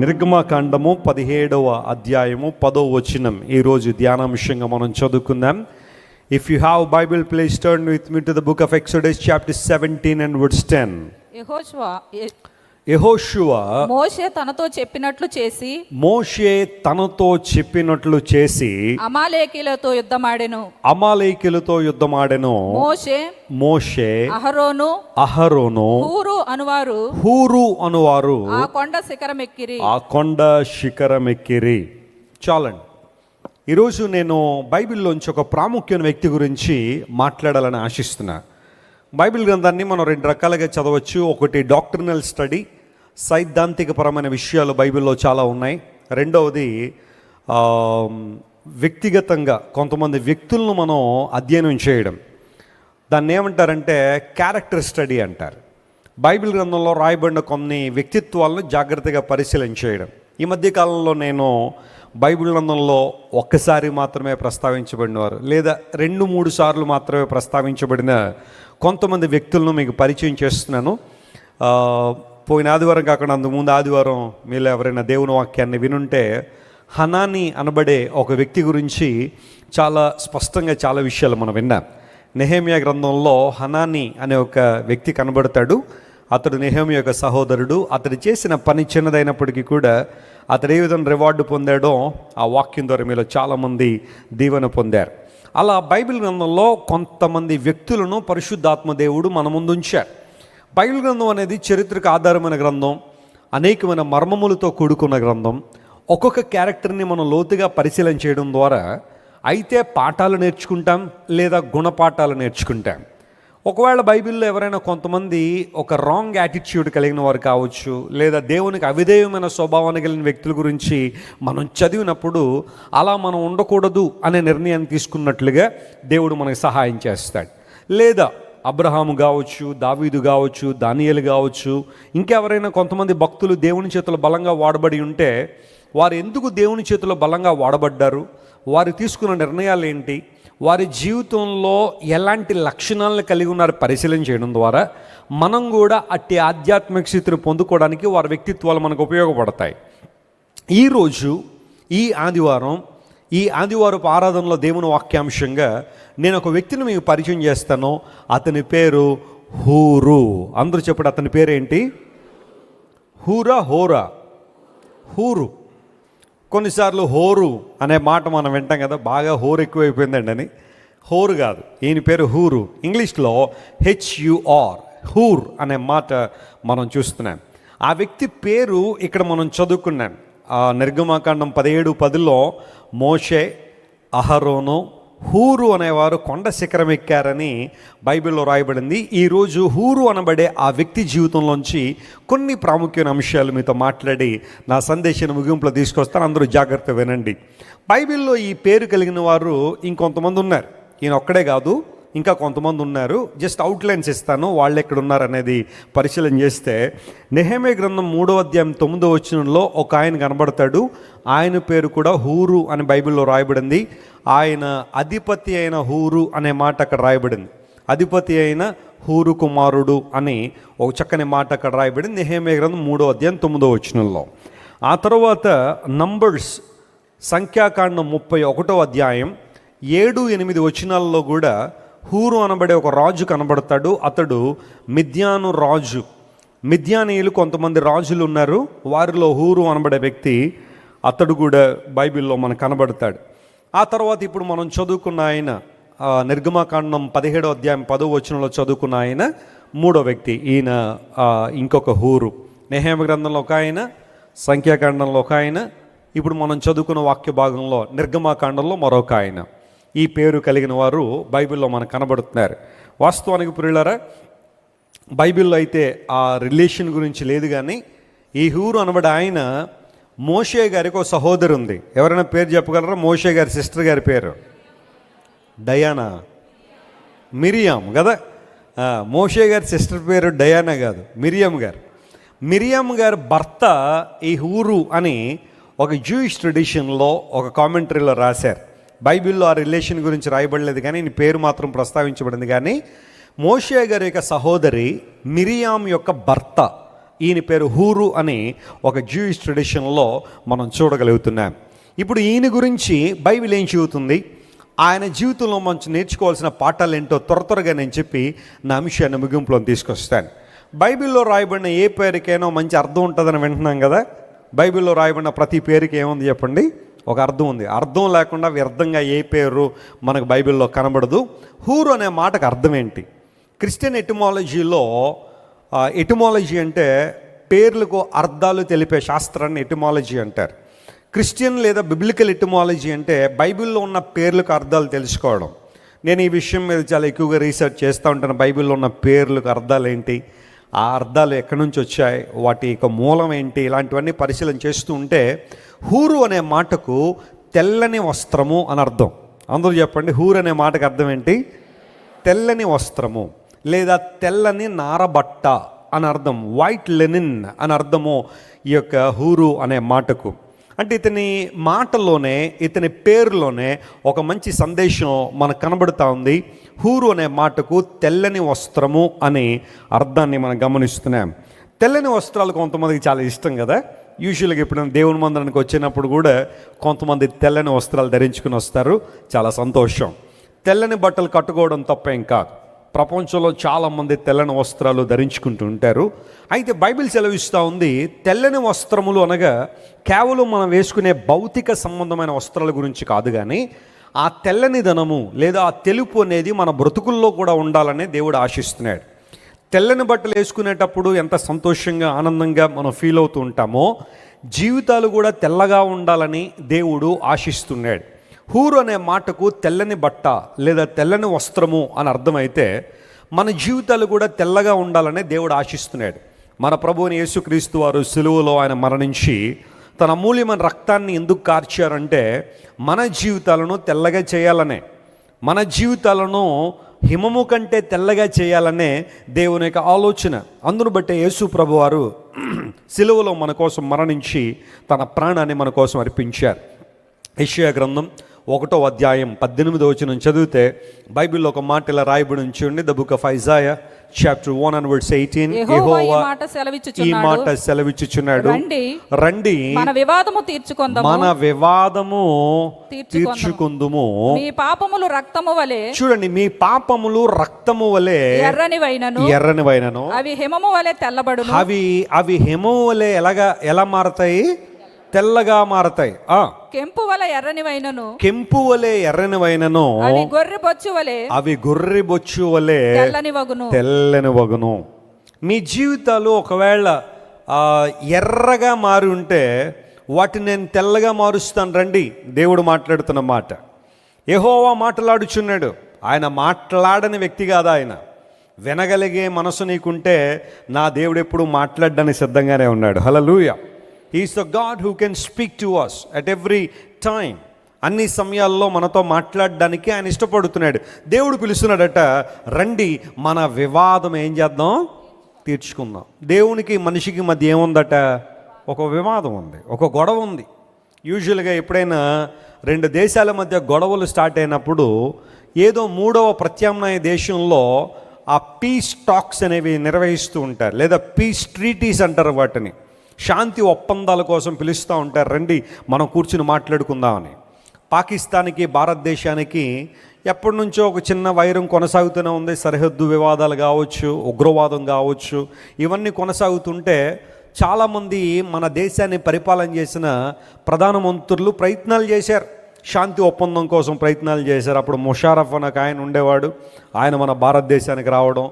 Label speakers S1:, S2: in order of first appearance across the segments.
S1: నిర్గమకాండము 17వ అధ్యాయము 10వ వచనం ఈరోజు ధ్యానాంశంగా మనం చదువుకుందాం. If you have Bible, please turn with me to the book of Exodus chapter 17 and verse 10. యెహోషువ
S2: మోషే తనతో చెప్పినట్లు చేసి అమాలేకీయులతో యుద్ధమాడెను. మోషే అహరోను హూరు అనువారు ఆ కొండ శిఖరమెక్కిరి. చాలండి. ఈరోజు నేను బైబిల్లోంచి ఒక ప్రాముఖ్యమైన వ్యక్తి గురించి మాట్లాడాలని ఆశిస్తున్నా. బైబిల్ గ్రంథాన్ని మనం రెండు రకాలుగా చదవచ్చు. ఒకటి డాక్ట్రినల్ స్టడీ, సైద్ధాంతికపరమైన విషయాలు బైబిల్లో చాలా ఉన్నాయి. రెండవది వ్యక్తిగతంగా కొంతమంది వ్యక్తులను మనం అధ్యయనం చేయడం. దాన్ని ఏమంటారంటే క్యారెక్టర్ స్టడీ అంటారు. బైబిల్ గ్రంథంలో రాయబడిన కొన్ని వ్యక్తిత్వాలను జాగ్రత్తగా పరిశీలన చేయడం. ఈ మధ్యకాలంలో నేను బైబిల్ గ్రంథంలో ఒక్కసారి మాత్రమే ప్రస్తావించబడినవారు లేదా 2-3 సార్లు మాత్రమే ప్రస్తావించబడిన కొంతమంది వ్యక్తులను మీకు పరిచయం చేస్తున్నాను. పోయిన ఆదివారం కాకుండా అంతకుముందు ఆదివారం మీలో ఎవరైనా దేవుని వాక్యాన్ని వినుంటే హనాని అనబడే ఒక వ్యక్తి గురించి చాలా స్పష్టంగా చాలా విషయాలు మనం విన్నాం. నెహెమ్యా గ్రంథంలో హనాని అనే ఒక వ్యక్తి కనబడతాడు. అతడు నెహెమ్యా యొక్క సహోదరుడు. అతడు చేసిన పని చిన్నదైనప్పటికీ కూడా అతడు ఏ విధంగా రివార్డు పొందాడో ఆ వాక్యం ద్వారా మీలో చాలామంది దీవెన పొందారు. అలా బైబిల్ గ్రంథంలో కొంతమంది వ్యక్తులను పరిశుద్ధాత్మ దేవుడు మన ముందు ఉంచారు. బైబిల్ గ్రంథం అనేది చరిత్రకు ఆధారమైన గ్రంథం, అనేకమైన మర్మములతో కూడుకున్న గ్రంథం. ఒక్కొక్క క్యారెక్టర్ని మనం లోతుగా పరిశీలన చేయడం ద్వారా అయితే పాఠాలు నేర్చుకుంటాం లేదా గుణపాఠాలు నేర్చుకుంటాం. ఒకవేళ బైబిల్లో ఎవరైనా కొంతమంది ఒక రాంగ్ యాటిట్యూడ్ కలిగిన వారు కావచ్చు, లేదా దేవునికి అవిధేయమైన స్వభావాన్ని కలిగిన వ్యక్తుల గురించి మనం చదివినప్పుడు అలా మనం ఉండకూడదు అనే నిర్ణయాన్ని తీసుకున్నట్లుగా దేవుడు మనకు సహాయం చేస్తాడు. లేదా అబ్రహాము కావచ్చు, దావీదు కావచ్చు, దానియేలు కావచ్చు, ఇంకెవరైనా కొంతమంది భక్తులు దేవుని చేతుల్లో బలంగా వాడబడి ఉంటే వారు ఎందుకు దేవుని చేతుల్లో బలంగా వాడబడ్డారు, వారు తీసుకున్న నిర్ణయాలు ఏంటి, వారి జీవితంలో ఎలాంటి లక్షణాలను కలిగి ఉన్నారు పరిశీలన చేయడం ద్వారా మనం కూడా అట్టి ఆధ్యాత్మిక స్థితిని పొందుకోవడానికి వారి వ్యక్తిత్వాలు మనకు ఉపయోగపడతాయి. ఈరోజు ఈ ఆదివారపు ఆరాధనలో దేవుని వాక్యాంశంగా నేను ఒక వ్యక్తిని మీకు పరిచయం చేస్తాను. అతని పేరు హూరు. అందరూ చెప్పండి, అతని పేరేంటి? హూరు. కొన్నిసార్లు హోరు అనే మాట మనం వింటాం కదా, బాగా హోరు ఎక్కువైపోయిందండి అని. హోరు కాదు, ఈయన పేరు హూరు. ఇంగ్లీష్లో HUR, హూర్ అనే మాట మనం చూస్తున్నాం. ఆ వ్యక్తి పేరు ఇక్కడ మనం చదువుకున్నాం. నిర్గమకాండం 17:10లో మోషే, అహరోను, హూరు అనేవారు కొండ శిఖరం ఎక్కారని బైబిల్లో రాయబడింది. ఈరోజు హూరు అనబడే ఆ వ్యక్తి జీవితంలోంచి కొన్ని ప్రాముఖ్యమైన అంశాలు మీతో మాట్లాడి నా సందేశాన్ని ముగింపులో తీసుకొస్తాను. అందరూ జాగ్రత్త వినండి. బైబిల్లో ఈ పేరు కలిగిన వారు ఇంకొంతమంది ఉన్నారు. ఈయన ఒక్కడే కాదు, ఇంకా కొంతమంది ఉన్నారు. జస్ట్ అవుట్లైన్స్ ఇస్తాను, వాళ్ళు ఎక్కడ ఉన్నారు అనేది పరిశీలన చేస్తే నెహెమ్యా గ్రంథం 3వ అధ్యాయం 9వ వచనంలో ఒక ఆయన కనబడతాడు. ఆయన పేరు కూడా హూరు అని బైబిల్లో రాయబడింది. ఆయన అధిపతి అయిన హూరు అనే మాట అక్కడ రాయబడింది. అధిపతి అయిన హూరు కుమారుడు అని ఒక చక్కని మాట అక్కడ రాయబడింది నెహెమ్యా గ్రంథం 3వ అధ్యాయం 9వ వచనంలో. ఆ తర్వాత నంబర్స్ సంఖ్యాకాండం 31వ అధ్యాయం 7-8 వచనాల్లో కూడా హూరు అనబడే ఒక రాజు కనబడతాడు. అతడు మిద్యాను రాజు. మిద్యానీయులు కొంతమంది రాజులు ఉన్నారు, వారిలో హూరు అనబడే వ్యక్తి అతడు కూడా బైబిల్లో మనకు కనబడతాడు. ఆ తర్వాత ఇప్పుడు మనం చదువుకున్న ఆయన నిర్గమకాండం 17వ అధ్యాయం 10వ వచనంలో చదువుకున్న ఆయన 3వ వ్యక్తి. ఈయన ఇంకొక హూరు. నెహెమ్యా గ్రంథంలో ఒక ఆయన, సంఖ్యాకాండంలో ఒక ఆయన, ఇప్పుడు మనం చదువుకున్న వాక్య భాగంలో నిర్గమకాండంలో మరొక ఆయన. ఈ పేరు కలిగిన వారు బైబిల్లో మనకు కనబడుతున్నారు. వాస్తవానికి ప్రియులారా, బైబిల్లో అయితే ఆ రిలేషన్ గురించి లేదు, కానీ ఈ హూరు అనబడే ఆయన మోషే గారికి ఒక సహోదరు ఉంది. ఎవరైనా పేరు చెప్పగలరా? మోషే గారి సిస్టర్ గారి పేరు డయానా, మిరియాం కదా. మోషే గారి సిస్టర్ పేరు డయానా కాదు, మిరియాం గారు. మిరియాం గారి భర్త ఈ హూరు అని ఒక జూయిష్ ట్రెడిషన్లో ఒక కామెంటరీలో రాశారు. బైబిల్లో ఆ రిలేషన్ గురించి రాయబడలేదు, కానీ ఈ పేరు మాత్రం ప్రస్తావించబడింది. కానీ మోషే గారి యొక్క సహోదరి మిరియాం యొక్క భర్త
S1: ఈయన పేరు హూరు అని ఒక జ్యూయిష్ ట్రెడిషన్లో మనం చూడగలుగుతున్నాం. ఇప్పుడు ఈయన గురించి బైబిల్ ఏం చెబుతుంది, ఆయన జీవితంలో మంచి నేర్చుకోవాల్సిన పాఠాలు ఏంటో త్వరగా నేను చెప్పి నా అంశాన్ని ముగింపులో తీసుకొస్తాను. బైబిల్లో రాయబడిన ఏ పేరుకైనా మంచి అర్థం ఉంటుందని వింటున్నాం కదా. బైబిల్లో రాయబడిన ప్రతి పేరుకి ఏముంది చెప్పండి, ఒక అర్థం ఉంది. అర్థం లేకుండా వ్యర్థంగా ఏ పేరు మనకు బైబిల్లో కనబడదు. హూరు అనే మాటకు అర్థం ఏంటి? క్రిస్టియన్ ఎటిమాలజీలో ఎటిమాలజీ అంటే పేర్లకు అర్థాలు తెలిపే శాస్త్రాన్ని ఎటిమాలజీ అంటారు. క్రిస్టియన్ లేదా బిబ్లికల్ ఎటిమాలజీ అంటే బైబిల్లో ఉన్న పేర్లకు అర్థాలు తెలుసుకోవడం. నేను ఈ విషయం మీద చాలా ఎక్కువగా రీసెర్చ్ చేస్తూ ఉంటాను. బైబిల్లో ఉన్న పేర్లకు అర్థాలు ఏంటి, ఆ అర్థాలు ఎక్కడి నుంచి వచ్చాయి, వాటి యొక్క మూలం ఏంటి, ఇలాంటివన్నీ పరిశీలన చేస్తూ ఉంటే హూరు అనే మాటకు తెల్లని వస్త్రము అని అర్థం. అందరూ చెప్పండి, హూరు అనే మాటకు అర్థం ఏంటి? తెల్లని వస్త్రము లేదా తెల్లని నారబట్ట అని అర్థం, వైట్ లెనిన్ అని అర్థము ఈ యొక్క హూరు అనే మాటకు. అంటే ఇతని మాటలోనే, ఇతని పేరులోనే ఒక మంచి సందేశం మనకు కనబడుతూ ఉంది. హూరు అనే మాటకు తెల్లని వస్త్రము అనే అర్థాన్ని మనం గమనిస్తున్నాం. తెల్లని వస్త్రాలు కొంతమందికి చాలా ఇష్టం కదా. యూజువల్గా ఎప్పుడైనా దేవుని మందిరానికి వచ్చినప్పుడు కూడా కొంతమంది తెల్లని వస్త్రాలు ధరించుకుని వస్తారు, చాలా సంతోషం. తెల్లని బట్టలు కట్టుకోవడం తప్పేం కాదు. ప్రపంచంలో చాలామంది తెల్లని వస్త్రాలు ధరించుకుంటూ ఉంటారు. అయితే బైబిల్ సెలవిస్తూ ఉంది, తెల్లని వస్త్రములు అనగా కేవలం మనం వేసుకునే భౌతిక సంబంధమైన వస్త్రాల గురించి కాదు, కానీ ఆ తెల్లనిదనము లేదా ఆ తెలుపు అనేది మన బ్రతుకుల్లో కూడా ఉండాలని దేవుడు ఆశిస్తున్నాడు. తెల్లని బట్టలు వేసుకునేటప్పుడు ఎంత సంతోషంగా ఆనందంగా మనం ఫీల్ అవుతూ ఉంటామో, జీవితాలు కూడా తెల్లగా ఉండాలని దేవుడు ఆశిస్తున్నాడు. హూరు అనే మాటకు తెల్లని బట్ట లేదా తెల్లని వస్త్రము అని అర్థమైతే మన జీవితాలు కూడా తెల్లగా ఉండాలని దేవుడు ఆశిస్తున్నాడు. మన ప్రభువుని యేసుక్రీస్తు వారు సిలువలో ఆయన మరణించి తన అమూల్యమైన రక్తాన్ని ఎందుకు కార్చారంటే మన జీవితాలను తెల్లగా చేయాలనే, మన జీవితాలను హిమము కంటే తెల్లగా చేయాలనే దేవుని యొక్క ఆలోచన. అందును బట్టే యేసు ప్రభు వారు సిలువలో మన కోసం మరణించి తన ప్రాణాన్ని మన కోసం అర్పించారు. యెషయా గ్రంథం 1వ అధ్యాయం 18వ వచనం చదివితే బైబిల్లో ఒక మాట ఇలా రాయబడి ఉంచండి. The book of Isaiah chapter 1 and verse 18. యెహోవా ఈ మాట సెలవిచ్చుచున్నాడు, రండి
S3: మన వివాదము తీర్చుకొందాము,
S1: మన వివాదము తీర్చుకుందుము.
S3: మీ పాపములు రక్తము వలె,
S1: చూడండి, మీ పాపములు రక్తము వలె ఎర్రనివైనను
S3: అవి హిమము వలె తెల్లబడును.
S1: అవి హిమము వలె ఎలా మారతాయి? తెల్లగా మారతాయి.
S3: కెంపు వలె ఎర్రనివైనను,
S1: కెంపు వలె ఎర్రనివైనను
S3: అవి గొర్రె బొచ్చు వలె
S1: తెల్లని వగును. మీ జీవితాలు ఒకవేళ ఎర్రగా మారి ఉంటే వాటిని నేను తెల్లగా మారుస్తాను రండి. దేవుడు మాట్లాడుతున్న మాట. యెహోవా మాట్లాడుచున్నాడు. ఆయన మాట్లాడని వ్యక్తి కాదు. ఆయన వినగలిగే మనసు నీకుంటే నా దేవుడు ఎప్పుడు మాట్లాడడానికి సిద్ధంగానే ఉన్నాడు. హల్లెలూయా. He is the God who can speak to us at every time. అన్ని సమయాల్లో మనతో మాట్లాడడానికి ఆయన ఇష్టపడుతున్నాడు. దేవుడు పిలుస్తున్నాడట, రండి మన వివాదం ఏం చేద్దాం? తీర్చుకుందాం. దేవునికి మనిషికి మధ్య ఏముందట? ఒక వివాదం ఉంది, ఒక గొడవ ఉంది. యూజువల్గా ఎప్పుడైనా రెండు దేశాల మధ్య గొడవలు స్టార్ట్ అయినప్పుడు ఏదో మూడవ ప్రత్యామ్నాయ దేశంలో ఆ పీస్ టాక్స్ అనేవి నిర్వహిస్తూ ఉంటారు, లేదా పీస్ ట్రీటీస్ అంటారు వాటిని. శాంతి ఒప్పందాల కోసం పిలుస్తూ ఉంటారు, రండి మనం కూర్చుని మాట్లాడుకుందామని. పాకిస్తాన్కి భారతదేశానికి ఎప్పటి నుంచో ఒక చిన్న వైరం కొనసాగుతూనే ఉంది. సరిహద్దు వివాదాలు కావచ్చు, ఉగ్రవాదం కావచ్చు, ఇవన్నీ కొనసాగుతుంటే చాలామంది మన దేశాన్ని పరిపాలన చేసిన ప్రధానమంత్రులు ప్రయత్నాలు చేశారు, శాంతి ఒప్పందం కోసం ప్రయత్నాలు చేశారు. అప్పుడు ముషారఫ్ అని ఆయన ఉండేవాడు. ఆయన మన భారతదేశానికి రావడం,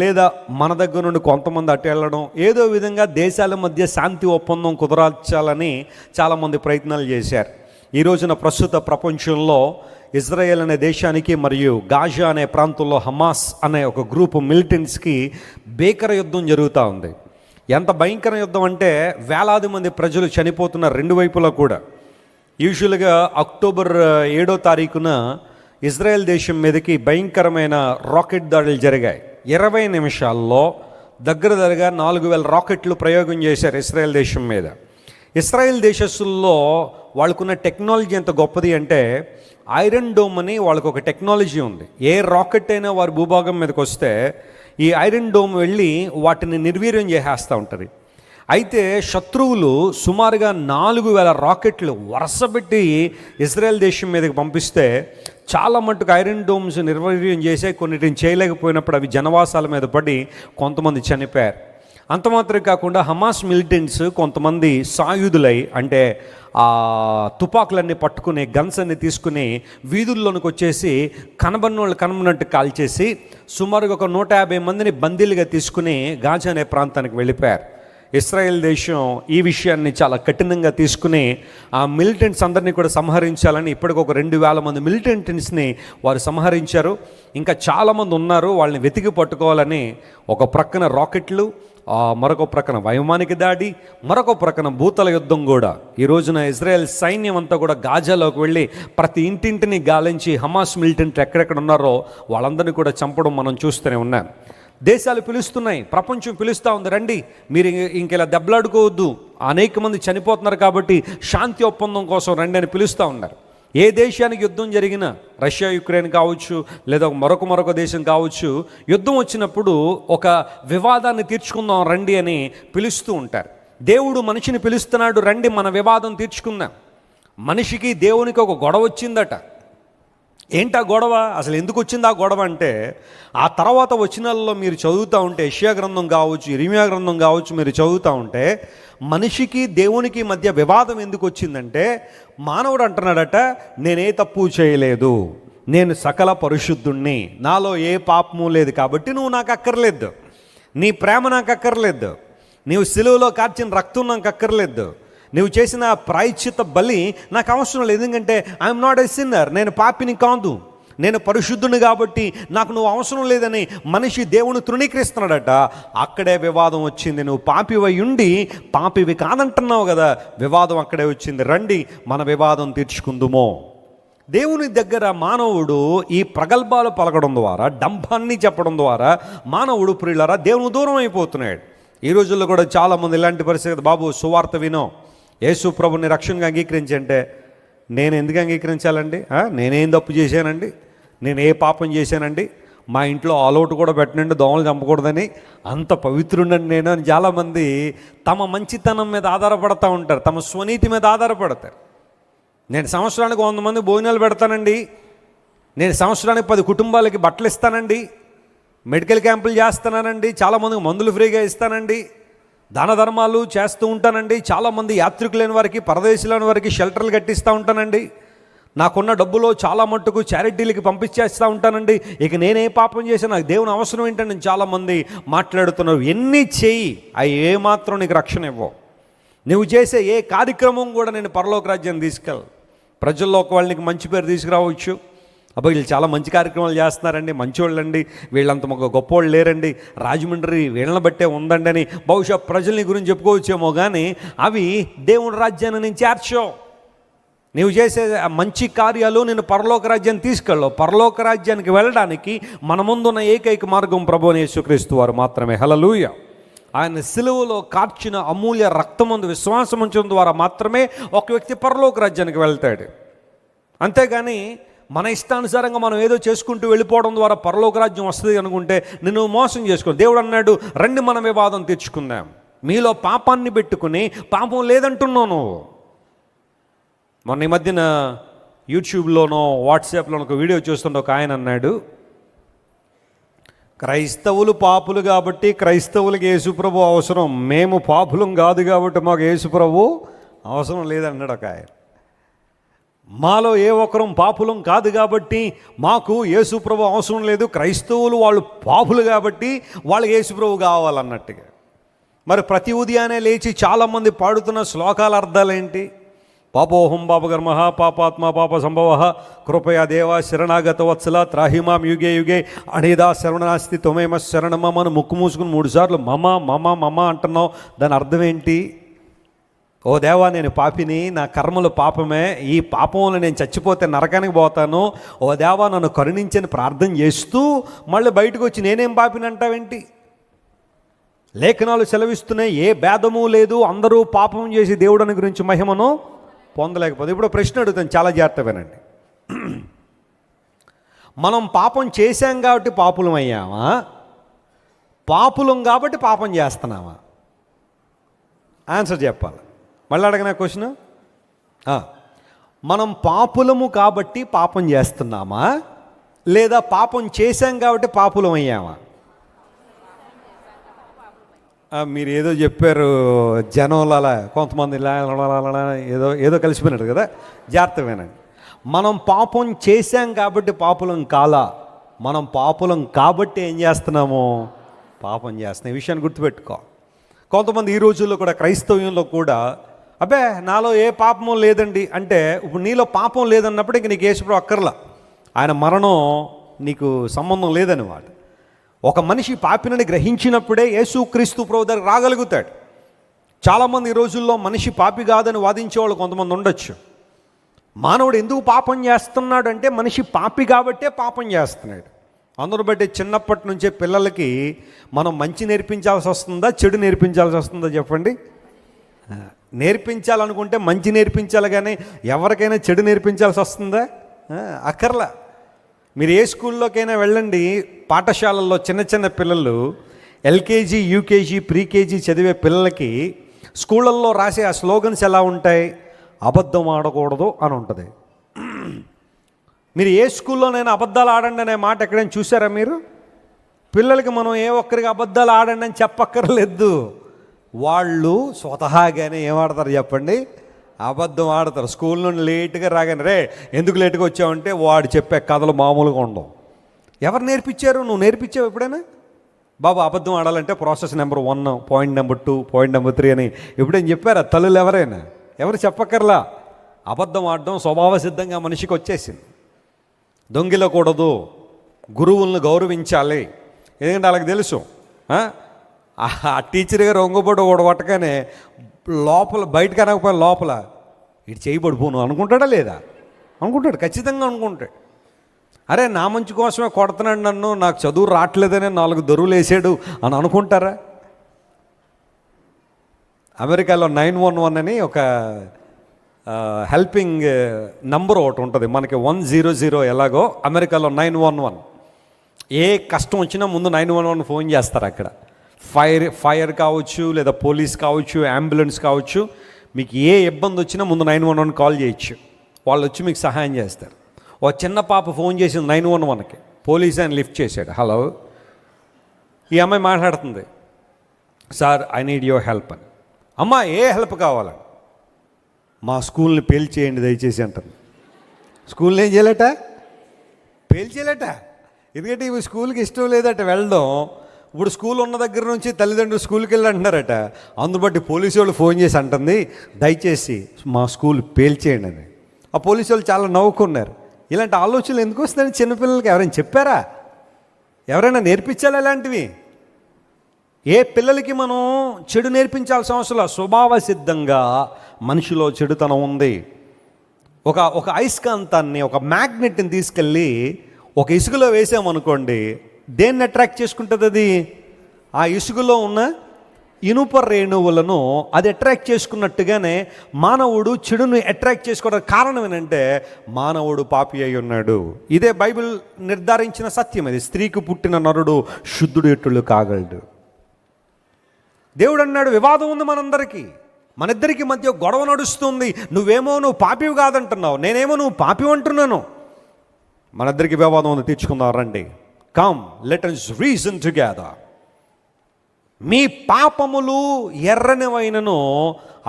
S1: లేదా మన దగ్గర నుండి కొంతమంది అటు వెళ్ళడం, ఏదో విధంగా దేశాల మధ్య శాంతి ఒప్పందం కుదరాల్చాలని చాలామంది ప్రయత్నాలు చేశారు. ఈ రోజున ప్రస్తుత ప్రపంచంలో ఇజ్రాయెల్ అనే దేశానికి మరియు గాజా అనే ప్రాంతంలో హమాస్ అనే ఒక గ్రూప్ మిలిటెంట్స్కి భీకర యుద్ధం జరుగుతూ ఉంది. ఎంత భయంకర యుద్ధం అంటే వేలాది మంది ప్రజలు చనిపోతున్నారు రెండు వైపులా కూడా. యూజువల్గా అక్టోబర్ 7వ తారీఖున ఇజ్రాయెల్ దేశం మీదకి భయంకరమైన రాకెట్ దాడులు జరిగాయి. 20 నిమిషాల్లో దగ్గరగా 4000 రాకెట్లు ప్రయోగం చేశారు ఇజ్రాయెల్ దేశం మీద. ఇజ్రాయెల్ దేశస్తుల్లో వాళ్ళకున్న టెక్నాలజీ ఎంత గొప్పది అంటే, ఐరన్ డోమ్ అని వాళ్ళకు ఒక టెక్నాలజీ ఉంది. ఏ రాకెట్ అయినా వారి భూభాగం మీదకి వస్తే ఈ ఐరన్ డోమ్ వెళ్ళి వాటిని నిర్వీర్యం చేసేస్తూ ఉంటుంది.
S2: అయితే శత్రువులు సుమారుగా 4,000 రాకెట్లు వరుసపెట్టి ఇజ్రాయెల్ దేశం మీదకి పంపిస్తే చాలా మట్టుకు ఐరన్ డోమ్స్ నిర్వీర్యం చేసే కొన్నిటిని చేయలేకపోయినప్పుడు అవి జనవాసాల మీద పడి కొంతమంది చనిపోయారు. అంత మాత్రమే కాకుండా హమాస్ మిలిటెంట్స్ కొంతమంది సాయుధులై, అంటే ఆ తుపాకులన్నీ పట్టుకుని గన్స్ అన్ని తీసుకుని వీధుల్లోనికి వచ్చేసి కనబడినోళ్ళు కనబడినట్టు కాల్చేసి సుమారుగా ఒక 150 మందిని బందీలుగా తీసుకుని గాజా అనే ప్రాంతానికి వెళ్ళిపోయారు. ఇస్రాయేల్ దేశం ఈ విషయాన్ని చాలా కఠినంగా తీసుకుని ఆ మిలిటెంట్స్ అందరినీ కూడా సంహరించాలని ఇప్పటికి ఒక 2,000 మంది మిలిటెంట్స్ని వారు సంహరించారు. ఇంకా చాలామంది ఉన్నారు, వాళ్ళని వెతికి పట్టుకోవాలని ఒక ప్రక్కన రాకెట్లు, మరొక ప్రక్కన వైమానిక దాడి, మరొక ప్రక్కన భూతల యుద్ధం కూడా. ఈ రోజున ఇజ్రాయెల్ సైన్యం అంతా కూడా గాజాలోకి వెళ్ళి ప్రతి ఇంటింటిని గాలించి హమాస్ మిలిటెంట్ ఎక్కడెక్కడ ఉన్నారో వాళ్ళందరినీ కూడా చంపడం మనం చూస్తూనే ఉన్నాం. దేశాలు పిలుస్తున్నాయి, ప్రపంచం పిలుస్తూ ఉంది, రండి మీరు ఇంకెలా దెబ్బలాడుకోవద్దు, అనేక మంది చనిపోతున్నారు కాబట్టి శాంతి ఒప్పందం కోసం రండి అని పిలుస్తూ ఉన్నారు. ఏ దేశానికి యుద్ధం జరిగినా, రష్యా యుక్రెయిన్ కావచ్చు, లేదా మరొక దేశం కావచ్చు, యుద్ధం వచ్చినప్పుడు ఒక వివాదాన్ని తీర్చుకుందాం రండి అని పిలుస్తూ ఉంటారు. దేవుడు మనిషిని పిలుస్తున్నాడు, రండి మన వివాదం తీర్చుకుందాం. మనిషికి దేవునికి ఒక గొడవ వచ్చిందట. ఏంటా గొడవ? అసలు ఎందుకు వచ్చింది ఆ గొడవ అంటే, ఆ తర్వాత వచనాల్లో మీరు చదువుతూ ఉంటే, యెషయా గ్రంథం కావచ్చు, ఇర్మీయా గ్రంథం కావచ్చు, మీరు చదువుతూ ఉంటే మనిషికి దేవునికి మధ్య వివాదం ఎందుకు వచ్చిందంటే, మానవుడు అంటున్నాడట, నేనే తప్పు చేయలేదు, నేను సకల పరిశుద్ధుణ్ణి, నాలో ఏ పాపము లేదు, కాబట్టి నువ్వు నాకు అక్కర్లేదు, నీ ప్రేమ నాకు అక్కర్లేదు, నీవు సిలువలో కార్చిన రక్తం నాకు అక్కర్లేదు, నువ్వు చేసిన ప్రాయశ్చిత్త బలి నాకు అవసరం లేదు, ఎందుకంటే ఐఎమ్ నాట్ ఎ సిన్నర్, నేను పాపిని కాదు, నేను పరిశుద్ధుని కాబట్టి నాకు నువ్వు అవసరం లేదని మనిషి దేవుని తృణీకరిస్తున్నాడట. అక్కడే వివాదం వచ్చింది. నువ్వు పాపివై ఉండి పాపివి కాదంటున్నావు కదా, వివాదం అక్కడే వచ్చింది. రండి మన వివాదం తీర్చుకుందుమో. దేవుని దగ్గర మానవుడు ఈ ప్రగల్భాలు పలకడం ద్వారా, డంబాన్ని చెప్పడం ద్వారా మానవుడు ప్రియులారా దేవుని దూరం అయిపోతున్నాడు. ఈ రోజుల్లో కూడా చాలామంది ఇలాంటి పరిస్థితి, బాబు సువార్త వినో, యేసు ప్రభుని రక్షణగా అంగీకరించంటే, నేను ఎందుకు అంగీకరించాలండి? నేనేం తప్పు చేశానండి? నేను ఏ పాపం చేశానండి? మా ఇంట్లో ఆల్అవుట్ కూడా పెట్టనండి, దోమలు చంపకూడదని, అంత పవిత్రుండండి నేను అని చాలామంది తమ మంచితనం మీద ఆధారపడతా ఉంటారు, తమ స్వనీతి మీద ఆధారపడతారు. నేను సంవత్సరానికి 100 మంది భోజనాలు పెడతానండి, నేను సంవత్సరానికి 10 కుటుంబాలకి బట్టలు ఇస్తానండి, మెడికల్ క్యాంపులు చేస్తున్నానండి, చాలామందికి మందులు ఫ్రీగా ఇస్తానండి, దాన ధర్మాలు చేస్తూ ఉంటానండి, చాలామంది యాత్రికులైన వారికి, పరదేశులైన వారికి షెల్టర్లు కట్టిస్తూ ఉంటానండి, నాకున్న డబ్బులో చాలా మట్టుకు చారిటీలకి పంపించేస్తూ ఉంటానండి, ఇక నేనే పాపం చేసి నాకు దేవుని అవసరం ఏంటంటే నేను చాలామంది మాట్లాడుతున్నారు. ఎన్ని చేయి, అవి ఏమాత్రం నీకు రక్షణ ఇవ్వవు. నువ్వు చేసే ఏ కార్యక్రమం కూడా నేను పరలోక రాజ్యాన్ని తీసుకెళ్ళ, ప్రజల్లో ఒక వాళ్ళకి మంచి పేరు తీసుకురావచ్చు. అబ్బా వీళ్ళు చాలా మంచి కార్యక్రమాలు చేస్తున్నారండి, మంచివాళ్ళండి, వీళ్ళంత ఒక గొప్పవాళ్ళు లేరండి, రాజమండ్రి వీళ్ళని బట్టే ఉందండి అని బహుశా ప్రజల్ని గురించి చెప్పుకోవచ్చేమో, కానీ అవి దేవుని రాజ్యాన్ని నేను చేర్చావు. నీవు చేసే మంచి కార్యాలు నేను పరలోక రాజ్యాన్ని తీసుకెళ్ళవు. పరలోక రాజ్యానికి వెళ్ళడానికి మన ముందున్న ఏకైక మార్గం ప్రభువైన యేసుక్రీస్తు వారు మాత్రమే. హల్లెలూయా. ఆయన సిలువలో కార్చిన అమూల్య రక్తమందు విశ్వాసం ఉంచడం ద్వారా మాత్రమే ఒక వ్యక్తి పరలోక రాజ్యానికి వెళ్తాడు. అంతేగాని మన ఇష్టానుసారంగా మనం ఏదో చేసుకుంటూ వెళ్ళిపోవడం ద్వారా పరలోక రాజ్యం వస్తుంది అనుకుంటే నిన్ను మోసం చేసుకో. దేవుడు అన్నాడు, రండి మన వివాదం తెచ్చుకుందాం. మీలో పాపాన్ని పెట్టుకుని పాపం లేదంటున్నావు నువ్వు. మొన్న ఈ మధ్యన యూట్యూబ్లోనో వాట్సాప్లోనో ఒక వీడియో చూస్తుంటే ఒక ఆయన అన్నాడు, క్రైస్తవులు పాపులు కాబట్టి క్రైస్తవులకి యేసుప్రభు అవసరం, మేము పాపులం కాదు కాబట్టి మాకు యేసుప్రభు అవసరం లేదన్నాడు ఒక ఆయన. మాలో ఏ ఒక్కరం పాపులం కాదు కాబట్టి మాకు యేసుప్రభు అవసరం లేదు, క్రైస్తవులు వాళ్ళు పాపులు కాబట్టి వాళ్ళకి యేసుప్రభు కావాలన్నట్టుగా. మరి ప్రతి ఉదయాన్నే లేచి చాలామంది పాడుతున్న శ్లోకాల అర్థాలేంటి? పాపోహం పాపగర్ మహాపాపాత్మ పాప సంభవ కృపయా దేవా శరణాగత వత్సల త్రాహిమాం యుగే యుగే అణేదా శరణాస్తి తొమేమ శరణమమ్మ అని ముక్కు మూసుకుని 3 సార్లు మమ మమ మమ అంటున్నావు. దాని అర్థం ఏంటి? ఓ దేవా నేను పాపిని, నా కర్మలు పాపమే, ఈ పాపంలో నేను చచ్చిపోతే నరకానికి పోతాను, ఓ దేవా నన్ను కరుణించని ప్రార్థన చేస్తూ మళ్ళీ బయటకు వచ్చి నేనేం పాపిని అంటావేంటి? లేఖనాలు సెలవిస్తున్నాయి, ఏ భేదము లేదు, అందరూ పాపం చేసి దేవుడిని గురించి మహిమను పొందలేకపోతే. ఇప్పుడు ప్రశ్న అడుగుతాను, చాలా జాగ్రత్త వినండి. మనం పాపం చేశాం కాబట్టి పాపులం అయ్యామా? పాపులం కాబట్టి పాపం చేస్తున్నామా? ఆన్సర్ చెప్పాలి. మళ్ళీ అడగనా క్వశ్చన్? మనం పాపులము కాబట్టి పాపం చేస్తున్నామా, లేదా పాపం చేశాం కాబట్టి పాపులం అయ్యామా? మీరు ఏదో చెప్పారు జనంలో, అలా కొంతమంది ఇలా ఏదో ఏదో కలిసిపోయినాడు కదా. జాగ్రత్త వినండి. మనం పాపం చేశాం కాబట్టి పాపులం కాలా, మనం పాపులం కాబట్టి ఏం చేస్తున్నాము? పాపం చేస్తున్నాం. ఈ విషయాన్ని గుర్తుపెట్టుకో. కొంతమంది ఈ రోజుల్లో కూడా, క్రైస్తవ్యంలో కూడా, అబ్బే నాలో ఏ పాపము లేదండి అంటే, ఇప్పుడు నీలో పాపం లేదన్నప్పుడు ఇంక నీకు యేసుప్రభు అక్కర్లా, ఆయన మరణం నీకు సంబంధం లేదన్నమాట. ఒక మనిషి పాపినని గ్రహించినప్పుడే యేసుక్రీస్తు ప్రభు దగ్గర రాగలుగుతాడు. చాలామంది ఈ రోజుల్లో మనిషి పాపి కాదని వాదించేవాళ్ళు కొంతమంది ఉండొచ్చు. మానవుడు ఎందుకు పాపం చేస్తున్నాడు అంటే, మనిషి పాపి కాబట్టే పాపం చేస్తున్నాడు. అందును బట్టి చిన్నప్పటి నుంచే పిల్లలకి మనం మంచి నేర్పించాల్సి వస్తుందా, చెడు నేర్పించాల్సి వస్తుందా చెప్పండి? నేర్పించాలనుకుంటే మంచి నేర్పించాలి, కానీ ఎవరికైనా చెడు నేర్పించాల్సి వస్తుందా? అక్కర్లా. మీరు ఏ స్కూల్లోకైనా వెళ్ళండి, పాఠశాలల్లో చిన్న చిన్న పిల్లలు, ఎల్కేజీ, యూకేజీ, ప్రీకేజీ చదివే పిల్లలకి స్కూళ్ళల్లో రాసే ఆ స్లోగన్స్ ఎలా ఉంటాయి? అబద్ధం ఆడకూడదు అని ఉంటుంది. మీరు ఏ స్కూల్లోనైనా అబద్ధాలు ఆడండి అనే మాట ఎక్కడైనా చూసారా మీరు? పిల్లలకి మనం ఏ ఒక్కరికి అబద్ధాలు ఆడండి అని చెప్పక్కర్లేదు. వాళ్ళు స్వతహాగానే ఏమాడతారు చెప్పండి? అబద్ధం ఆడతారు. స్కూల్ నుండి లేటుగా రాగానే, రే ఎందుకు లేటుగా వచ్చావంటే వాడు చెప్పే కథలు మామూలుగా ఉండవు. ఎవరు నేర్పించారు? నువ్వు నేర్పించావు ఎప్పుడైనా? బాబు అబద్ధం ఆడాలంటే process number 1, point number 2, point number 3 అని ఎప్పుడైనా చెప్పారా తల్లులు? ఎవరైనా? ఎవరు చెప్పక్కర్లా. అబద్ధం ఆడడం స్వభావ సిద్ధంగా మనిషికి వచ్చేసింది. దొంగిలకూడదు, గురువులను గౌరవించాలి. ఎందుకంటే వాళ్ళకి తెలుసు, ఆ టీచర్ గారు ఒంగబడి ఒకటి కొట్టగానే లోపల, బయటకు అనకపోయినా లోపల ఇటు చేయబడిపోను అనుకుంటాడా లేదా? అనుకుంటాడు, ఖచ్చితంగా అనుకుంటాడు. అరే నా మంచి కోసమే కొడుతున్నాడు నన్ను, నాకు చదువు రావట్లేదనే 4 దొరువులు వేసాడు అని అనుకుంటారా? అమెరికాలో 911 అని ఒక హెల్పింగ్ నంబర్ ఒకటి ఉంటుంది. మనకి 100 ఎలాగో అమెరికాలో 911. ఏ కష్టం వచ్చినా ముందు 911 ఫోన్ చేస్తారు. అక్కడ ఫైర్ కావచ్చు, లేదా పోలీస్ కావచ్చు, అంబులెన్స్ కావచ్చు, మీకు ఏ ఇబ్బంది వచ్చినా ముందు 911 కాల్ చేయొచ్చు. వాళ్ళు వచ్చి మీకు సహాయం చేస్తారు. ఓ చిన్న పాప ఫోన్ చేసింది 911కి, పోలీస్ ఆయన లిఫ్ట్ చేశాడు. హలో, ఈ అమ్మాయి మాట్లాడుతుంది, sir I need your help అని. అమ్మా ఏ హెల్ప్ కావాలని? మా స్కూల్ని పేల్చేయండి దయచేసి అంటారు. స్కూల్ని ఏం చేయలేట? పేల్చేయలేట. ఎందుకంటే ఇవి స్కూల్కి ఇష్టం లేదట వెళ్ళడం. ఇప్పుడు స్కూల్ ఉన్న దగ్గర నుంచి తల్లిదండ్రులు స్కూల్కి వెళ్ళి అంటున్నారట. అందును బట్టి పోలీసు వాళ్ళు ఫోన్ చేసి అంటుంది, దయచేసి మా స్కూల్ పేల్చేయండి అని. ఆ పోలీసు వాళ్ళు చాలా నవ్వుకున్నారు. ఇలాంటి ఆలోచనలు ఎందుకు వస్తాయని చిన్నపిల్లలకి ఎవరైనా చెప్పారా? ఎవరైనా నేర్పించాలా ఇలాంటివి? ఏ పిల్లలకి మనం చెడు నేర్పించాల్సిన అవసరం. స్వభావ సిద్ధంగా మనిషిలో చెడుతనం ఉంది. ఒక అయస్కాంతాన్ని, ఒక మ్యాగ్నెట్ని తీసుకెళ్ళి ఒక ఇసుకలో వేసామనుకోండి, దేన్ని అట్రాక్ట్ చేసుకుంటుంది? అది ఆ ఇసుకలో ఉన్న ఇనుప రేణువులను అది అట్రాక్ట్ చేసుకున్నట్టుగానే మానవుడు చెడును అట్రాక్ట్ చేసుకోవడానికి కారణం ఏంటంటే, మానవుడు పాపి అయి ఉన్నాడు. ఇదే బైబిల్ నిర్ధారించిన సత్యం. ఇది స్త్రీకి పుట్టిన నరుడు శుద్ధుడు ఎట్లు కాగలడు. దేవుడు అన్నాడు, వివాదం ఉంది మనందరికీ, మన ఇద్దరికి మధ్య గొడవ నడుస్తుంది. నువ్వు పాపివి కాదంటున్నావు, నేనేమో నువ్వు పాపి అంటున్నాను. మన ఇద్దరికి వివాదం ఉంది, తీర్చుకుందాం రండి. Come let us reason together. మీ పాపములు ఎర్రనివైనను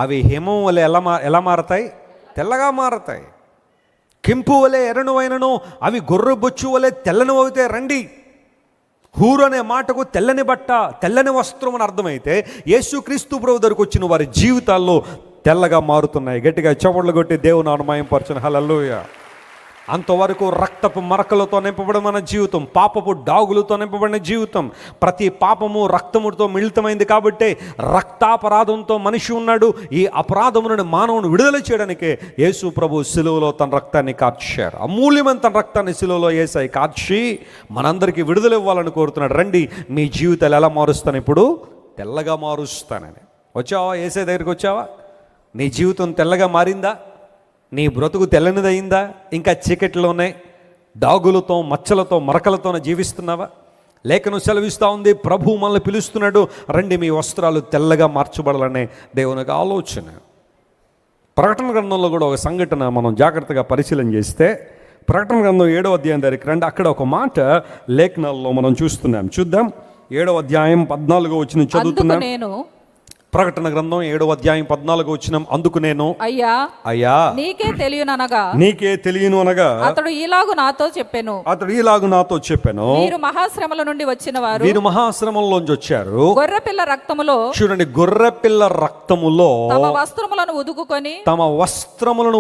S2: అవి హిమం వలె ఎలా మారతాయి? తెల్లగా మారతాయి. కెంపు వలె ఎర్రనివైనను అవి గొర్రెబొచ్చు వలె తెల్లనివవుతాయి. రండి. హూరు అనే మాటకు తెల్లని బట్ట, తెల్లని వస్త్రం అని అర్థమైతే, యేసుక్రీస్తు ప్రభు దగ్గరకు వచ్చిన వారి జీవితాల్లో తెల్లగా మారుతున్నాయి. గట్టిగా చవళ్ళు కొట్టి దేవుని అనుమయంపరచను. హల్లెలూయా. అంతవరకు రక్తపు మరకలతో నింపబడిన మన జీవితం, పాపపు డాగులతో నింపబడిన జీవితం. ప్రతి పాపము రక్తముతో మిళితమైంది కాబట్టి రక్తాపరాధంతో మనిషి ఉన్నాడు. ఈ అపరాధము నుండి మానవుని విడుదల చేయడానికే యేసు ప్రభు శిలువలో తన రక్తాన్ని కార్చారు. అమూల్యమైన తన రక్తాన్ని శిలువలో యేసయ్య కార్చి మనందరికీ విడుదల ఇవ్వాలని కోరుతున్నాడు. రండి, మీ జీవితాలు ఎలా మారుస్తాను? ఇప్పుడు తెల్లగా మారుస్తానని. వచ్చావా? యేసయ్య దగ్గరికి వచ్చావా? నీ జీవితం తెల్లగా మారిందా? నీ బ్రతుకు తెల్లనిదయిందా? ఇంకా చీకట్లో ఉన్నాయి, డాగులతో, మచ్చలతో, మరకలతోనే జీవిస్తున్నావా?
S1: లేఖనం సెలవిస్తూ ఉంది, ప్రభు మనల్ని పిలుస్తున్నాడు, రండి మీ వస్త్రాలు తెల్లగా మార్చబడాలనే దేవునికి ఆలోచన. ప్రకటన గ్రంథంలో కూడా ఒక సంఘటన మనం జాగ్రత్తగా పరిశీలన చేస్తే, ప్రకటన గ్రంథం 7వ అధ్యాయం దగ్గరికి రండి. అక్కడ ఒక మాట లేఖనాల్లో మనం చూద్దాం. 7వ అధ్యాయం 14వ వచనం చదువుతున్నాం.
S3: నేను
S1: ప్రకటన గ్రంథం 7వ అధ్యాయం 14వ వచనం, అందుకు నేను అయ్యా
S3: నీకే
S1: తెలియను అనగా
S3: అతడు ఈలాగు నాతో చెప్పెను, మీరు మహాశ్రమల నుండి వచ్చిన వారు,
S1: వీరు మహాశ్రమంలోంచి వచ్చారు.
S3: గొర్రెపిల్ల రక్తములో,
S1: చూడండి, గొర్రెపిల్ల రక్తములో
S3: తమ వస్త్రములను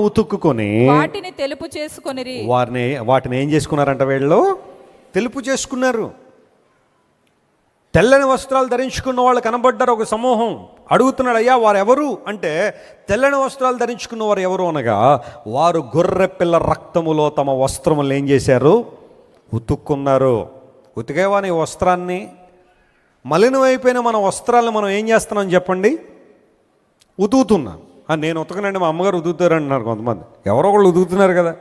S3: ఉతుక్కుకొని వాటిని తెలుపు చేసుకొనిరి.
S1: వాటిని ఏం చేసుకున్నారంట? వీళ్ళు తెలుపు చేసుకున్నారు. తెల్లని వస్త్రాలు ధరించుకున్న వాళ్ళు కనబడ్డారు. ఒక సమూహం అడుగుతున్నాడు, అయ్యా వారు ఎవరు అంటే, తెల్లని వస్త్రాలు ధరించుకున్న వారు ఎవరు అనగా, వారు గొర్రెపిల్ల రక్తములో తమ వస్త్రములు ఏం చేశారు? ఉతుక్కున్నారు. ఉతికేవా నీ వస్త్రాన్ని? మలినమైపోయిన మన వస్త్రాలను మనం ఏం చేస్తున్నాం చెప్పండి? ఉతుకుతున్నాం. నేను ఉతకనండి, మా అమ్మగారు ఉతుకుతారంటున్నారు కొంతమంది. ఎవరో ఒకళ్ళు ఉతుకుతున్నారు కదా.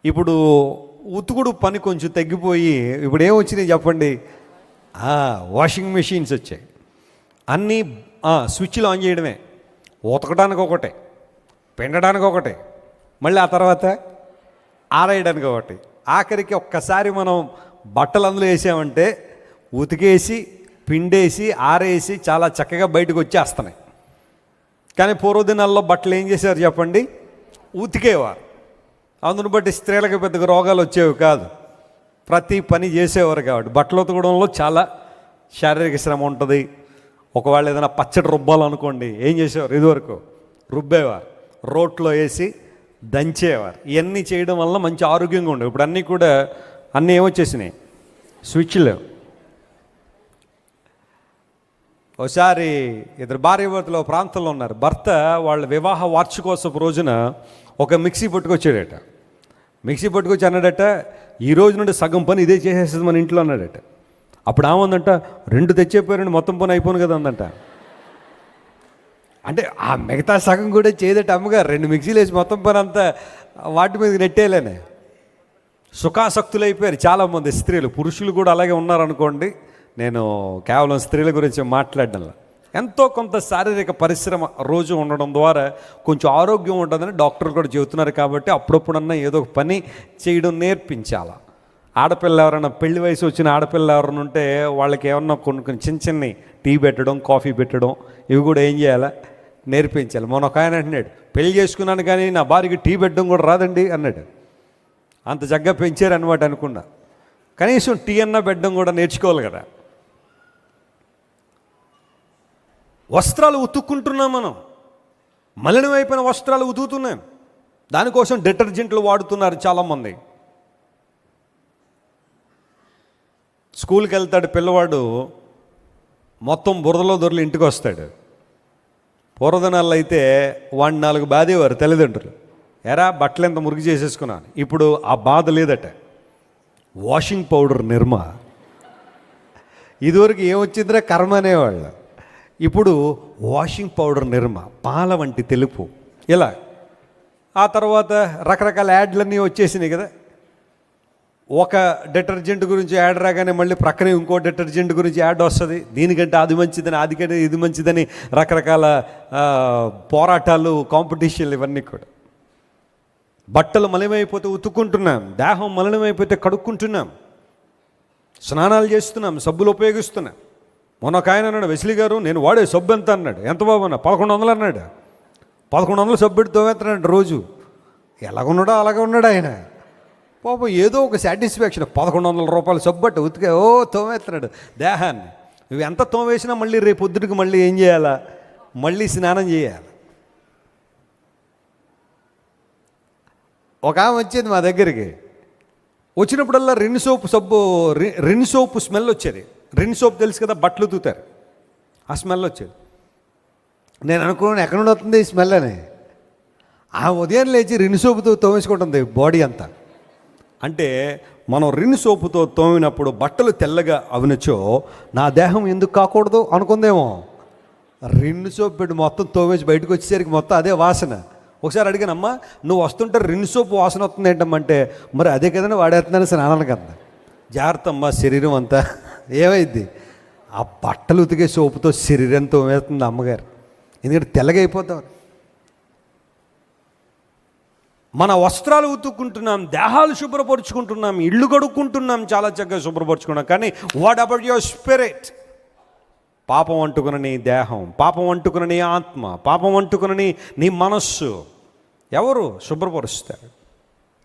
S1: ఇప్పుడు ఉతుకుడు పని కొంచెం తగ్గిపోయి ఇప్పుడు ఏమొచ్చినాయి చెప్పండి? వాషింగ్ మెషిన్స్ వచ్చాయి. అన్నీ స్విచ్లు ఆన్ చేయడమే. ఉతకడానికి ఒకటే, పిండడానికి ఒకటే, మళ్ళీ ఆ తర్వాత ఆరేయడానికి ఒకటి. ఆఖరికి ఒక్కసారి మనం బట్టలు అందులో వేసామంటే ఉతికేసి పిండేసి ఆరేసి చాలా చక్కగా బయటకు వచ్చేస్తున్నాయి. కానీ పూర్వదినాల్లో బట్టలు ఏం చేశారు చెప్పండి? ఉతికేవారు. అందును బట్టి స్త్రీలకు పెద్దగా రోగాలు వచ్చేవి కాదు. ప్రతి పని చేసేవారు కాబట్టి బట్టలు ఉతకడంలో చాలా శారీరక శ్రమ ఉంటుంది. ఒకవేళ ఏదైనా పచ్చడి రుబ్బాలనుకోండి, ఏం చేసేవారు? ఇదివరకు రుబ్బేవారు, రోట్లో వేసి దంచేవారు. ఇవన్నీ చేయడం వల్ల మంచి ఆరోగ్యంగా ఉండేవి. ఇప్పుడు అన్నీ ఏమొచ్చేసినాయి? స్విచ్లు. ఒకసారి ఇద్దరు భార్యాభర్తలు ప్రాంతంలో ఉన్నారు. భర్త వాళ్ళ వివాహ వార్షికోత్సవ రోజున ఒక మిక్సీ పట్టుకొచ్చాడట. మిక్సీ పట్టుకొచ్చి అన్నాడట, ఈ రోజు నుండి సగం పని ఇదే చేసేస్తుంది మన ఇంట్లో అన్నాడట. అప్పుడు ఆమందంట, 2 తెచ్చేపోయారండి, మొత్తం పని అయిపోను కదా అందంట. అంటే ఆ మిగతా సగం కూడా చేయదట అమ్మగారు. 2 మిక్సీలు వేసి మొత్తం పని అంతా వాటి మీద నెట్టేలేనే. సుఖాసక్తులు అయిపోయారు చాలామంది స్త్రీలు. పురుషులు కూడా అలాగే ఉన్నారనుకోండి. నేను కేవలం స్త్రీల గురించి మాట్లాడడంలా. ఎంతో కొంత శారీరక పరిశ్రమ రోజు ఉండడం ద్వారా కొంచెం ఆరోగ్యం ఉంటుందని డాక్టర్లు కూడా చెబుతున్నారు. కాబట్టి అప్పుడప్పుడన్నా ఏదో ఒక పని చేయడం నేర్పించాలి. ఆడపిల్ల ఎవరైనా పెళ్లి వయసు వచ్చిన ఆడపిల్ల ఎవరైనా ఉంటే వాళ్ళకి ఏమన్నా కొన్ని చిన్న టీ పెట్టడం, కాఫీ పెట్టడం, ఇవి కూడా ఏం చేయాలా? నేర్పించాలి. మొన్న ఒక ఆయన అంటున్నాడు, పెళ్లి చేసుకున్నాను కానీ నా భార్యకి టీ పెట్టడం కూడా రాదండి అన్నాడు. అంత చక్కగా పెంచారు అనమాట అనుకున్నా. కనీసం టీ అన్నా పెట్టడం కూడా నేర్చుకోవాలి కదా. వస్త్రాలు ఉతుక్కుంటున్నాం మనం. మలినమైపోయిన వస్త్రాలు ఉతుకుతున్నాం. దానికోసం డిటర్జెంట్లు వాడుతున్నారు చాలామంది. స్కూల్కి వెళ్తాడు పిల్లవాడు, మొత్తం బురదలో దొరలు ఇంటికి వస్తాడు. పూర్వదినాల్లో అయితే వాడిని 4 బాధేవారు తల్లిదండ్రులు. ఎరా బట్టలు ఎంత మురికి చేసేసుకున్నాను. ఇప్పుడు ఆ బాధ లేదట. వాషింగ్ పౌడర్ నిర్మా. ఇదివరకు ఏమొచ్చిందిరా కర్మ అనేవాళ్ళు. ఇప్పుడు వాషింగ్ పౌడర్ నిర్మ, పాల వంటి తెలుపు. ఇలా ఆ తర్వాత రకరకాల యాడ్లన్నీ వచ్చేసినాయి కదా. ఒక డిటర్జెంట్ గురించి యాడ్ రాగానే మళ్ళీ ప్రక్కనే ఇంకో డిటర్జెంట్ గురించి యాడ్ వస్తుంది. దీనికంటే అది మంచిదని, అదికంటే ఇది మంచిదని రకరకాల పోరాటాలు, కాంపిటీషన్లు, ఇవన్నీ కూడా. బట్టలు మలినమైపోతే ఉతుక్కుంటున్నాం, దేహం మలినమైపోతే కడుక్కుంటున్నాం, స్నానాలు చేస్తున్నాం, సబ్బులు ఉపయోగిస్తున్నాం. మొన్న ఒక ఆయన అన్నాడు, వెస్లీ గారు నేను వాడే సబ్బు ఎంత అన్నాడు. ఎంత బాబు అన్న? 1100 అన్నాడు. 1100 సబ్బు పెట్టి తోమేస్తున్నాడు రోజు. ఎలాగున్నాడో అలాగే ఉన్నాడు ఆయన. పాపం ఏదో ఒక సాటిస్ఫాక్షన్. 1100 రూపాయలు సబ్బు బట్టి ఉతికే తోమేస్తున్నాడు దేహాన్ని. నువ్వు ఎంత తోమేసినా మళ్ళీ రేపు పొద్దుటికి మళ్ళీ ఏం చేయాలా? మళ్ళీ స్నానం చేయాలి. ఒక ఆమె వచ్చింది మా దగ్గరికి. వచ్చినప్పుడల్లా రిన్ సోపు స్మెల్ వచ్చేది. రిన్ సోప్ తెలుసు కదా, బట్టలు ఉతుకుతారు, ఆ స్మెల్ వచ్చేది. నేను అనుకున్నాను ఎక్కడ నుండి వస్తుంది ఈ స్మెల్ అని. ఆ ఉదయం లేచి రిన్ సోపుతో తోమేసుకుంటుంది బాడీ అంతా. అంటే మనం రిన్ సోపుతో తోమినప్పుడు బట్టలు తెల్లగా అవనొచ్చో నా దేహం ఎందుకు కాకూడదు అనుకుందేమో. రిన్ సోపు పెట్టి మొత్తం తోమేసి బయటకు వచ్చేసరికి మొత్తం అదే వాసన. ఒకసారి అడిగానమ్మా, నువ్వు వస్తుంటే రిన్ సోపు వాసన వస్తుంది ఏంటమ్మంటే, మరి అదే కదండి వాడేస్తున్నాను స్నానానికి అంత.
S2: జాగ్రత్త అమ్మా శరీరం అంతా ఏమైంది, ఆ బట్టలు ఉతికే సోపుతో శరీరంతో తోమేస్తుంది అమ్మగారు, ఎందుకంటే తెల్లగైపోతాం. మన వస్త్రాలు ఉతుక్కుంటున్నాం, దేహాలు శుభ్రపరుచుకుంటున్నాం, ఇళ్ళు కడుక్కుంటున్నాం, చాలా చక్కగా శుభ్రపరుచుకున్నాం. కానీ వాట్ అబౌట్ యువర్ స్పిరిట్? పాపం అంటుకున్న నీ దేహం, పాపం అంటుకున్న నీ ఆత్మ, పాపం అంటుకున్న నీ మనస్సు ఎవరు శుభ్రపరుస్తారు?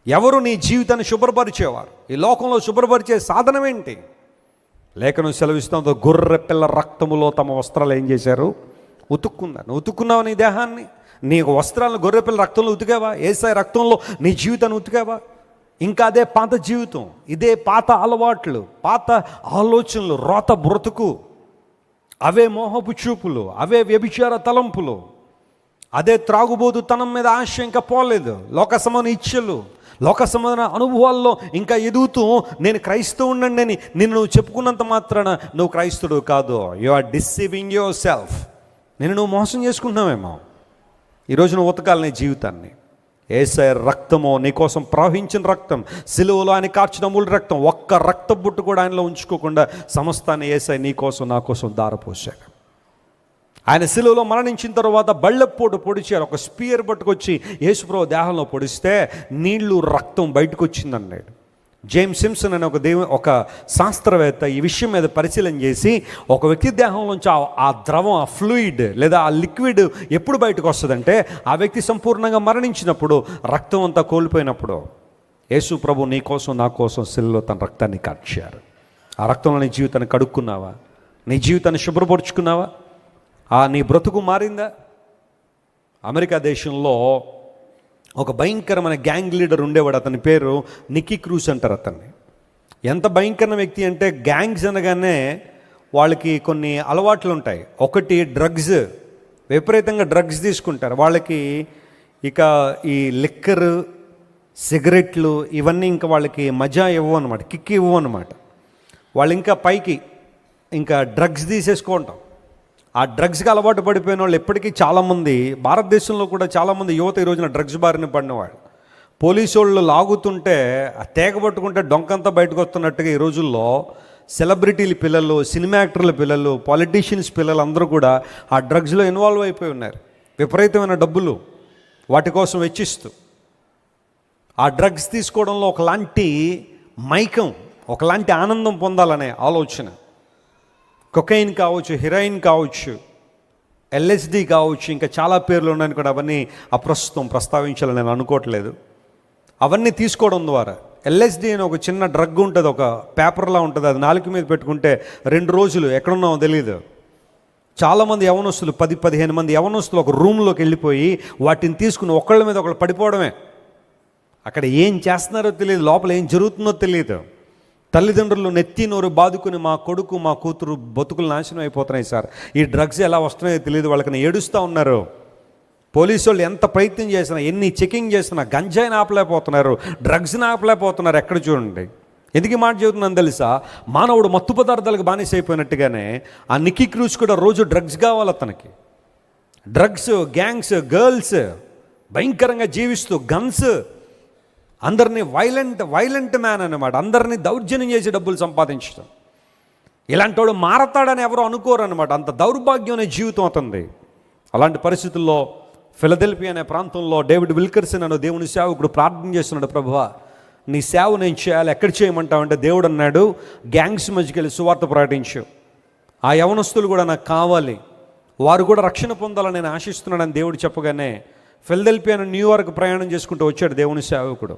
S2: ఎవరు నీ జీవితాన్ని శుభ్రపరిచేవారు? ఈ లోకంలో శుభ్రపరిచే సాధనం ఏంటి? లేఖనం సెలవిస్తున్న గొర్రె పిల్ల రక్తములో తమ వస్త్రాలు ఏం చేశారు? ఉతుక్కున్నారు. ఉతుక్కున్నావా నీ దేహాన్ని? నీ వస్త్రాలను గొర్రెపిల్ల రక్తంలో ఉతికావా? యేసయ్య రక్తంలో నీ జీవితాన్ని ఉతికావా? ఇంకా అదే పాత జీవితం, ఇదే పాత అలవాట్లు, పాత ఆలోచనలు, రోత బ్రతుకు, అవే మోహపు చూపులు, అవే వ్యభిచార తలంపులు, అదే త్రాగుబోతు తనం మీద ఆశ ఇంకా పోలేదు, లోక సమాన ఇచ్చలు, లోక సమాన అనుభవాల్లో ఇంకా ఎదుగుతూ నేను క్రైస్తవుండండి అని నిన్ను నువ్వు చెప్పుకున్నంత మాత్రాన నువ్వు క్రైస్తవుడు కాదు. You are deceiving yourself. నేను నువ్వు మోసం చేసుకుంటున్నావేమో. ఈరోజు నువ్వు ఉతకాలి నీ జీవితాన్ని. యేసయ్య రక్తము నీకోసం ప్రవహించిన రక్తం, సిలువలో ఆయన కార్చిన అమూల్య రక్తం, ఒక్క రక్త బొట్టు కూడా ఆయనలో ఉంచుకోకుండా సమస్తాన్ని యేసయ్య నీ కోసం నా కోసం దారపోసాడు. ఆయన సిలువలో మరణించిన తర్వాత బళ్ళెపోటు పొడిచారు, ఒక స్పియర్ పట్టుకొచ్చి యేసుప్రభు దేహంలో పొడిస్తే నీళ్లు రక్తం బయటకు వచ్చిందన్నాడు. జేమ్స్ సింప్సన్ అనే ఒక శాస్త్రవేత్త ఈ విషయం మీద పరిశీలన చేసి, ఒక వ్యక్తి దేహంలోంచి ఆ ద్రవం, ఆ ఫ్లూయిడ్ లేదా ఆ లిక్విడ్ ఎప్పుడు బయటకు వస్తుందంటే ఆ వ్యక్తి సంపూర్ణంగా మరణించినప్పుడు, రక్తం అంతా కోల్పోయినప్పుడు. యేసు ప్రభు నీ కోసం నా కోసం సిలువలో తన రక్తాన్ని కార్చారు. ఆ రక్తంలో నీ జీవితాన్ని కడుక్కున్నావా? నీ జీవితాన్ని శుభ్రపరుచుకున్నావా? నీ బ్రతుకు మారిందా? అమెరికా దేశంలో ఒక భయంకరమైన గ్యాంగ్ లీడర్ ఉండేవాడు. అతని పేరు నికీ క్రూస్ అంటారు అతన్ని. ఎంత భయంకరమైన వ్యక్తి అంటే, గ్యాంగ్స్ అనగానే వాళ్ళకి కొన్ని అలవాట్లు ఉంటాయి. ఒకటి డ్రగ్స్, విపరీతంగా డ్రగ్స్ తీసుకుంటారు. వాళ్ళకి ఇక ఈ లిక్కర్, సిగరెట్లు ఇవన్నీ ఇంకా వాళ్ళకి మజా ఇవ్వవు అనమాట, కిక్ ఇవ్వవు అనమాట. వాళ్ళు ఇంకా పైకి ఇంకా డ్రగ్స్ తీసేసుకుంటాం. ఆ డ్రగ్స్కి అలవాటు పడిపోయిన వాళ్ళు ఎప్పటికీ చాలామంది, భారతదేశంలో కూడా చాలామంది యువత ఈ రోజున డ్రగ్స్ బారిన పడినవాళ్ళు. పోలీసు వాళ్ళు లాగుతుంటే ఆ తేగ పట్టుకుంటే డొంకంతా బయటకు వస్తున్నట్టుగా ఈ రోజుల్లో సెలబ్రిటీల పిల్లలు, సినిమా యాక్టర్ల పిల్లలు, పాలిటీషియన్స్ పిల్లలు అందరూ కూడా ఆ డ్రగ్స్లో ఇన్వాల్వ్ అయిపోయి ఉన్నారు. విపరీతమైన డబ్బులు వాటి కోసం వెచ్చిస్తూ ఆ డ్రగ్స్ తీసుకోవడంలో ఒకలాంటి మైకం, ఒకలాంటి ఆనందం పొందాలనే ఆలోచన. కొకైన్ కావచ్చు, హెరాయిన్ కావచ్చు, ఎల్ఎస్డి కావచ్చు, ఇంకా చాలా పేర్లు ఉన్నాయని కూడా అవన్నీ అప్రస్తుతం ప్రస్తావించాలని నేను అనుకోవట్లేదు. అవన్నీ తీసుకోవడం ద్వారా, ఎల్ఎస్డి అని ఒక చిన్న డ్రగ్ ఉంటుంది, ఒక పేపర్లా ఉంటుంది, అది నాలుక మీద పెట్టుకుంటే 2 రోజులు ఎక్కడున్నామో తెలియదు. చాలామంది యవనస్తులు, 10-15 మంది యవనస్తులు ఒక రూమ్లోకి వెళ్ళిపోయి వాటిని తీసుకుని ఒకళ్ళ మీద ఒకళ్ళు పడిపోవడమే. అక్కడ ఏం చేస్తున్నారో తెలియదు, లోపల ఏం జరుగుతుందో తెలియదు. తల్లిదండ్రులు నెత్తి నోరు బాదుకుని మా కొడుకు మా కూతురు బతుకులు నాశనం అయిపోతున్నాయి సార్, ఈ డ్రగ్స్ ఎలా వస్తున్నాయో తెలియదు వాళ్ళకి ఏడుస్తూ ఉన్నారు. పోలీసు వాళ్ళు ఎంత ప్రయత్నం చేసినా, ఎన్ని చెకింగ్ చేసినా గంజాయిని ఆపలేకపోతున్నారు, డ్రగ్స్ని ఆపలేకపోతున్నారు. ఎక్కడ చూడండి. ఎందుకు మాట చెబుతున్నాను తెలుసా? మానవుడు మత్తు పదార్థాలకు బానిస అయిపోయినట్టుగానే ఆ నికీ క్రూస్ కూడా రోజు డ్రగ్స్ కావాలి అతనికి. డ్రగ్స్, గ్యాంగ్స్, గర్ల్స్, భయంకరంగా జీవిస్తూ గన్స్, అందరినీ వైలెంట్ మ్యాన్ అన్నమాట. అందరినీ దౌర్జన్యం చేసి డబ్బులు సంపాదించడం. ఇలాంటి వాడు మారతాడని ఎవరో అనుకోరు అనమాట. అంత దౌర్భాగ్యం అనే జీవితం అతనిది. అలాంటి పరిస్థితుల్లో ఫిలదెల్ఫియా అనే ప్రాంతంలో డేవిడ్ విల్కర్సన్ అనే దేవుని సేవకుడు ప్రార్థన చేస్తున్నాడు, ప్రభువా నీ సేవ నేను చేయాలి, ఎక్కడ చేయమంటావంటే దేవుడు అన్నాడు, గ్యాంగ్స్ మధ్యకి వెళ్ళి సువార్త ప్రకటించు. ఆ యవనస్తులు కూడా నాకు కావాలి, వారు కూడా రక్షణ పొందాలని నేను ఆశిస్తున్నానని దేవుడు చెప్పగానే ఫిలదెల్ఫియా న్యూయార్క్ ప్రయాణం చేసుకుంటూ వచ్చాడు దేవుని సేవకుడు.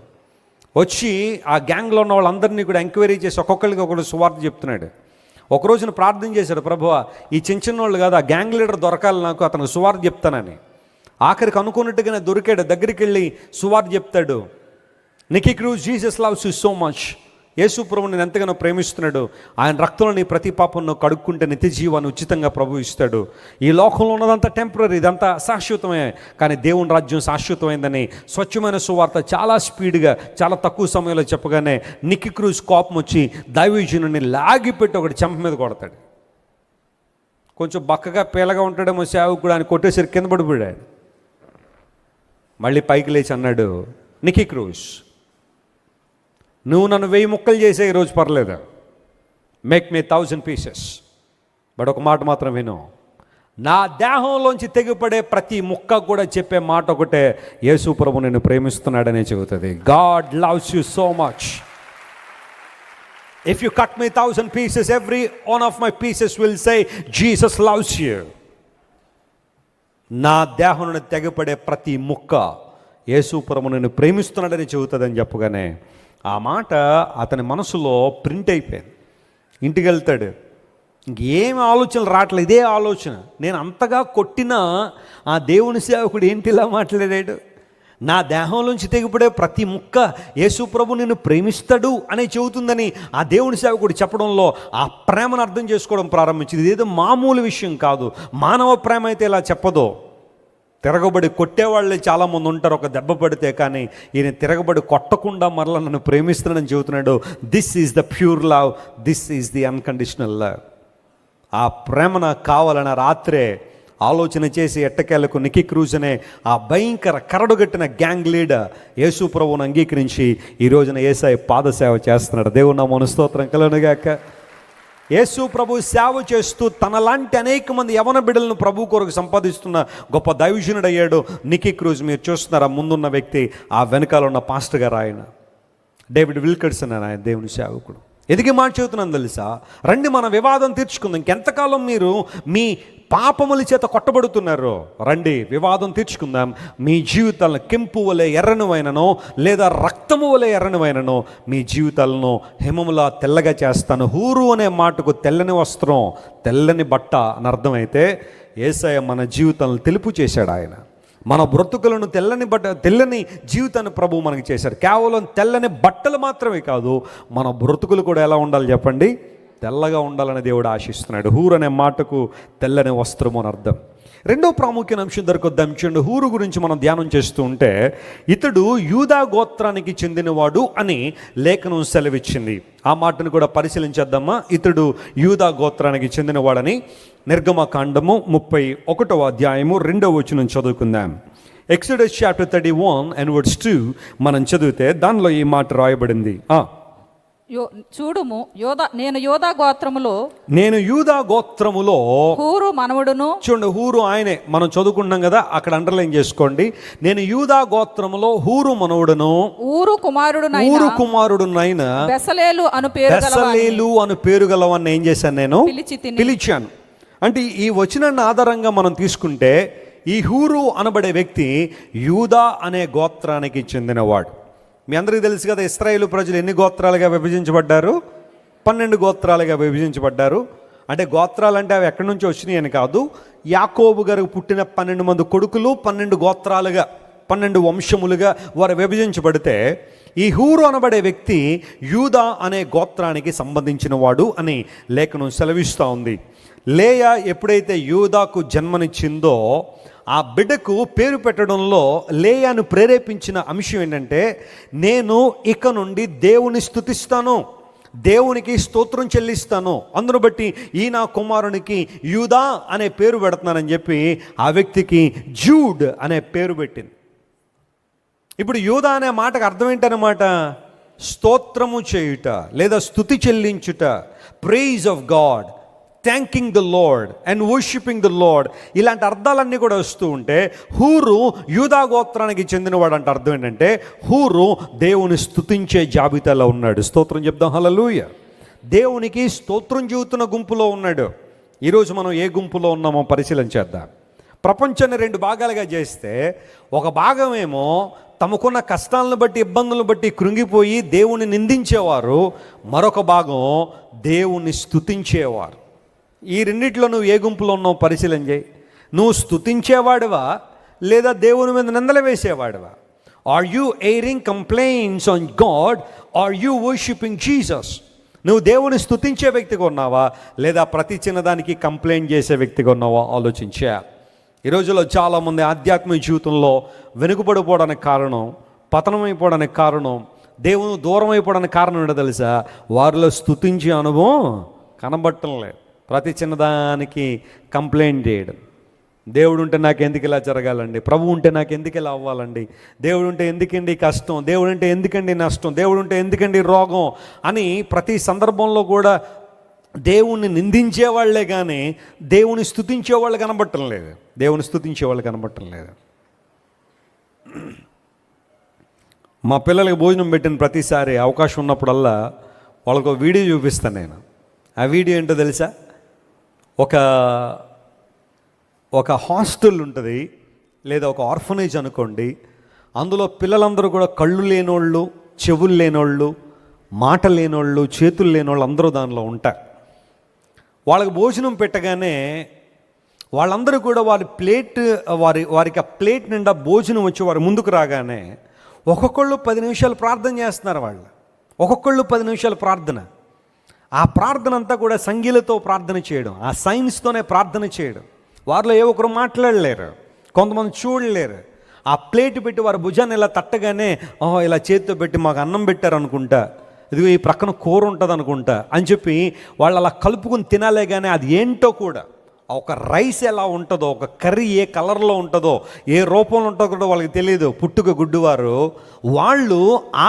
S2: వచ్చి ఆ గ్యాంగ్లో ఉన్న వాళ్ళందరినీ కూడా ఎంక్వైరీ చేసి ఒక్కొక్కరికి ఒకరు సువార్త చెప్తున్నాడు. ఒక రోజున ప్రార్థన చేశాడు, ప్రభువా ఈ చిన్న వాళ్ళు కాదు, ఆ గ్యాంగ్ లీడర్ దొరకాలి నాకు, అతను సువార్త చెప్తానని. ఆఖరికి అనుకున్నట్టుగానే దొరికాడు. దగ్గరికి వెళ్ళి సువార్త చెప్తాడు. Nicky Cruz, Jesus loves you so much. యేసు ప్రభువు నేను ఎంతగానో ప్రేమిస్తున్నాడు, ఆయన రక్తంలో నీ ప్రతి పాపను కడుక్కుంటే నిత్య జీవాన్ని ఉచితంగా ప్రభు ఇస్తాడు. ఈ లోకంలో ఉన్నదంతా టెంపరీ, ఇదంతా శాశ్వతమే, కానీ దేవుని రాజ్యం శాశ్వతమైందని స్వచ్ఛమైన సువార్త చాలా స్పీడ్గా చాలా తక్కువ సమయంలో చెప్పగానే నికీ క్రూస్ కోపం వచ్చి దైవజనుని లాగిపెట్టి ఒకటి చెంప మీద కొడతాడు. కొంచెం బక్కగా పేలగా ఉంటాడేమో సేవకుడు, ఆయన కొట్టేసరికి కింద పడిపోయాడు. మళ్ళీ పైకి లేచి అన్నాడు, నికీ క్రూస్
S1: నువ్వు నన్ను 1000 ముక్కలు చేసే ఈరోజు పర్లేదు, మేక్ మీ 1000 పీసెస్, బట్ ఒక మాట మాత్రం విను, నా దేహంలోంచి తెగిపడే ప్రతి ముక్క కూడా చెప్పే మాట ఒకటే, యేసు ప్రభు నిన్ను ప్రేమిస్తున్నాడనే చెబుతుంది. God loves you so much. If you cut me 1000 pieces, every one of my pieces will say, Jesus loves you. నా దేహంలో తెగపడే ప్రతి ముక్క యేసు ప్రభువు నిన్ను ప్రేమిస్తున్నాడని చెబుతుందని చెప్పగానే ఆ మాట అతని మనసులో ప్రింట్ అయిపోయింది. ఇంటికి వెళ్తాడు, ఇంకేం ఆలోచనలు రావట్లేదు, ఇదే ఆలోచన. నేను అంతగా కొట్టినా ఆ దేవుని సేవకుడు ఏంటి ఇలా మాట్లాడాడు, నా దేహంలోంచి తెగిపడే ప్రతి ముక్క యేసు ప్రభు నిన్ను ప్రేమిస్తాడు అనే చెబుతుందని ఆ దేవుని సేవకుడు చెప్పడంలో ఆ ప్రేమను అర్థం చేసుకోవడం ప్రారంభించింది. ఇదేదో మామూలు విషయం కాదు, మానవ ప్రేమ అయితే ఇలా చెప్పదు. తిరగబడి కొట్టేవాళ్ళే చాలామంది ఉంటారు, ఒక దెబ్బ పడితే, కానీ ఈయన తిరగబడి కొట్టకుండా మరలా నన్ను ప్రేమిస్తున్నాడని చెబుతున్నాడు. This is the pure love, this is the unconditional love. ఆ ప్రేమ నాకు కావాలని రాత్రే ఆలోచన చేసి ఎట్టకేలకు నికీ క్రూజ్ అనే ఆ భయంకర కరడుగట్టిన గ్యాంగ్ లీడర్ యేసు ప్రభువును అంగీకరించి ఈ రోజున యేసయ్య పాదసేవ చేస్తున్నాడు. దేవుని నామమున స్తోత్రం కలుగునుగాక. యేసు ప్రభు సేవ చేస్తూ తనలాంటి అనేక మంది యవన బిడ్డలను ప్రభు కొరకు సంపాదిస్తున్న గొప్ప దైవజనుడు అయ్యాడు నికీ క్రూజ్. మీరు చూస్తున్నారా, ముందున్న వ్యక్తి, ఆ వెనకాల ఉన్న పాస్టర్ గారు ఆయన డేవిడ్ విల్కర్సన్ అని ఆయన దేవుని సేవకుడు. ఎదిగి మాట చెబుతున్నాను తెలుసా, రండి మన వివాదం తీర్చుకుందాం. ఇంకెంతకాలం మీరు మీ పాపముల చేత కొట్టబడుతున్నారు, రండి వివాదం తీర్చుకుందాం. మీ జీవితాలను కెంపు వలె ఎర్రనివైననో లేదా రక్తము వలె ఎర్రనివైననో మీ జీవితాలను హిమములా తెల్లగా చేస్తాను. హూరు అనే మాటకు తెల్లని వస్త్రం, తెల్లని బట్ట అని అర్థమైతే యేసయ్య మన జీవితాలను తెలుపు చేశాడు. ఆయన మన బ్రతుకులను తెల్లని జీవితాన్ని ప్రభు మనకి చేశారు. కేవలం తెల్లని బట్టలు మాత్రమే కాదు, మన బ్రతుకులు కూడా ఎలా ఉండాలి చెప్పండి, తెల్లగా ఉండాలని దేవుడు ఆశిస్తున్నాడు. హూరు అనే మాటకు తెల్లని వస్త్రము అని అర్థం. రెండో ప్రాముఖ్యమైన అంశం దొరకొద్దాం. చూడండి, హూరు గురించి మనం ధ్యానం చేస్తూ ఉంటే ఇతడు యూదా గోత్రానికి చెందినవాడు అని లేఖనం సెలవిచ్చింది. ఆ మాటను కూడా పరిశీలించేద్దామా. ఇతడు యూదా గోత్రానికి చెందినవాడని నిర్గమకాండము 31వ అధ్యాయము 2వ వచనం చదువుకుందాం. ఎక్సోడస్ చాప్టర్ 31 and verse 2 మనం చదివితే దానిలో ఈ మాట రాయబడింది.
S3: చూడుము, నేను యూదా గోత్రములో హూరు మనవడును.
S1: చూడండి, హూరు ఆయనే. మనం చదువుకున్నాం కదా, అక్కడ అండర్లైన్ చేసుకోండి. నేను యూదా గోత్రములో హూరు మనవడును, ఊరు కుమారుడునైన
S3: బెసలేలు అను
S1: పేరు గలవాన్ని ఏం చేశాను, నేను పిలిచాను. అంటే ఈ వచనాన్ని ఆధారంగా మనం తీసుకుంటే ఈ హూరు అనబడే వ్యక్తి యూదా అనే గోత్రానికి చెందినవాడు. మీ అందరికీ తెలుసు కదా, ఇశ్రాయేలు ప్రజలు ఎన్ని గోత్రాలుగా విభజించబడ్డారు? 12 గోత్రాలుగా విభజించబడ్డారు. అంటే గోత్రాలు అంటే అవి ఎక్కడి నుంచి వచ్చినాయి అని కాదు, యాకోబు గారికి పుట్టిన 12 మంది కొడుకులు 12 గోత్రాలుగా 12 వంశములుగా వారు విభజించబడితే ఈ హూరు అనబడే వ్యక్తి యూదా అనే గోత్రానికి సంబంధించిన వాడు అని లేఖనం సెలవిస్తూ ఉంది. లేయా ఎప్పుడైతే యూదాకు జన్మనిచ్చిందో ఆ బిడ్డకు పేరు పెట్టడంలో లేయాను ప్రేరేపించిన అంశం ఏంటంటే, నేను ఇక నుండి దేవుని స్తుతిస్తాను, దేవునికి స్తోత్రం చెల్లిస్తాను, అందును బట్టి ఈ నా కుమారునికి యూదా అనే పేరు పెడుతున్నానని చెప్పి ఆ వ్యక్తికి జూడ్ అనే పేరు పెట్టింది. ఇప్పుడు యూదా అనే మాటకు అర్థం ఏంటన్నమాట, స్తోత్రము చేయుట లేదా స్తుతి చెల్లించుట, praise of God, thanking the Lord and worshipping the Lord, ఇలాంటి అర్థాలన్నీ కూడా వస్తూ ఉంటే హూరు యూదా గోత్రానికి చెందినవాడు అంటే అర్థం ఏంటంటే హూరు దేవుని స్తుతించే జాబితాలో ఉన్నాడు. స్తోత్రం చెప్దాం, హల్లెలూయా. దేవునికి స్తోత్రం చెబుతున్న గుంపులో ఉన్నాడు. ఈరోజు మనం ఏ గుంపులో ఉన్నామో పరిశీలన చేద్దాం. ప్రపంచాన్ని 2 భాగాలుగా చేస్తే ఒక భాగమేమో తమకున్న కష్టాలను బట్టి ఇబ్బందులను బట్టి కృంగిపోయి దేవుని నిందించేవారు, మరొక భాగం దేవుని స్తుతించేవారు. ఈ రెండిట్లో నువ్వు ఏ గుంపులో ఉన్నావు పరిశీలన చేయి. నువ్వు స్తుతించేవాడివా లేదా దేవుని మీద నిందలు వేసేవాడివా? Are you airing complaints on God, are you worshipping Jesus? నువ్వు దేవుని స్తుతించే వ్యక్తిగా ఉన్నావా లేదా ప్రతి చిన్నదానికి కంప్లైంట్ చేసే వ్యక్తిగా ఉన్నావా ఆలోచించా. ఈ రోజుల్లో చాలామంది ఆధ్యాత్మిక జీవితంలో వెనుకబడిపోవడానికి కారణం, పతనమైపోవడానికి కారణం, దేవుని దూరం అయిపోవడానికి కారణం ఏంటో తెలుసా? వారిలో స్తుతించే అనుభవం కనబట్టం లేదు, ప్రతి చిన్నదానికి కంప్లైంట్ చేయడం.
S2: దేవుడు ఉంటే నాకు ఎందుకు ఇలా జరగాలండి, ప్రభు ఉంటే నాకు ఎందుకు ఇలా అవ్వాలండి, దేవుడు ఉంటే ఎందుకండి కష్టం, దేవుడు ఉంటే ఎందుకండి నష్టం, దేవుడు ఉంటే ఎందుకండి రోగం అని ప్రతి సందర్భంలో కూడా దేవుణ్ణి నిందించే వాళ్ళే కానీ దేవుని స్తుతించే వాళ్ళు కనబడటం లేదు. దేవుని స్తుతించే వాళ్ళు కనబడటం లేదు. మా పిల్లలకి భోజనం పెట్టిన ప్రతిసారి అవకాశం ఉన్నప్పుడల్లా వాళ్ళకు ఒక వీడియో చూపిస్తాను నేను. ఆ వీడియో ఏంటో తెలుసా? ఒక హాస్టల్ ఉంటుంది లేదా ఒక ఆర్ఫనేజ్ అనుకోండి. అందులో పిల్లలందరూ కూడా కళ్ళు లేనోళ్ళు, చెవులు లేనోళ్ళు, మాట లేనోళ్ళు, చేతులు లేనోళ్ళు అందరూ దానిలో ఉంటారు. వాళ్ళకి భోజనం పెట్టగానే వాళ్ళందరూ కూడా వారికి ఆ ప్లేట్ నిండా భోజనం వచ్చి వారి ముందుకు రాగానే ఒక్కొక్కళ్ళు 10 నిమిషాలు ప్రార్థన చేస్తున్నారు. ఒక్కొక్కళ్ళు 10 నిమిషాలు ప్రార్థన. ఆ ప్రార్థన అంతా కూడా సంగీలతో ప్రార్థన చేయడం, ఆ సైన్స్తోనే ప్రార్థన చేయడం. వారిలో ఏ ఒక్కరు మాట్లాడలేరు, కొంతమంది చూడలేరు. ఆ ప్లేట్ పెట్టి వారి భుజాన్ని ఇలా తట్టగానే ఇలా చేతితో పెట్టి మాకు అన్నం పెట్టారు అనుకుంటా, ఇదిగో ఈ ప్రక్కన కూర ఉంటుంది అనుకుంటా అని చెప్పి వాళ్ళు అలా కలుపుకుని తినాలే. కానీ అది ఏంటో కూడా, ఒక రైస్ ఎలా ఉంటుందో, ఒక కర్రీ ఏ కలర్లో ఉంటుందో, ఏ రూపంలో ఉంటుందో కూడా వాళ్ళకి తెలియదు. పుట్టుక గుడ్డువారు వాళ్ళు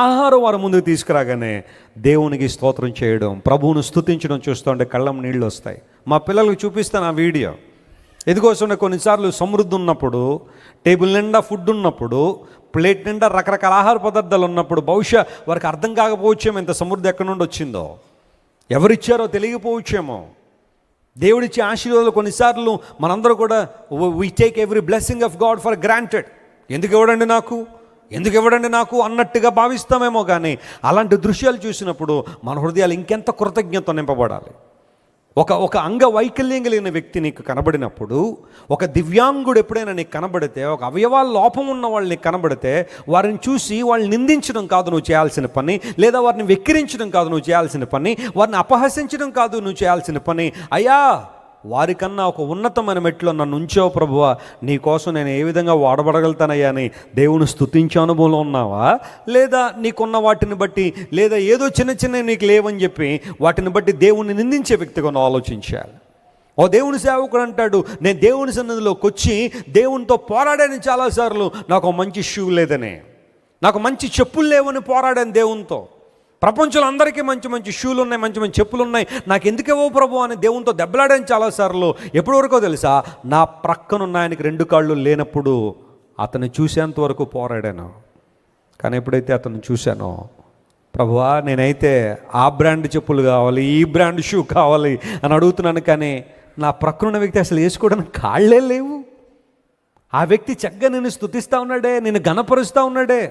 S2: ఆహారం వారి ముందుకు తీసుకురాగానే దేవునికి స్తోత్రం చేయడం, ప్రభువును స్తుతించడం చూస్తుంటే కళ్ళం నీళ్ళు వస్తాయి. మా పిల్లలకు చూపిస్తాను ఆ వీడియో. ఎందుకోసం కొన్నిసార్లు సమృద్ధి ఉన్నప్పుడు, టేబుల్ నిండా ఫుడ్ ఉన్నప్పుడు, ప్లేట్ నిండా రకరకాల ఆహార పదార్థాలు ఉన్నప్పుడు బహుశా వారికి అర్థం కాకపోవచ్చేమో ఇంత సమృద్ధి ఎక్కడి నుండి వచ్చిందో, ఎవరిచ్చారో తెలియకపోవచ్చేమో. దేవుడిచ్చే ఆశీర్వాదాలు కొన్నిసార్లు మనందరూ కూడా we take every blessing of God for granted. ఎందుకు ఇవ్వడండి నాకు అన్నట్టుగా భావిస్తామేమో. కానీ అలాంటి దృశ్యాలు చూసినప్పుడు మన హృదయాలు ఇంకెంత కృతజ్ఞత నింపబడాలి. ఒక అంగవైకల్యం కలిగిన వ్యక్తి నీకు కనబడినప్పుడు, ఒక దివ్యాంగుడు ఎప్పుడైనా నీకు కనబడితే, ఒక అవయవాల లోపం ఉన్న వాళ్ళు నీకు కనబడితే, వారిని చూసి వాళ్ళని నిందించడం కాదు నువ్వు చేయాల్సిన పని, లేదా వారిని వెక్కిరించడం కాదు నువ్వు చేయాల్సిన పని, వారిని అపహసించడం కాదు నువ్వు చేయాల్సిన పని. అయ్యా, వారికన్నా ఒక ఉన్నతమైన మెట్లో నన్ను ఉంచావు ప్రభువా, నీ కోసం నేను ఏ విధంగా వాడబడగలుగుతానయ్యా అని దేవుని స్తుతించే అనుభవంలో ఉన్నావా? లేదా నీకున్న వాటిని బట్టి, లేదా ఏదో చిన్న నీకు లేవని చెప్పి వాటిని బట్టి దేవుణ్ణి నిందించే వ్యక్తిగా నువ్వు ఆలోచించాలి. ఓ దేవుని సేవకుడు అంటాడు, నేను దేవుని సన్నిధిలోకి వచ్చి దేవునితో పోరాడాను చాలాసార్లు, నాకు మంచి షూ లేదని, నాకు మంచి చెప్పులు లేవని పోరాడాను దేవునితో. ప్రపంచంలో అందరికీ మంచి షూలు ఉన్నాయి, మంచి చెప్పులు ఉన్నాయి, నాకు ఎందుకేవో ప్రభు అని దేవునితో దెబ్బలాడాను చాలాసార్లు. ఎప్పటి వరకో తెలుసా? నా ప్రక్కనున్న ఆయనకి 2 కాళ్ళు లేనప్పుడు అతన్ని చూసేంత వరకు పోరాడాను. కానీ ఎప్పుడైతే అతను చూశానో, ప్రభువా నేనైతే ఆ బ్రాండ్ చెప్పులు కావాలి, ఈ బ్రాండ్ షూ కావాలి అని అడుగుతున్నాను. కానీ నా ప్రక్కనున్న వ్యక్తి అసలు వేసుకోవడానికి కాళ్ళే లేవు. ఆ వ్యక్తి చక్కగా నిన్ను స్తుతిస్తూ ఉన్నాడే, నిన్ను ఘనపరుస్తూ ఉన్నాడే.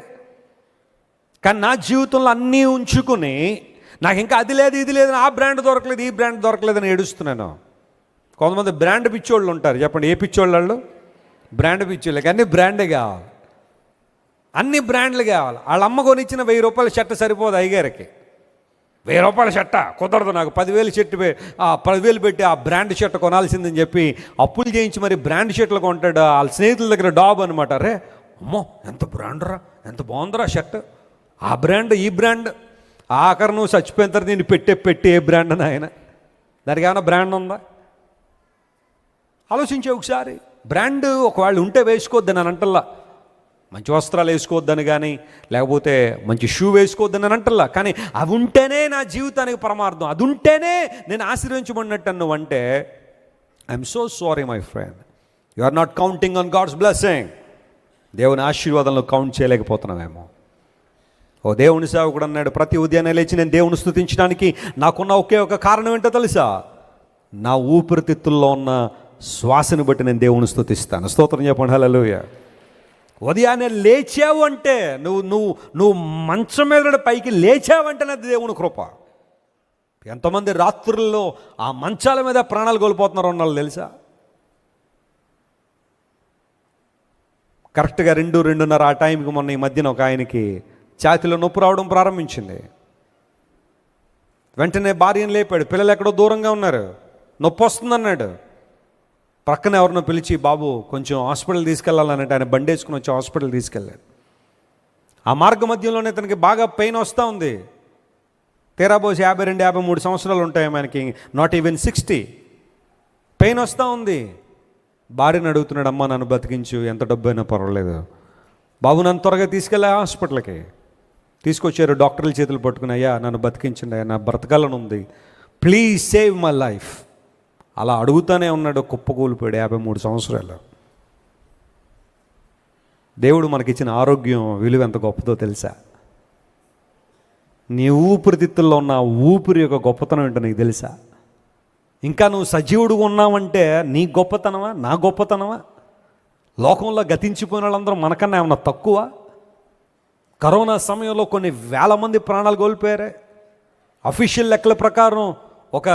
S2: కానీ నా జీవితంలో అన్నీ ఉంచుకుని నాకు ఇంకా అది లేదు ఇది లేదు, ఆ బ్రాండ్ దొరకలేదు, ఈ బ్రాండ్ దొరకలేదని ఏడుస్తున్నాను. కొంతమంది బ్రాండ్ పిచ్చోళ్ళు ఉంటారు. చెప్పండి, ఏ పిచ్చోళ్ళు? బ్రాండ్ పిచ్చోళ్ళే. అన్నీ బ్రాండే కావాలి, అన్ని బ్రాండ్లు కావాలి. వాళ్ళ అమ్మ కొనిచ్చిన 1000 రూపాయల షర్ట్ సరిపోదు అయ్యగారికి. 1000 రూపాయల షర్ట కుదరదు నాకు, 10,000 షర్ట్ 10,000 పెట్టి ఆ బ్రాండ్ షర్ట్ కొనాల్సిందని చెప్పి అప్పులు చేయించి మరి బ్రాండ్ షర్ట్లు కొంటాడు. వాళ్ళ స్నేహితుల దగ్గర డాబ్ అనమాట. అరే అమ్మో ఎంత బ్రాండ్రా, ఎంత బాగుందిరా షర్ట్, ఆ బ్రాండ్ ఈ బ్రాండ్. ఆఖరి నువ్వు చచ్చిపోయిన తర్వాత నేను పెట్టి ఏ బ్రాండ్ అని ఆయన, దానికి ఏమైనా బ్రాండ్ ఉందా? ఆలోచించే ఒకసారి. బ్రాండ్ ఒకవేళ ఉంటే వేసుకోవద్దని అని అంటల్లా, మంచి వస్త్రాలు వేసుకోవద్దని కానీ, లేకపోతే మంచి షూ వేసుకోవద్దని అని అంటల్లా. కానీ అవి ఉంటేనే నా జీవితానికి పరమార్థం, అది ఉంటేనే నేను ఆశీర్వించబడినట్టు నువ్వంటే, I'm so sorry my friend, you are not counting on God's blessing. దేవుని ఆశీర్వాదంలో కౌంట్ చేయలేకపోతున్నామేమో. ఓ దేవుని సేవకుడు అన్నాడు, ప్రతి ఉదయాన్నే లేచి నేను దేవుని స్తుతించడానికి నాకున్న ఒకే ఒక కారణం ఏంటో తెలుసా? నా ఊపిరితిత్తుల్లో ఉన్న శ్వాసను బట్టి నేను దేవుని స్తుతిస్తాను. స్తోత్రం చెప్పండి, హల్లెలూయా. ఉదయాన్నే లేచావు అంటే, నువ్వు మంచం మీద పైకి లేచావంటే అది దేవుని కృప. ఎంతమంది రాత్రుల్లో ఆ మంచాల మీద ప్రాణాలు కోల్పోతున్నారు అన్నారు తెలుసా? కరెక్ట్గా 2-2:30 ఆ టైంకి మొన్న ఈ మధ్యన ఒక ఆయనకి ఛాతీలో నొప్పి రావడం ప్రారంభించింది. వెంటనే భార్యను లేపాడు. పిల్లలు ఎక్కడో దూరంగా ఉన్నారు, నొప్పి వస్తుందన్నాడు. ప్రక్కన ఎవరినో పిలిచి, బాబు కొంచెం హాస్పిటల్ తీసుకెళ్ళాలన్నట్టు ఆయన బండి వేసుకుని వచ్చి హాస్పిటల్ తీసుకెళ్ళాడు. ఆ మార్గ మధ్యంలోనే తనకి బాగా పెయిన్ వస్తూ ఉంది. తీరాబోసి 52-53 సంవత్సరాలు ఉంటాయి మనకి, నాట్ ఈవెన్ 60. పెయిన్ వస్తూ ఉంది. భార్యను అడుగుతున్నాడు, అమ్మ నన్ను బతికించు, ఎంత డబ్బు అయినా పర్వాలేదు. బాబు నన్ను త్వరగా తీసుకెళ్ళా హాస్పిటల్కి. తీసుకొచ్చారు, డాక్టర్ల చేతులు పట్టుకుని, అయ్యా నన్ను బతికించండి, అయ్యా నా బ్రతకాలని ఉంది, ప్లీజ్ సేవ్ మై లైఫ్. అలా అడుగుతానే ఉన్నాడు, కుప్పకూలిపోయాడు 53 సంవత్సరాలు. దేవుడు మనకిచ్చిన ఆరోగ్యం విలువ ఎంత గొప్పదో తెలుసా? నీ ఊపిరితిత్తుల్లో ఉన్న ఊపిరి యొక్క గొప్పతనం ఏంటో నీకు తెలుసా? ఇంకా నువ్వు సజీవుడుగా ఉన్నావంటే నీ గొప్పతనమా, నా గొప్పతనమా? లోకంలో గతించిపోయిన వాళ్ళందరూ మనకన్నా ఏమన్నా తక్కువ? కరోనా సమయంలో కొన్ని వేల మంది ప్రాణాలు కోల్పోయారే. అఫీషియల్ లెక్కల ప్రకారం ఒక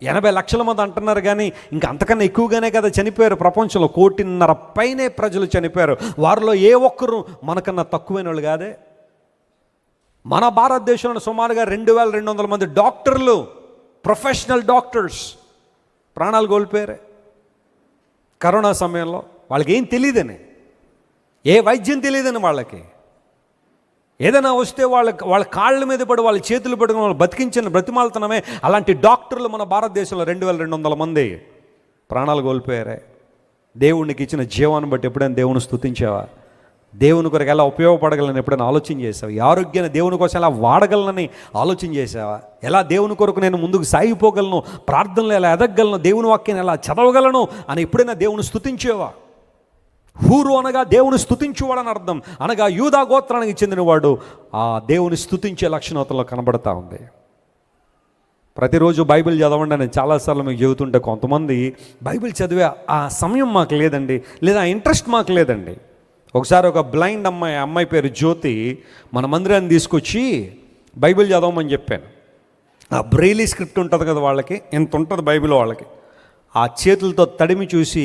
S2: 80 లక్షల మంది అంటున్నారు, కానీ ఇంకా అంతకన్నా ఎక్కువగానే కదా చనిపోయారు. ప్రపంచంలో 1.5 కోటి పైనే ప్రజలు చనిపోయారు. వారిలో ఏ ఒక్కరు మనకన్నా తక్కువైన వాళ్ళు కాదే. మన భారతదేశంలో సుమారుగా 2200 మంది డాక్టర్లు, ప్రొఫెషనల్ డాక్టర్స్ ప్రాణాలు కోల్పోయారు కరోనా సమయంలో. వాళ్ళకి ఏం తెలియదని, ఏ వైద్యం తెలియదని, వాళ్ళకి ఏదైనా వస్తే వాళ్ళ కాళ్ళ మీద పడి వాళ్ళ చేతులు పడుకుని వాళ్ళు బతికించిన బ్రతిమాలుతనమే. అలాంటి డాక్టర్లు మన భారతదేశంలో 2200 మంది ప్రాణాలు కోల్పోయారే. దేవునికి ఇచ్చిన జీవాన్ని బట్టి ఎప్పుడైనా దేవుని స్తుతించావా? దేవుని కొరకు ఎలా ఉపయోగపడగలని ఎప్పుడైనా ఆలోచన చేసావా? ఈ ఆరోగ్యాన్ని దేవుని కోసం ఎలా వాడగలనని ఆలోచన చేసావా? ఎలా దేవుని కొరకు నేను ముందుకు సాగిపోగలను, ప్రార్థనలు ఎలా ఎదగలను, దేవుని వాక్యాన్ని ఎలా చదవగలను అని ఎప్పుడైనా దేవుని స్తుతించేవా? హూరు అనగా దేవుని స్తుతించువాడని అర్థం. అనగా యూదా గోత్రానికి చెందినవాడు. ఆ దేవుని స్తుతించే లక్షణాలతో కనబడతా ఉంది. ప్రతిరోజు బైబిల్ చదవండి అని చాలాసార్లు మీకు చెబుతుంటే కొంతమంది బైబిల్ చదివే ఆ సమయం మాకు లేదండి, లేదా ఇంట్రెస్ట్ మాకు లేదండి. ఒకసారి ఒక బ్లైండ్ అమ్మాయి పేరు జ్యోతి మన మందిరాన్ని తీసుకొచ్చి బైబిల్ చదవమని చెప్పాను. ఆ బ్రెయిలీ స్క్రిప్ట్ ఉంటుంది కదా, వాళ్ళకి ఎంత ఉంటుంది బైబిల్, వాళ్ళకి ఆ చేతులతో తడిమి చూసి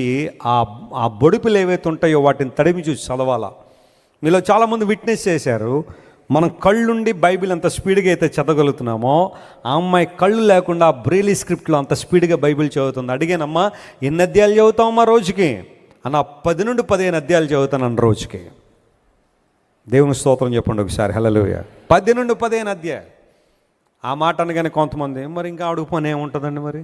S2: ఆ బొడుపులు ఏవైతే ఉంటాయో వాటిని తడిమి చూసి చదవాలా. మీలో చాలామంది విట్నెస్ చేశారు. మనం కళ్ళుండి బైబిల్ అంత స్పీడ్గా అయితే చదవగలుగుతున్నామో, ఆ అమ్మాయి కళ్ళు లేకుండా ఆ బ్రెయిలీ స్క్రిప్ట్లో అంత స్పీడ్గా బైబిల్ చదువుతుంది. అడిగానమ్మా, ఎన్ని అధ్యాయాలు చదువుతామమ్మా రోజుకి? అన్న 10 నుండి 15 అధ్యాయాలు చదువుతాను రోజుకి. దేవుని స్తోత్రం చెప్పండి ఒకసారి, హల్లెలూయా. 10 నుండి 15 అధ్యాయాలు. ఆ మాట అనగానే కొంతమంది, మరి ఇంకా అడుగు పని ఏముంటుందండి, మరి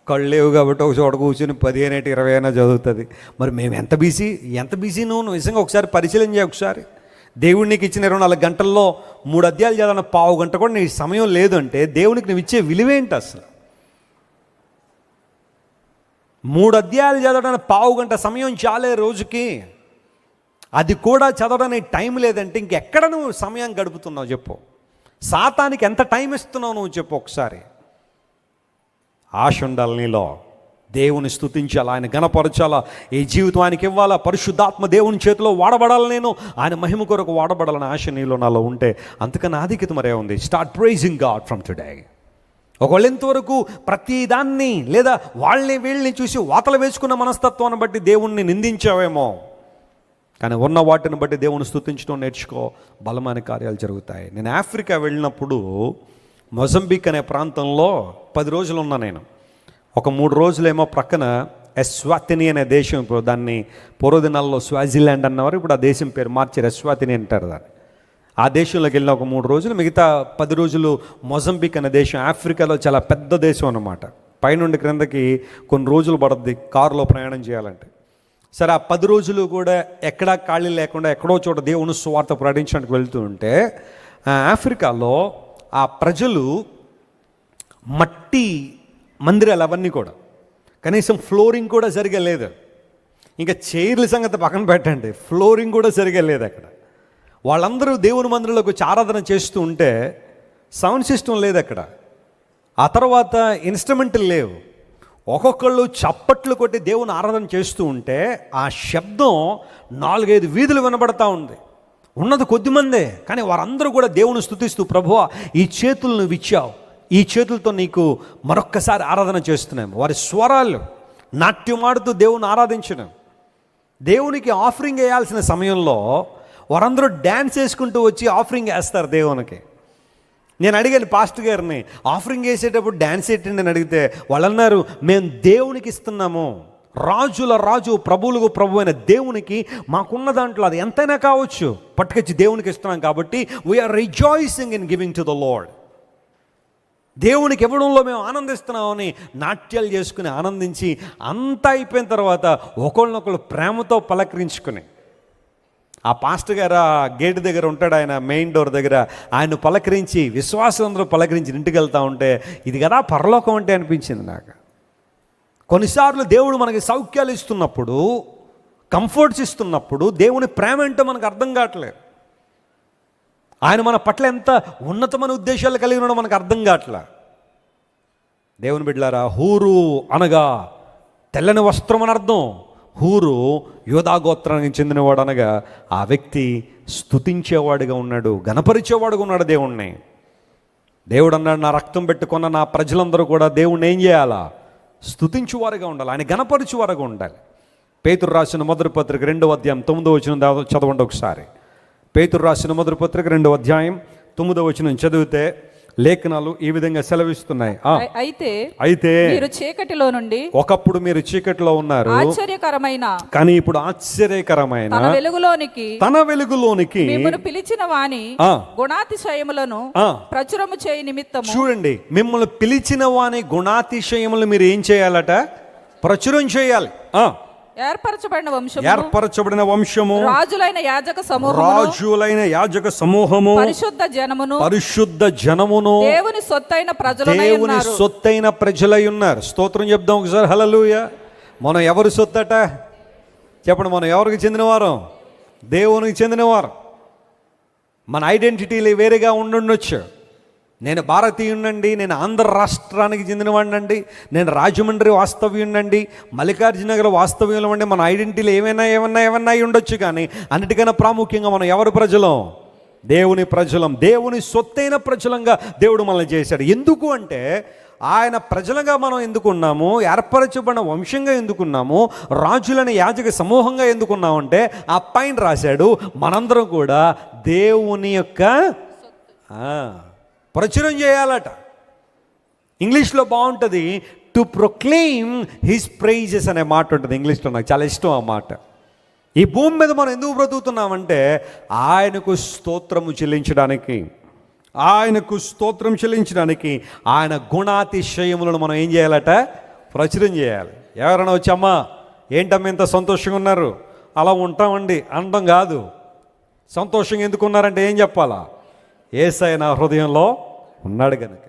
S2: కళ్ళు లేవు కాబట్టి ఒక చోట కూర్చొని 15 20 అయినా చదువుతుంది. మరి మేము ఎంత బిజీ నువ్వు నిజంగా ఒకసారి పరిశీలన చేయ. ఒకసారి దేవుడు నీకు ఇచ్చిన 24 గంటల్లో 3 అధ్యాయాలు చదవని 1/2 గంట కూడా నీ సమయం లేదు అంటే దేవునికి నువ్వు ఇచ్చే విలువేంటి అసలు? 3 అధ్యాయాలు చదవడానికి 1/2 గంట సమయం చాలే రోజుకి. అది కూడా చదవడానికి టైం లేదంటే ఇంకెక్కడ నువ్వు సమయం గడుపుతున్నావు చెప్పు? సాతానికి ఎంత టైం ఇస్తున్నావు నువ్వు చెప్పు ఒకసారి? ఆశ ఉండాలి నీలో. దేవుని స్తుతించాలా, ఆయన గణపరచాలా, ఈ జీవితం ఆయనకి ఇవ్వాలా, పరిశుద్ధాత్మ దేవుని చేతిలో వాడబడాలి, నేను ఆయన మహిమ కొరకు వాడబడాలని ఆశ నీలో నాలో ఉంటే అంతకన్నా ఆధిక్యత మరే ఉంది. Start praising God from today. ఒకవేళ ఇంతవరకు ప్రతి దాన్ని లేదా వాళ్ళని వీళ్ళని చూసి వాతలు వేసుకున్న మనస్తత్వాన్ని బట్టి దేవుణ్ణి నిందించావేమో, కానీ ఉన్న వాటిని బట్టి దేవుని స్తుతించడం నేర్చుకో, బలమైన కార్యాలు జరుగుతాయి. నేను ఆఫ్రికా వెళ్ళినప్పుడు మొజంబిక్ అనే ప్రాంతంలో 10 రోజులు ఉన్నా నేను. ఒక 3 రోజులేమో ప్రక్కన ఎస్వాతిని అనే దేశం, ఇప్పుడు దాన్ని పూర్వదినాల్లో స్వాజిలాండ్ అన్నవారు, ఇప్పుడు ఆ దేశం పేరు మార్చారు, ఎస్వాతిని అంటారు దాన్ని. ఆ దేశంలోకి వెళ్ళిన ఒక 3 రోజులు, మిగతా 10 రోజులు మొజంబిక్ అనే దేశం ఆఫ్రికాలో చాలా పెద్ద దేశం అన్నమాట. పైనుండి క్రిందకి కొన్ని రోజులు పడుద్ది కారులో ప్రయాణం చేయాలంటే. సరే, ఆ 10 రోజులు కూడా ఎక్కడా ఖాళీ లేకుండా ఎక్కడో చోట దేవుని సువార్త ప్రకటించడానికి వెళ్తూ ఉంటే ఆఫ్రికాలో ఆ ప్రజలు మట్టి మందిరాలు అవన్నీ కూడా, కనీసం ఫ్లోరింగ్ కూడా సరిగా లేదు. ఇంకా చైర్ల సంగతి పక్కన పెట్టండి, ఫ్లోరింగ్ కూడా సరిగా లేదు అక్కడ. వాళ్ళందరూ దేవుని మందిరంలోకి వచ్చి ఆరాధన చేస్తూ ఉంటే సౌండ్ సిస్టమ్ లేదు అక్కడ. ఆ తర్వాత ఇన్స్ట్రుమెంట్లు లేవు. ఒక్కొక్కళ్ళు చప్పట్లు కొట్టి దేవుని ఆరాధన చేస్తూ ఉంటే ఆ శబ్దం 4-5 వీధులు వినబడతా ఉంది. ఉన్నది కొద్దిమందే, కానీ వారందరూ కూడా దేవుని స్తుతిస్తూ, ప్రభువా ఈ చేతులు నువ్వు ఇచ్చావు, ఈ చేతులతో నీకు మరొక్కసారి ఆరాధన చేస్తున్నాము. వారి స్వరాలు నాట్యమాడుతూ దేవుని ఆరాధించడం. దేవునికి ఆఫరింగ్ వేయాల్సిన సమయంలో వారందరూ డ్యాన్స్ వేసుకుంటూ వచ్చి ఆఫరింగ్ వేస్తారు దేవునికి. నేను అడిగాను పాస్టర్ గారిని, ఆఫరింగ్ వేసేటప్పుడు డ్యాన్స్ ఏంటండి అని అడిగితే వాళ్ళు అన్నారు, మేము దేవునికి ఇస్తున్నాము, రాజుల రాజు ప్రభువులకు ప్రభు అయిన దేవునికి మాకున్న దాంట్లో అది ఎంతైనా కావచ్చు పట్టుకొచ్చి దేవునికి ఇస్తున్నాం కాబట్టి we're rejoicing in giving to the Lord.
S1: దేవునికి ఇవ్వడంలో మేము ఆనందిస్తున్నామని నాట్యాలు చేసుకుని ఆనందించి అంతా అయిపోయిన తర్వాత ఒకళ్ళనొకళ్ళు ప్రేమతో పలకరించుకుని, ఆ పాస్టర్ గారు ఆ గేట్ దగ్గర ఉంటాడు, ఆయన మెయిన్ డోర్ దగ్గర, ఆయన పలకరించి విశ్వాసులందరూ పలకరించి ఇంటికి వెళ్తూ ఉంటే ఇది కదా పరలోకం అంటే అనిపించింది నాకు. కొన్నిసార్లు దేవుడు మనకి సౌఖ్యాలు ఇస్తున్నప్పుడు, కంఫర్ట్స్ ఇస్తున్నప్పుడు దేవుని ప్రేమ ఏంటో మనకు అర్థం కావట్లేదు. ఆయన మన పట్ల ఎంత ఉన్నతమైన ఉద్దేశాలు కలిగి ఉండడం మనకు అర్థం కావట్లే. దేవుని బిడ్డలారా, హూరు అనగా తెల్లని వస్త్రం అని అర్థం. హూరు యోధా గోత్రానికి చెందినవాడు అనగా ఆ వ్యక్తి స్తుతించేవాడిగా ఉన్నాడు, గణపరిచేవాడుగా ఉన్నాడు దేవుణ్ణి. దేవుడు అన్నాడు, నా రక్తం పెట్టుకున్న నా ప్రజలందరూ కూడా దేవుణ్ణి ఏం చేయాలా? స్తుతించువారుగా ఉండాలి, ఆయన గణపరిచేవారుగా ఉండాలి. పేతురు రాసిన మొదటి పత్రిక 2వ అధ్యాయం 9వ వచనం చదవండి ఒకసారి. పేతురు రాసిన మొదటి పత్రిక 2వ అధ్యాయం 9వ వచనం చదివితే లేఖనాలు ఈ విధంగా సెలవిస్తున్నాయి. అయితే
S3: మీరు చీకటిలో నుండి,
S1: ఒకప్పుడు మీరు చీకటిలో ఉన్నారు,
S3: ఆశ్చర్యకరమైన
S1: కానీ ఇప్పుడు ఆశ్చర్యకరమైన తన వెలుగులోనికి
S3: మిమ్మల్ని పిలిచిన వాని గుణాతిశయములను ప్రచురము చేయ నిమిత్తము.
S1: చూడండి, మిమ్మల్ని పిలిచిన వాని గుణాతిశయములు మీరు ఏం చేయాలట? ప్రచురం చేయాలి.
S3: ఏర్పరచబడిన వంశము, రాజులైన యాజక సమూహము,
S1: పరిశుద్ధ జనమును,
S3: దేవుని
S1: సొత్తైన ప్రజలై ఉన్నారు. స్తోత్రం చెప్దాం ఒకసారి, హల్లెలూయా. మనం ఎవరి సొత్తట చెప్పండి? మనం ఎవరికి చెందినవారం? దేవునికి చెందినవారం. మన ఐడెంటిటీలు వేరేగా ఉండుండొచ్చు. నేను భారతీయునండి, నేను ఆంధ్ర రాష్ట్రానికి చెందినవాడినండి, నేను రాజమండ్రి వాస్తవ్యునండి, మల్లికార్జునగర్ వాస్తవ్యంలో ఉండి మన ఐడెంటిటీలు ఏమైనా ఉండొచ్చు. కానీ అన్నిటికన్నా ప్రాముఖ్యంగా మనం ఎవరి ప్రజలం? దేవుని ప్రజలం. దేవుని సొత్తైన ప్రజలంగా దేవుడు మనల్ని చేశాడు. ఎందుకు అంటే ఆయన ప్రజలుగా మనం ఎందుకున్నాము, ఏర్పరచబడిన వంశంగా ఎందుకున్నాము, రాజులని యాజక సమూహంగా ఎందుకున్నామంటే ఆ పైన రాశాడు, మనందరం కూడా దేవుని యొక్క ప్రచురం చేయాలట. ఇంగ్లీష్లో బాగుంటుంది, టు ప్రొక్లెయిమ్ హిస్ ప్రైజెస్ అనే మాట ఉంటుంది ఇంగ్లీష్లో. నాకు చాలా ఇష్టం ఆ మాట. ఈ భూమి మీద మనం ఎందుకు బ్రతుకుతున్నామంటే ఆయనకు స్తోత్రం చెల్లించడానికి, ఆయన గుణాతిశయములను మనం ఏం చేయాలట? ప్రచురం చేయాలి. ఎవరైనా వచ్చి, అమ్మా ఏంటమ్మా ఇంత సంతోషంగా ఉన్నారు? అలా ఉంటామండి అనడం కాదు. సంతోషంగా ఎందుకున్నారంటే ఏం చెప్పాలా? యేసయ్య నా హృదయంలో ఉన్నాడు కనుక.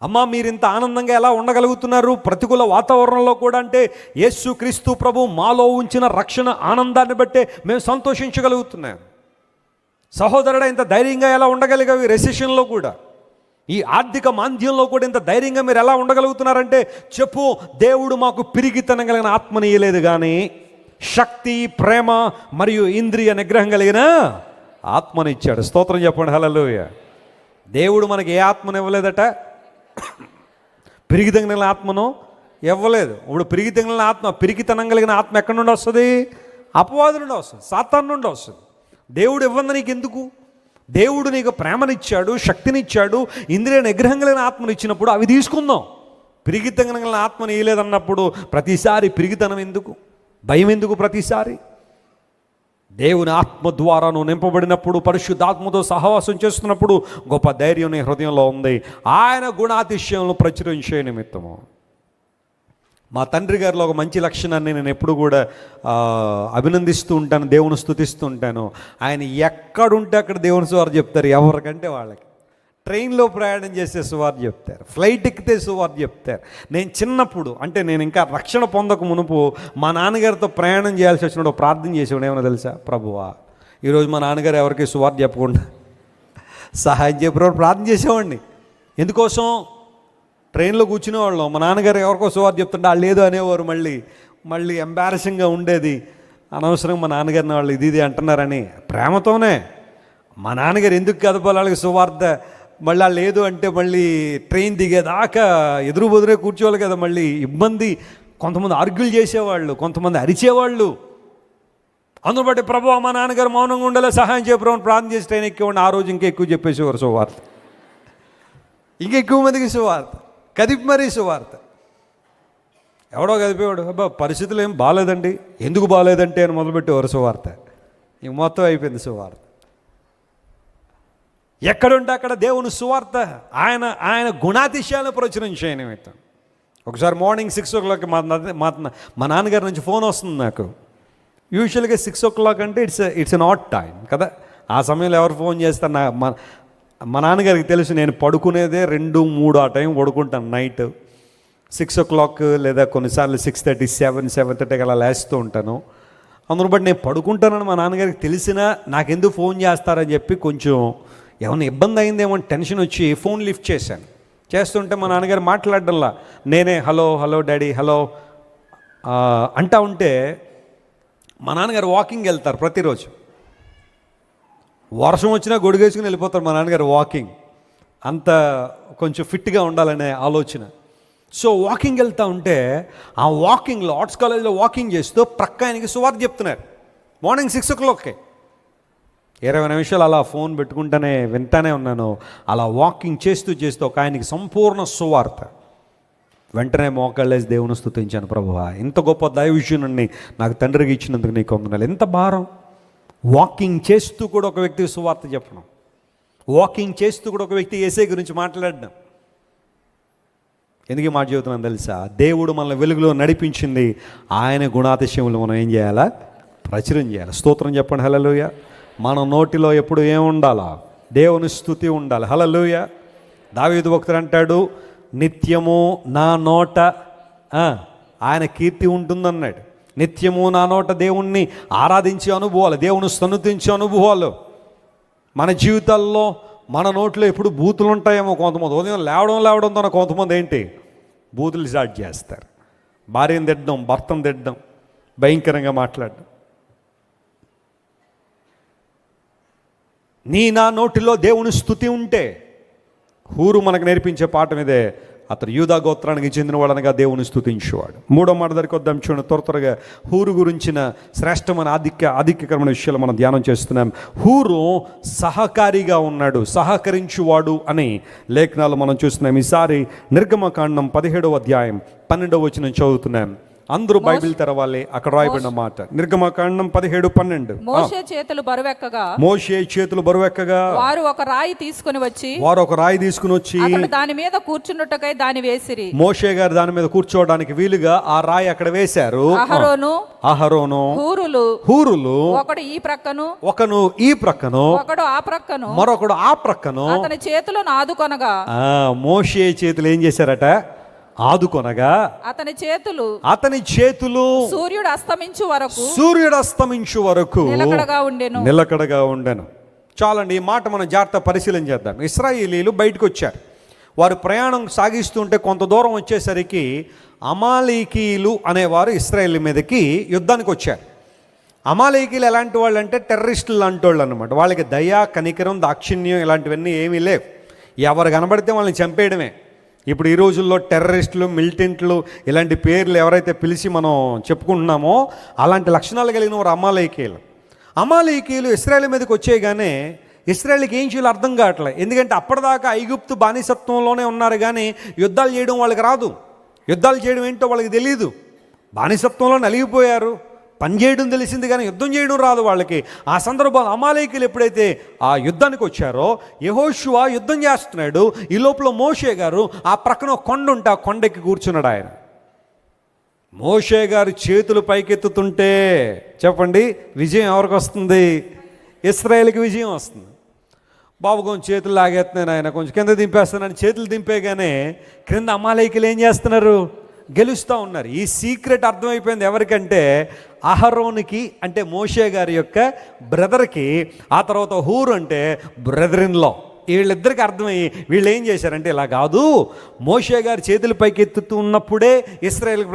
S1: అమ్మా మీరు ఇంత ఆనందంగా ఎలా ఉండగలుగుతున్నారు ప్రతికూల వాతావరణంలో కూడా అంటే యేసుక్రీస్తు ప్రభు మాలో ఉంచిన రక్షణ ఆనందాన్ని బట్టే మేము సంతోషించగలుగుతున్నాం. సహోదరుడా, ఇంత ధైర్యంగా ఎలా ఉండగలిగావు? రెసిషన్లో కూడా, ఈ ఆర్థిక మాంద్యంలో కూడా ఇంత ధైర్యంగా మీరు ఎలా ఉండగలుగుతున్నారంటే చెప్పు, దేవుడు మాకు పిరిగితనం కలిగిన ఆత్మని ఇయ్యలేదు, కానీ శక్తి, ప్రేమ మరియు ఇంద్రియ నిగ్రహం కలిగిన ఆత్మనిచ్చాడు. స్తోత్రం చెప్పండి, హల్లెలూయా. దేవుడు మనకి ఏ ఆత్మను ఇవ్వలేదట? పిరిగితనం కలిగిన ఆత్మను ఇవ్వలేదు. ఇప్పుడు పిరిగితనం కలిగిన ఆత్మ ఎక్కడి నుండి వస్తుంది? అపవాది నుండి వస్తుంది, సాతాను నుండి వస్తుంది. దేవుడు ఇవ్వంది నీకు ఎందుకు? దేవుడు నీకు ప్రేమనిచ్చాడు, శక్తినిచ్చాడు, ఇంద్రియ నిగ్రహం కలిగిన ఆత్మను ఇచ్చినప్పుడు అవి తీసుకుందాం. పిరిగితనం కలిగిన ఆత్మను ఇవ్వలేదన్నప్పుడు ప్రతిసారి పిరిగితనం ఎందుకు, భయం ఎందుకు? ప్రతిసారి దేవుని ఆత్మ ద్వారా నువ్వు నింపబడినప్పుడు, పరిశుద్ధాత్మతో సహవాసం చేస్తున్నప్పుడు గొప్ప ధైర్యం నీ హృదయంలో ఉంది. ఆయన గుణాతిశయంలో ప్రచురించే నిమిత్తము. మా తండ్రి గారిలో ఒక మంచి లక్షణాన్ని నేను ఎప్పుడు కూడా అభినందిస్తూ ఉంటాను, దేవుని స్తుతిస్తూ ఉంటాను. ఆయన ఎక్కడుంటే అక్కడ దేవుని సువార్త చెప్తారు. ఎవరికంటే వాళ్ళకి. ట్రైన్లో ప్రయాణం చేసే సువార్త చెప్తారు, ఫ్లైట్ ఎక్కితే సువార్త చెప్తారు. నేను చిన్నప్పుడు అంటే నేను ఇంకా రక్షణ పొందక మునుపు మా నాన్నగారితో ప్రయాణం చేయాల్సి వచ్చినప్పుడు ప్రార్థన చేసేవాడు. ఏమన్నా తెలుసా? ప్రభువా ఈరోజు మా నాన్నగారు ఎవరికి సువార్త చెప్పకుండా సహాయం చెప్పేవాడు. ప్రార్థన చేసేవాడిని. ఎందుకోసం? ట్రైన్లో కూర్చునేవాళ్ళం, మా నాన్నగారు ఎవరికో సువార్త చెప్తుంటే వాళ్ళు లేదు అనేవారు. మళ్ళీ ఎంబారసింగ్గా ఉండేది. అనవసరంగా మా నాన్నగారిని వాళ్ళు ఇది అంటున్నారని. ప్రేమతోనే మా నాన్నగారు ఎందుకు కదపాలి వాళ్ళకి సువార్త? మళ్ళీ లేదు అంటే మళ్ళీ ట్రైన్ దిగేదాకా ఎదురు బదురే కూర్చోవాలి కదా, మళ్ళీ ఇబ్బంది. కొంతమంది ఆర్గ్యూలు చేసేవాళ్ళు, కొంతమంది అరిచేవాళ్ళు. అందులో బట్టి ప్రభు మా నాన్నగారు మౌనంగా ఉండేలా సహాయం చెప్పడం ప్రార్థన చేసి ట్రైన్ ఎక్కేవాడిని. ఆ రోజు ఇంకా ఎక్కువ చెప్పేసేవారు సువార్త, ఇంకా ఎక్కువ మందికి సువార్త, కదిపి మరీ సువార్త. ఎవడో కదిపేవాడు, అబ్బా పరిస్థితులు ఏం బాగాలేదండి, ఎందుకు బాగాలేదంటే అని మొదలుపెట్టేవారు సువార్త. ఇంక మొత్తం అయిపోయింది సువార్త. ఎక్కడుంటే అక్కడ దేవుని సువార్త, ఆయన గుణాతిశయాలను ప్రచురం చేయనిమిత్తం. ఒకసారి మార్నింగ్ 6 o'clock మా నాన్నగారి నుంచి ఫోన్ వస్తుంది నాకు. యూజువల్గా 6 o'clock అంటే ఇట్స్ ఎన్ ఆడ్ టైం కదా. ఆ సమయంలో ఎవరు ఫోన్ చేస్తారు? మా నాన్నగారికి తెలుసు నేను పడుకునేదే 2-3 ఆ టైం పడుకుంటాను నైట్. 6 o'clock లేదా కొన్నిసార్లు 6:30, 7:30 అలా లేస్తూ ఉంటాను. అందును బట్టి నేను పడుకుంటానని మా నాన్నగారికి తెలిసినా నాకెందుకు ఫోన్ చేస్తారని చెప్పి కొంచెం ఏమన్నా ఇబ్బంది అయిందేమో టెన్షన్ వచ్చి ఫోన్ లిఫ్ట్ చేశాను. చేస్తుంటే మా నాన్నగారు మాట్లాడడంలా నేనే హలో డాడీ హలో అంటా ఉంటే, మా నాన్నగారు వాకింగ్ వెళ్తారు ప్రతిరోజు. వర్షం వచ్చినా గొడుగేసుకుని వెళ్ళిపోతారు మా నాన్నగారు వాకింగ్. అంత కొంచెం ఫిట్గా ఉండాలనే ఆలోచన. సో వాకింగ్ వెళ్తూ ఉంటే ఆ వాకింగ్లో ఆర్ట్స్ కాలేజ్లో వాకింగ్ చేస్తూ ప్రక్క ఆయనకి సువార్త చెప్తున్నారు. మార్నింగ్ 6 o'clock 20 నిమిషాలు అలా ఫోన్ పెట్టుకుంటానే వింటానే ఉన్నాను. అలా వాకింగ్ చేస్తూ ఒక ఆయనకి సంపూర్ణ సువార్త. వెంటనే మోకాళ్ళేసి దేవుని స్తుతించాను, ప్రభువా ఇంత గొప్ప దైవవిషయాన్ని నాకు తండ్రికి ఇచ్చినందుకు నీకు వందనాలు. ఎంత భారం! వాకింగ్ చేస్తూ కూడా ఒక వ్యక్తికి సువార్త చెప్పడం, వాకింగ్ చేస్తూ కూడా ఒక వ్యక్తి యేసయ్య గురించి మాట్లాడడం. ఎందుకు మాట చెబుతున్నాను తెలుసా? దేవుడు మనల్ని వెలుగులో నడిపించింది ఆయన గుణాతిశయములు మనం ఏం చేయాలా? ప్రచురం చేయాలి. స్తోత్రం చెప్పండి. హల్లెలూయా. మన నోటిలో ఎప్పుడు ఏం ఉండాలా? దేవుని స్తుతి ఉండాలి. హల్లెలూయా. దావీదు భక్తుడు అంటాడు, నిత్యము నా నోట ఆయన కీర్తి ఉంటుందన్నాడు. నిత్యము నా నోట దేవుణ్ణి ఆరాధించే అనుభవాలు, దేవుని స్తుతించే అనుభవాలు. మన జీవితాల్లో మన నోట్లో ఎప్పుడు బూతులు ఉంటాయేమో. కొంతమంది ఉదయం లేవడంతో కొంతమంది ఏంటి బూతులు స్టార్ట్ చేస్తారు. భార్యను తిట్టడం, భర్తను తిట్టడం, భయంకరంగా మాట్లాడడం. నా నోటిలో దేవుని స్తుతి ఉంటే, హూరు మనకు నేర్పించే పాఠం ఇదే. అతను యూదా గోత్రానికి చెందినవాడనగా దేవుని స్తుతించేవాడు. 3వ మాట దగ్గరికి వద్దాం చూడండి త్వరగా. హూరు గురించిన శ్రేష్టమైన ఆధిక్యకరమైన విషయాలు మనం ధ్యానం చేస్తున్నాం. హూరు సహకారిగా ఉన్నాడు, సహకరించువాడు అని లేఖనాలు మనం చూస్తున్నాం. ఈసారి నిర్గమకాండం 17వ అధ్యాయం 12వ వచనం చదువుతున్నాం. అందరూ బైబిల్ తెరవాలి. అక్కడ రాయబడిన మాట నిర్గమకాండం 17:12.
S3: మోషే చేతులు బరువెక్కగా వారు ఒక రాయి తీసుకుని వచ్చి అతడు దాని మీద కూర్చున్నట్టుకై దాని వేసిరి.
S1: మోషే గారు దాని మీద కూర్చోవడానికి వీలుగా ఆ రాయి అక్కడ వేశారు. అహరోను హూరులు
S3: ఒకడు ఈ ప్రక్కను,
S1: ఒకను ఈ ప్రక్కను,
S3: ఒకడు ఆ ప్రక్కను,
S1: మరొకడు ఆ ప్రక్కను
S3: అతని చేతులను ఆదుకొనగా.
S1: మోషే చేతులు ఏం చేశారట? ఆదుకొనగా అతని చేతులు
S3: సూర్యుడు అస్తమించు వరకు
S1: నిలకడగా ఉండెను. చాలండి, ఈ మాట మనం జాగ్రత్త పరిశీలన చేద్దాం. ఇశ్రాయేలీలు బయటకు వచ్చారు. వారు ప్రయాణం సాగిస్తుంటే కొంత దూరం వచ్చేసరికి అమాలేకీయులు అనేవారు ఇశ్రాయేల్ మీదకి యుద్ధానికి వచ్చారు. అమాలేకీయులు ఎలాంటి వాళ్ళు అంటే టెర్రరిస్టులు లాంటి వాళ్ళు అనమాట. వాళ్ళకి దయ, కనికరం, దాక్షిణ్యం ఇలాంటివన్నీ ఏమీ లేవు. ఎవరు కనబడితే వాళ్ళని చంపేయడమే. ఇప్పుడు ఈ రోజుల్లో టెర్రరిస్టులు, మిలిటెంట్లు ఇలాంటి పేర్లు ఎవరైతే పిలిచి మనం చెప్పుకుంటున్నామో అలాంటి లక్షణాలు కలిగిన వారు అమాలేకీయులు ఇశ్రాయేల్ మీదకి వచ్చేయగానే ఇశ్రాయేల్కి ఏం చేయాలో అర్థం కావట్లేదు. ఎందుకంటే అప్పటిదాకా ఐగుప్తు బానిసత్వంలోనే ఉన్నారు, కానీ యుద్ధాలు చేయడం వాళ్ళకి రాదు. యుద్ధాలు చేయడం ఏంటో వాళ్ళకి తెలియదు. బానిసత్వంలో నలిగిపోయారు. పని చేయడం తెలిసింది కానీ యుద్ధం చేయడం రాదు వాళ్ళకి. ఆ సందర్భంలో అమాలేకీయులు ఎప్పుడైతే ఆ యుద్ధానికి వచ్చారో యెహోషువ యుద్ధం చేస్తున్నాడు. ఈ లోపల మోషే గారు ఆ ప్రక్కన కొండ ఉంటే ఆ కొండకి కూర్చున్నాడు. ఆయన మోషే గారు చేతులు పైకెత్తుతుంటే చెప్పండి విజయం ఎవరికి వస్తుంది? ఇశ్రాయేలుకి విజయం వస్తుంది. బాబు కొంచెం చేతులు లాగేస్తున్నాను, ఆయన కొంచెం కింద దింపేస్తున్నాను. చేతులు దింపేగానే క్రింద అమాలేకీయులు ఏం చేస్తున్నారు? గెలుస్తూ ఉన్నారు. ఈ సీక్రెట్ అర్థమైపోయింది ఎవరికంటే అహరోనికి, అంటే మోషే గారి యొక్క బ్రదర్కి. ఆ తర్వాత హూరు అంటే బ్రదర్ ఇన్ లా. వీళ్ళిద్దరికి అర్థమయ్యి వీళ్ళు ఏం చేశారంటే, ఇలా కాదు, మోషే గారి చేతుల పైకి ఎత్తుతూ ఉన్నప్పుడే ఇశ్రాయేల్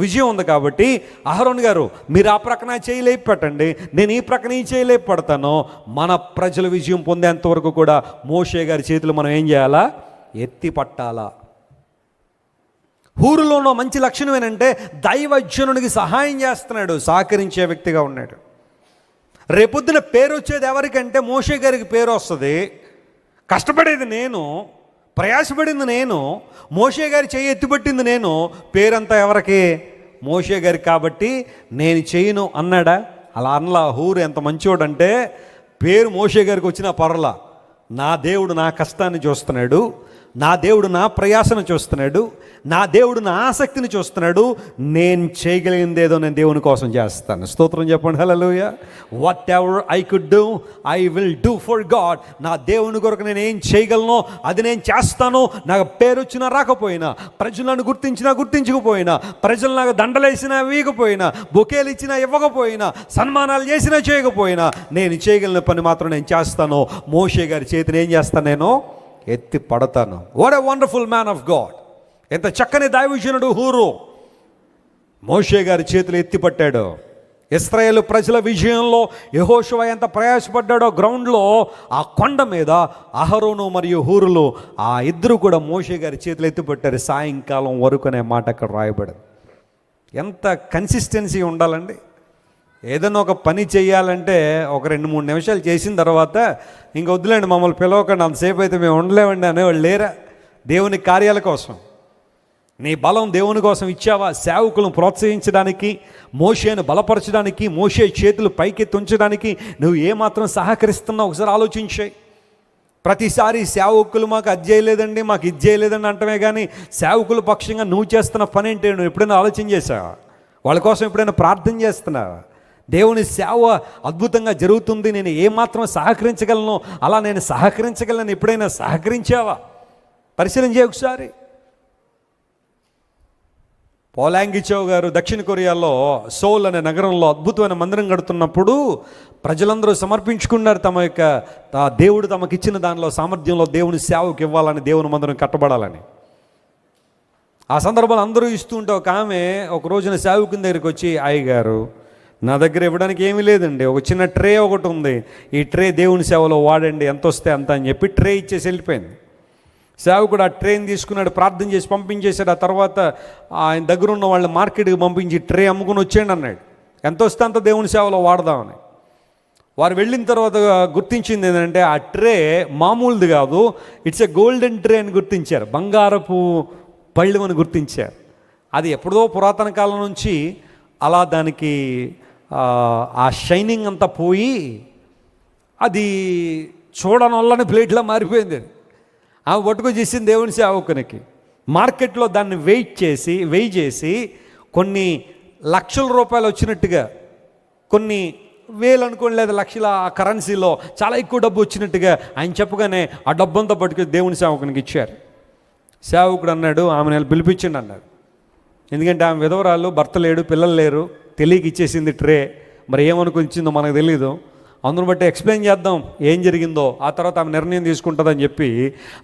S1: విజయం ఉంది కాబట్టి అహరోన్ గారు మీరు ఆ ప్రక్కన చేయలేపు పెట్టండి, నేను ఈ ప్రక్కన చేయలేపు పడతాను. మన ప్రజల విజయం పొందేంత వరకు కూడా మోషే గారి చేతులు మనం ఏం చేయాలా? ఎత్తి పట్టాలా. హూరులో ఉన్న మంచి లక్షణం ఏంటంటే దైవజనునికి సహాయం చేస్తున్నాడు, సహకరించే వ్యక్తిగా ఉన్నాడు. రేపొద్దున పేరు వచ్చేది ఎవరికంటే మోషే గారికి పేరు వస్తుంది. కష్టపడేది నేను, ప్రయాసపడింది నేను, మోషే గారి చేయి ఎత్తిపట్టింది నేను. పేరంతా ఎవరికి? మోషే గారికి. కాబట్టి నేను చేయను అన్నాడా? అలా అనలా. హూరు ఎంత మంచోడంటే పేరు మోషే గారికి వచ్చిన పర్లా,
S2: నా దేవుడు నా కష్టాన్ని చూస్తున్నాడు, నా దేవుడు నా ప్రయాసను చూస్తున్నాడు, నా దేవుడు నా ఆసక్తిని చూస్తున్నాడు. నేను చేయగలిగింది ఏదో నేను దేవుని కోసం చేస్తాను. స్తోత్రం చెప్పండి. Hallelujah. Whatever I could do I will do for God. నా దేవుని కొరకు నేను ఏం చేయగలను అది నేను చేస్తాను. నాకు పేరు వచ్చినా రాకపోయినా, ప్రజలు నన్ను గుర్తించినా గుర్తించకపోయినా, ప్రజలు నాకు దండలేసినా వీయకపోయినా, బొకేలు ఇచ్చినా ఇవ్వకపోయినా, సన్మానాలు చేసినా చేయకపోయినా, నేను చేయగలిగిన పని మాత్రం నేను చేస్తాను. మోషే గారి చేతిని ఏం చేస్తాను? నేను ఎత్తి పడతాను. What a wonderful man of God. ఎంత చక్కని దైవజనుడు హూరు. మోషే గారి చేతులు ఎత్తి పట్టాడు. ఇశ్రాయేలు ప్రజల విజయంలో యెహోషువ ఎంత ప్రయాసపడ్డాడో గ్రౌండ్లో, ఆ కొండ మీద అహరోను మరియు హూరులు ఆ ఇద్దరు కూడా మోషే గారి చేతులు ఎత్తి పట్టారు. సాయంకాలం వరకు అనే మాట అక్కడ రాయబడింది. ఎంత కన్సిస్టెన్సీ ఉండాలండి. ఏదైనా ఒక పని చేయాలంటే ఒక 2-3 నిమిషాలు చేసిన తర్వాత ఇంక వద్దులేండి, మమ్మల్ని పిలవకండి, అంతసేపు అయితే మేము ఉండలేమండి అనేవాళ్ళు లేరా? దేవుని కార్యాల కోసం నీ బలం దేవుని కోసం ఇచ్చావా? సేవకులను ప్రోత్సహించడానికి, మోషేను బలపరచడానికి, మోషే చేతులు పైకెత్తి ఉంచడానికి నువ్వు ఏమాత్రం సహకరిస్తున్నావు ఒకసారి ఆలోచించాయి. ప్రతిసారి సేవకులు మాకు అది చేయలేదండి, మాకు ఇది చేయలేదండి అంటమే కానీ సేవకుల పక్షంగా నువ్వు చేస్తున్న పని ఏంటి? నువ్వు ఎప్పుడైనా ఆలోచన చేసావా? వాళ్ళ కోసం ఎప్పుడైనా ప్రార్థన చేస్తున్నావా? దేవుని సేవ అద్భుతంగా జరుగుతుంది, నేను ఏమాత్రం సహకరించగలను, అలా నేను సహకరించగలను ఎప్పుడైనా సహకరించావా? పరిశీలన చేయ ఒకసారి. పోలాంగిచో గారు దక్షిణ కొరియాలో సోల్ అనే నగరంలో అద్భుతమైన మందిరం కడుతున్నప్పుడు ప్రజలందరూ సమర్పించుకున్నారు తమ యొక్క దేవుడు తమకిచ్చిన దానిలో సామర్థ్యంలో దేవుని సేవకు ఇవ్వాలని, దేవుని మందిరం కట్టబడాలని. ఆ సందర్భంలో అందరూ ఇస్తూ ఉంటే ఒక ఆమె ఒక రోజున సేవకుని దగ్గరికి వచ్చి, అయ్యగారు నా దగ్గర ఇవ్వడానికి ఏమీ లేదండి, ఒక చిన్న ట్రే ఒకటి ఉంది, ఈ ట్రే దేవుని సేవలో వాడండి, ఎంత వస్తే అంత అని చెప్పి ట్రే ఇచ్చేసి వెళ్ళిపోయింది. సేవకుడు ఆ ట్రైన్ తీసుకున్నాడు, ప్రార్థన చేసి పంపించేశాడు. ఆ తర్వాత ఆయన దగ్గర ఉన్న వాళ్ళని మార్కెట్కి పంపించి ట్రే అమ్ముకుని వచ్చేయండి అన్నాడు. ఎంత వస్తే అంత దేవుని సేవలో వాడదామని. వారు వెళ్ళిన తర్వాత గుర్తించింది ఏంటంటే ఆ ట్రే మామూలుది కాదు, ఇట్స్ ఎ గోల్డెన్ ట్రే అని గుర్తించారు, బంగారపు పళ్ళు అని గుర్తించారు. అది ఎప్పుడో పురాతన కాలం నుంచి అలా దానికి ఆ షైనింగ్ అంతా పోయి అది చూడనొల్లని ప్లేట్లా మారిపోయింది. ఆమె పట్టుకొచ్చేసింది దేవుని సేవకునికి. మార్కెట్లో దాన్ని వెయ్యి చేసి కొన్ని లక్షల రూపాయలు వచ్చినట్టుగా, కొన్ని వేలు అనుకోండి లేదా లక్షల ఆ కరెన్సీలో చాలా ఎక్కువ డబ్బు వచ్చినట్టుగా ఆయన చెప్పగానే ఆ డబ్బంతా పట్టుకొని దేవుని సేవకునికి ఇచ్చారు. సేవకుడు అన్నాడు, ఆమెను పిలిపించండి అన్నాడు. ఎందుకంటే ఆమె విధవరాలు, భర్త లేడు, పిల్లలు లేరు, తెలియక ఇచ్చేసింది ట్రే. మరి ఏమనుకుని ఇచ్చిందో మనకు తెలీదు. అందును బట్టి ఎక్స్ప్లెయిన్ చేద్దాం ఏం జరిగిందో, ఆ తర్వాత ఆమె నిర్ణయం తీసుకుంటుందని చెప్పి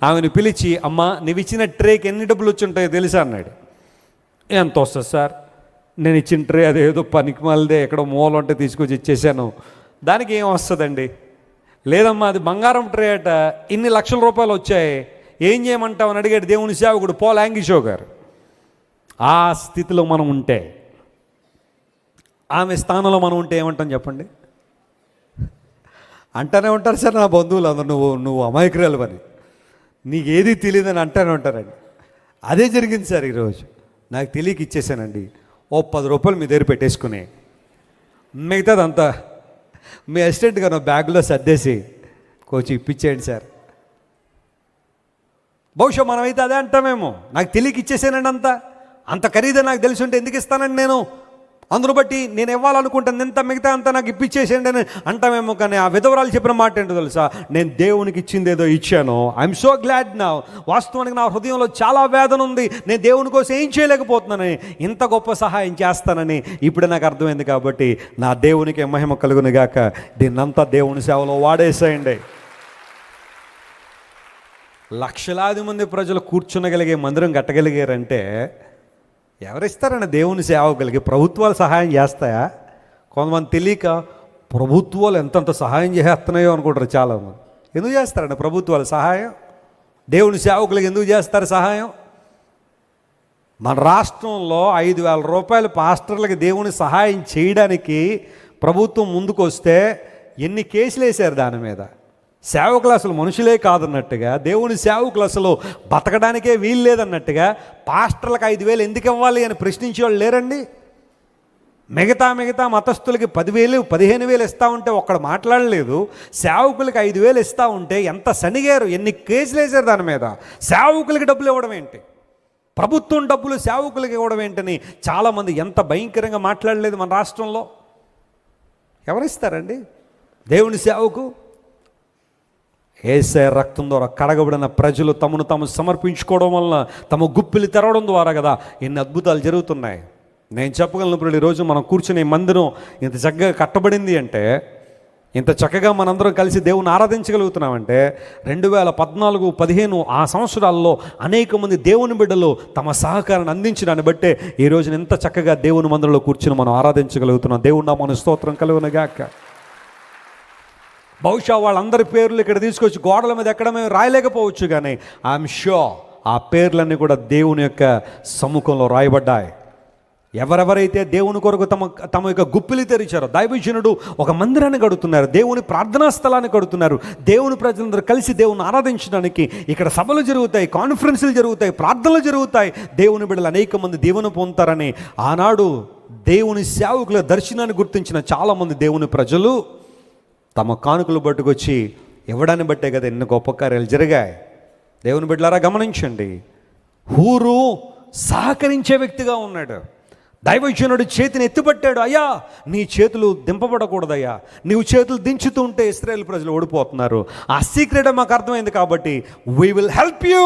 S2: ఆమెను పిలిచి, అమ్మ నువ్వు ఇచ్చిన ట్రేకి ఎన్ని డబ్బులు వచ్చి ఉంటాయో తెలుసా అన్నాడు. ఎంత వస్తుంది సార్, నేను ఇచ్చిన ట్రే అదేదో పనికి మాలిదే ఎక్కడో మూల ఉంటే తీసుకొచ్చి ఇచ్చేసాను, దానికి ఏం వస్తుందండి? లేదమ్మా అది బంగారం ట్రే అట, ఇన్ని లక్షల రూపాయలు వచ్చాయి, ఏం చేయమంటావు అని అడిగాడు దేవుని సేవకుడు పోలాంగిచో గారు. ఆ స్థితిలో మనం ఉంటే, ఆమె స్థానంలో మనం ఉంటే ఏమంటాం చెప్పండి? అంటూనే ఉంటారు సార్ నా బంధువులు అందరూ, నువ్వు అమాయకురాలు అని, నీకు ఏది తెలియదని అంటూనే ఉంటారండి. అదే జరిగింది సార్ ఈరోజు. నాకు తెలియక ఇచ్చేసానండి, ఓ 10 రూపాయలు మీ దగ్గర పెట్టేసుకుని మిగతాదంతా మీ అసిస్టెంట్ గారు బ్యాగ్లో సర్దేసి కొంచెం ఇప్పించేయండి సార్. బహుశా మనమైతే అదే అంటామేమో, నాకు తెలియక ఇచ్చేసానండి, అంత ఖరీదని నాకు తెలిసి ఉంటే ఎందుకు ఇస్తానండి నేను, అందును బట్టి నేను ఇవ్వాలనుకుంటాను, ఎంత మిగతా అంతా నాకు ఇప్పించేసేయండి అని అంటామేమో. కానీ ఆ విధవరాలు చెప్పిన మాట ఏంటో తెలుసా? నేను దేవునికి ఇచ్చింది ఏదో ఇచ్చాను, ఐఎమ్ సో గ్లాడ్ నా. వాస్తవానికి నా హృదయంలో చాలా వేదన ఉంది, నేను దేవుని కోసం ఏం చేయలేకపోతున్నానని, ఇంత గొప్ప సహాయం చేస్తానని ఇప్పుడు నాకు అర్థమైంది. కాబట్టి నా దేవునికి మహిమ కలుగును గాక. దీన్నంతా దేవుని సేవలో వాడేసేయండి. లక్షలాది మంది ప్రజలు కూర్చునగలిగే మందిరం కట్టగలిగారంటే ఎవరిస్తారన్న దేవుని సేవకులకి? ప్రభుత్వాలు సహాయం చేస్తాయా? కొంతమంది తెలియక ప్రభుత్వాలు ఎంతంత సహాయం చేస్తున్నాయో అనుకుంటారు చాలామంది. ఎందుకు చేస్తారండి ప్రభుత్వాలు సహాయం? దేవుని సేవకులకి ఎందుకు చేస్తారు సహాయం? మన రాష్ట్రంలో 5,000 రూపాయలు పాస్టర్లకి దేవుని సహాయం చేయడానికి ప్రభుత్వం ముందుకు వస్తే ఎన్ని కేసులు వేశారు దాని మీద. సేవకులు అసలు మనుషులే కాదన్నట్టుగా, దేవుని సేవకులు అసలు బతకడానికే వీలు లేదన్నట్టుగా పాస్టర్లకు 5,000 ఎందుకు ఇవ్వాలి అని ప్రశ్నించే వాళ్ళు లేరండి.
S1: మిగతా మతస్థులకి 10,000 15,000 ఇస్తూ ఉంటే ఒక్కడ మాట్లాడలేదు. సేవకులకి 5,000 ఇస్తూ ఉంటే ఎంత సనిగారు, ఎన్ని కేసులు వేశారు దాని మీద. సేవకులకి డబ్బులు ఇవ్వడం ఏంటి, ప్రభుత్వం డబ్బులు సేవకులకి ఇవ్వడం ఏంటని చాలామంది ఎంత భయంకరంగా మాట్లాడలేదు మన రాష్ట్రంలో. ఎవరిస్తారండి దేవుని సేవకు? యేసయ్య రక్తం ద్వారా కడగబడిన ప్రజలు తమను తాము సమర్పించుకోవడం వలన, తమ గుప్పిలు తెరవడం ద్వారా కదా ఎన్ని అద్భుతాలు జరుగుతున్నాయి. నేను చెప్పగలను ఇప్పుడు ఈరోజు మనం కూర్చునే మందిరం ఇంత చక్కగా కట్టబడింది అంటే, ఇంత చక్కగా మనందరం కలిసి దేవుని ఆరాధించగలుగుతున్నామంటే 2014, 15 ఆ సంవత్సరాల్లో అనేక మంది దేవుని బిడ్డలు తమ సహకారాన్ని అందించడాన్ని బట్టే ఈ రోజున ఇంత చక్కగా దేవుని మందిరంలో కూర్చుని మనం ఆరాధించగలుగుతున్నాం. దేవుని నామమున స్తోత్రం కలుగునుగాక. బహుశా వాళ్ళందరి పేర్లు ఇక్కడ తీసుకొచ్చి గోడల మీద ఎక్కడ మేము రాయలేకపోవచ్చు, కానీ ఐఎమ్ షూర్ ఆ పేర్లన్నీ కూడా దేవుని యొక్క సముఖంలో రాయబడ్డాయి. ఎవరెవరైతే దేవుని కొరకు తమ యొక్క గుప్పిలి తెరిచారో, దైవజనుడు ఒక మందిరాన్ని కడుతున్నారు, దేవుని ప్రార్థనా స్థలాన్ని కడుతున్నారు, దేవుని ప్రజలందరూ కలిసి దేవుని ఆరాధించడానికి ఇక్కడ సభలు జరుగుతాయి, కాన్ఫరెన్సులు జరుగుతాయి, ప్రార్థనలు జరుగుతాయి, దేవుని బిడ్డలు అనేక మంది దీవెన పొందుతారని ఆనాడు దేవుని సేవకుల దర్శనాన్ని గుర్తించిన చాలామంది దేవుని ప్రజలు తమ కానుకలు పట్టుకొచ్చి ఇవ్వడాన్ని బట్టే కదా ఎన్ని గొప్ప కార్యాలు జరిగాయి. దేవుని బిడ్డలారా గమనించండి, హూరు సహకరించే వ్యక్తిగా ఉన్నాడు. దైవజనుడు చేతిని ఎత్తిపట్టాడు, అయ్యా నీ చేతులు దింపబడకూడదయ్యా, నీవు చేతులు దించుతూ ఉంటే ఇశ్రాయేలు ప్రజలు ఓడిపోతున్నారు. ఆ సీక్రెట్ మాకు అర్థమైంది కాబట్టి we will help you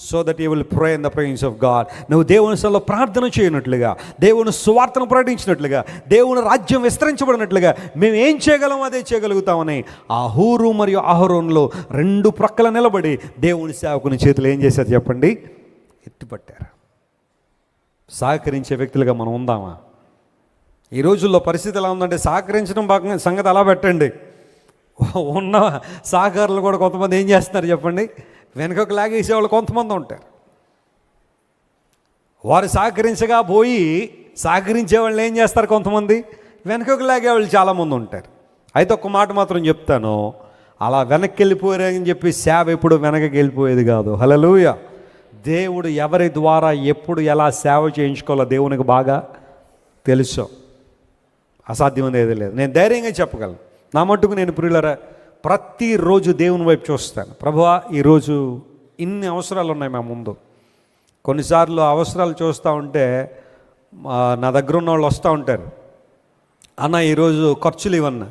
S1: so that you will pray in the presence of God. నువ్వు దేవుని సన్నిధిలో ప్రార్థన చేయనట్లుగా, దేవుని సువార్తను ప్రకటించినట్లుగా, దేవుని రాజ్యం విస్తరించబడినట్లుగా మేము ఏం చేయగలం అదే చేయగలుగుతామని ఆ హూరు మరియు అహరోనులో 2 ప్రక్కల నిలబడి దేవుని సేవకుని చేతులు ఏం చేశారు చెప్పండి? ఎత్తిపట్టారు. సహకరించే వ్యక్తులుగా మనం ఉందామా? ఈ రోజుల్లో పరిస్థితి ఎలా ఉందంటే సహకరించడం భాగంగా సంగతి అలా పెట్టండి, ఉన్న సహకారులు కూడా కొంతమంది ఏం చేస్తున్నారు చెప్పండి? వెనుకకు లాగేసేవాళ్ళు కొంతమంది ఉంటారు. వారు సహకరించగా పోయి సహకరించే వాళ్ళు ఏం చేస్తారు? కొంతమంది వెనుకకు లాగేవాళ్ళు చాలామంది ఉంటారు. అయితే ఒక్క మాట మాత్రం చెప్తాను, అలా వెనక్కి వెళ్ళిపోయారని చెప్పి సేవ ఎప్పుడు వెనకకి వెళ్ళిపోయేది కాదు. హల్లెలూయా. దేవుడు ఎవరి ద్వారా ఎప్పుడు ఎలా సేవ చేయించుకోవాలో దేవునికి బాగా తెలుసు. అసాధ్యమని ఏది లేదు, నేను ధైర్యంగా చెప్పగలను. నా మట్టుకు నేను ప్రియులారా ప్రతిరోజు దేవుని వైపు చూస్తాను. ప్రభువా ఈరోజు ఇన్ని అవసరాలు ఉన్నాయి మా ముందు. కొన్నిసార్లు అవసరాలు చూస్తూ ఉంటే నా దగ్గర ఉన్న వాళ్ళు వస్తూ ఉంటారు, అన్న ఈరోజు ఖర్చులు ఇవన్నా,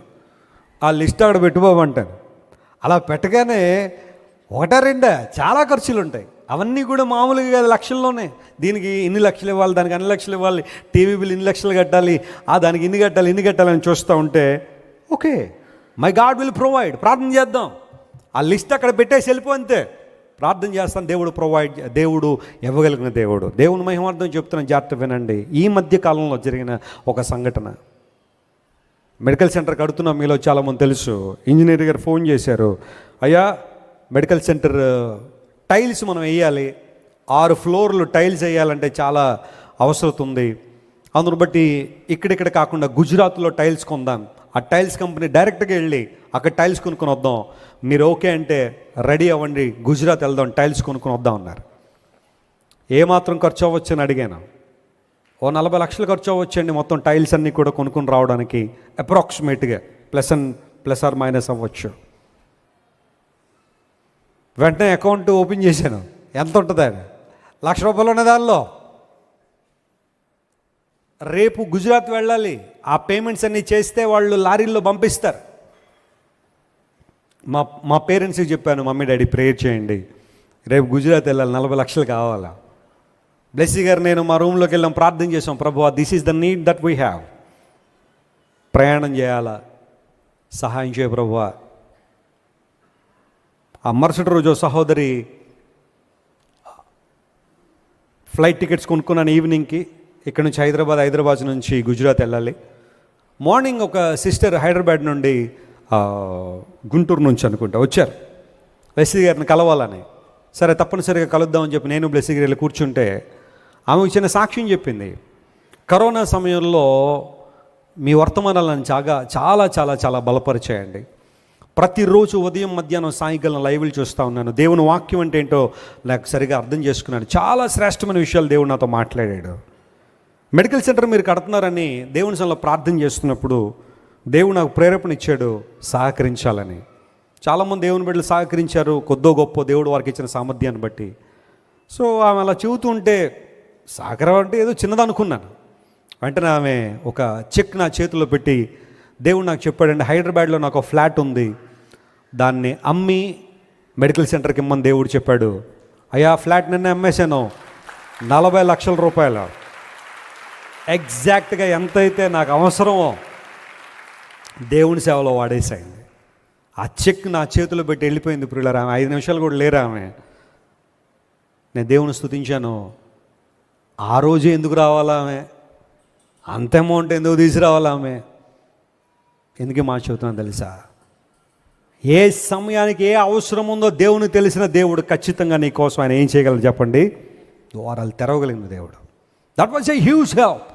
S1: ఆ లిస్ట్ అక్కడ పెట్టుకోమంటాను. అలా పెట్టగానే 1-2 చాలా ఖర్చులు ఉంటాయి. అవన్నీ కూడా మామూలుగా కాదు, లక్షల్లోనే. దీనికి ఇన్ని లక్షలు ఇవ్వాలి, దానికి అన్ని లక్షలు ఇవ్వాలి, టీవీ బిల్ ఇన్ని లక్షలు కట్టాలి, దానికి ఇన్ని కట్టాలని చూస్తూ ఉంటే okay my God will provide, ప్రార్థన చేద్దాం. ఆ లిస్ట్ అక్కడ పెట్టేసి వెళ్ళిపోతే ప్రార్థన చేస్తాను, దేవుడు ఇవ్వగలిగిన దేవుడు. దేవుని మహిమార్థం చెప్తున్న జాగ్రత్త వినండి. ఈ మధ్య కాలంలో జరిగిన ఒక సంఘటన, మెడికల్ సెంటర్ కడుతున్నాం, మీలో చాలామంది తెలుసు. ఇంజనీర్ గారు ఫోన్ చేశారు, అయ్యా మెడికల్ సెంటర్ టైల్స్ మనం వేయాలి, 6 ఫ్లోర్లు టైల్స్ వేయాలంటే చాలా అవసరం ఉంది. అందును బట్టి ఇక్కడిక్కడ కాకుండా గుజరాత్లో టైల్స్ కొందాం, ఆ టైల్స్ కంపెనీ డైరెక్ట్గా వెళ్ళి అక్కడ టైల్స్ కొనుక్కొని వద్దాం, మీరు ఓకే అంటే రెడీ అవ్వండి, గుజరాత్ వెళ్దాం, టైల్స్ కొనుక్కొని వద్దాం అన్నారు. ఏమాత్రం ఖర్చు అవ్వచ్చు అని అడిగాను. 40 లక్షలు ఖర్చు అవ్వచ్చండి మొత్తం టైల్స్ అన్నీ కూడా కొనుక్కొని రావడానికి, అప్రాక్సిమేట్గా ప్లస్ ఆర్ మైనస్ అవ్వచ్చు. వెంటనే అకౌంట్ ఓపెన్ చేశాను, ఎంత ఉంటుంది అని. ₹1,00,000 ఉన్న దానిలో రేపు గుజరాత్ వెళ్ళాలి, ఆ పేమెంట్స్ అన్నీ చేస్తే వాళ్ళు లారీల్లో పంపిస్తారు. మా పేరెంట్స్కి చెప్పాను, మమ్మీ డాడీ ప్రేయర్ చేయండి, రేపు గుజరాత్ వెళ్ళాలి, 40 లక్షలు కావాలా. బ్లెస్సీ గారు నేను మా రూమ్లోకి వెళ్ళాం, ప్రార్థన చేసాం, ప్రభువా this is the need that we have. ప్రయాణం చేయాలా, సహాయం చేయ ప్రభువా. ఆ మరుసటి రోజు సహోదరి ఫ్లైట్ టికెట్స్ కొనుక్కున్నాను ఈవినింగ్కి, ఇక్కడ నుంచి హైదరాబాద్ నుంచి గుజరాత్ వెళ్ళాలి. మార్నింగ్ ఒక సిస్టర్ హైదరాబాద్ నుండి గుంటూరు నుంచి అనుకుంటా వచ్చారు బ్లెస్సీ గారిని కలవాలని. సరే తప్పనిసరిగా కలుద్దామని చెప్పి నేను బ్లెస్సీ గారు వెళ్ళి కూర్చుంటే ఆమె చిన్న సాక్ష్యం చెప్పింది. కరోనా సమయంలో మీ వర్తమానాలను చాలా చాలా చాలా బలపరిచాయండి. ప్రతిరోజు ఉదయం మధ్యాహ్నం సాయంకాలం లైవ్లు చూస్తూ ఉన్నాను. దేవుని వాక్యం అంటే ఏంటో నాకు సరిగా అర్థం చేసుకున్నాను. చాలా శ్రేష్టమైన విషయాలు దేవుడు నాతో మాట్లాడాడు. మెడికల్ సెంటర్ మీరు కడుతున్నారని దేవుని సన్నిధిలో ప్రార్థన చేస్తున్నప్పుడు దేవుడు నాకు ప్రేరేపణ ఇచ్చాడు సహకరించాలని. చాలామంది దేవుని బిడ్డలు సహకరించారు, కొద్దో గొప్ప దేవుడు వారికి ఇచ్చిన సామర్థ్యాన్ని బట్టి. సో ఆమె అలా చెబుతుంటే సహకారం అంటే ఏదో చిన్నదనుకున్నాను. వెంటనే ఆమె ఒక చెక్ నా చేతిలో పెట్టి, దేవుడు నాకు చెప్పాడండి, హైదరాబాద్లో నాకు ఒక ఫ్లాట్ ఉంది, దాన్ని అమ్మి మెడికల్ సెంటర్కి ఇమ్మని దేవుడు చెప్పాడు. అయ్యా ఫ్లాట్ నిన్న అమ్మేశాను, 40 లక్షల రూపాయలు. ఎగ్జాక్ట్గా ఎంతైతే నాకు అవసరమో దేవుని సేవలో వాడేసాయండి. ఆ చెక్ నా చేతిలో పెట్టి వెళ్ళిపోయింది. ఇప్పుడు ఆమె 5 నిమిషాలు కూడా లేరా ఆమె. నేను దేవుని స్తుతించాను. ఆ రోజే ఎందుకు రావాలా ఆమె, అంత అమౌంట్ ఎందుకు తీసుకురావాలా ఆమె? ఎందుకు మాట చెబుతున్నాను తెలుసా? ఏ సమయానికి ఏ అవసరం ఉందో దేవునికి తెలిసిన దేవుడు ఖచ్చితంగా నీ కోసం ఆయన ఏం చేయగలరు చెప్పండి? ద్వారాలు తెరవగలిగిన దేవుడు. That was a huge help.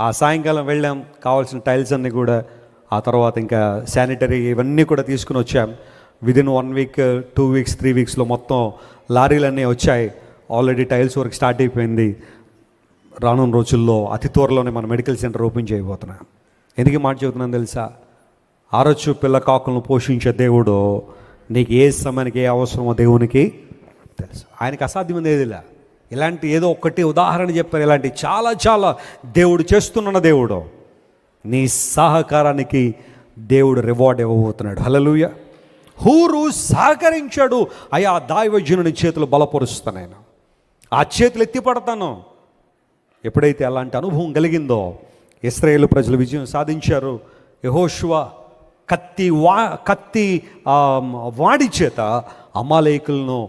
S1: ఆ సాయంకాలం వెళ్ళాం, కావాల్సిన టైల్స్ అన్నీ కూడా, ఆ తర్వాత ఇంకా శానిటరీ ఇవన్నీ కూడా తీసుకుని వచ్చాం. విదిన్ 1 వీక్ 2 వీక్స్ 3 వీక్స్లో మొత్తం లారీలన్నీ వచ్చాయి. ఆల్రెడీ టైల్స్ వర్క్ స్టార్ట్ అయిపోయింది. రానున్న రోజుల్లో అతి త్వరలోనే మన మెడికల్ సెంటర్ ఓపెన్ చేయబోతున్నాం. ఎందుకు మాట చెబుతున్నాను తెలుసా? ఆరొచ్చు పిల్ల కాకులను పోషించే దేవుడు నీకు ఏ సమయానికి ఏ అవసరమో దేవునికి తెలుసు. ఆయనకి అసాధ్యమైనది ఏదిలా. ఇలాంటి ఏదో ఒక్కటి ఉదాహరణ చెప్పారు, ఇలాంటి చాలా చాలా దేవుడు చేస్తున్న దేవుడు. నీ సహకారానికి దేవుడు రివార్డ్ ఇవ్వబోతున్నాడు. హల్లెలూయా. హూరు సహకరించాడు. అయ్యా దైవజనుని చేతులు బలపరుస్తాను, నేను ఆ చేతులు ఎత్తి పడతాను. ఎప్పుడైతే అలాంటి అనుభవం కలిగిందో ఇశ్రాయేలు ప్రజలు విజయం సాధించారు. యెహోషువ కత్తి వాడి చేత అమాలేకులను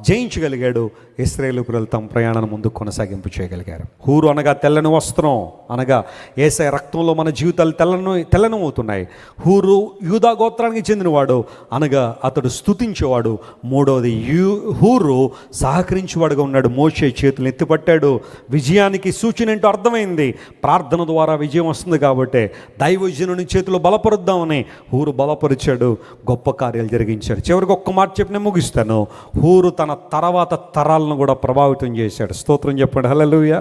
S1: జయించగలిగాడు. ఇశ్రాయేలు ప్రజలు తమ ప్రయాణాన్ని ముందు కొనసాగింపు చేయగలిగారు. హూరు అనగా తెల్లని వస్త్రం, అనగా యేసయ్య రక్తంలో మన జీవితాలు తెల్లనమవుతున్నాయి. హూరు యూదా గోత్రానికి చెందినవాడు, అనగా అతడు స్తుతించేవాడు. మూడవది హూరు సహకరించేవాడుగా ఉన్నాడు. మోషే చేతులు ఎత్తిపట్టాడు. విజయానికి సూచన ఏంటో అర్థమైంది. ప్రార్థన ద్వారా విజయం వస్తుంది కాబట్టి దైవజనుని చేతులు బలపరుద్దామని హూరు బలపరిచాడు, గొప్ప కార్యాలు జరిగించాడు. చివరికి ఒక్క మాట చెప్పి నేను ముగిస్తాను. హూరు తన తర్వాత తరాలను కూడా ప్రభావితం చేశాడు. స్తోత్రం చెప్పండి. హల్లెలూయా.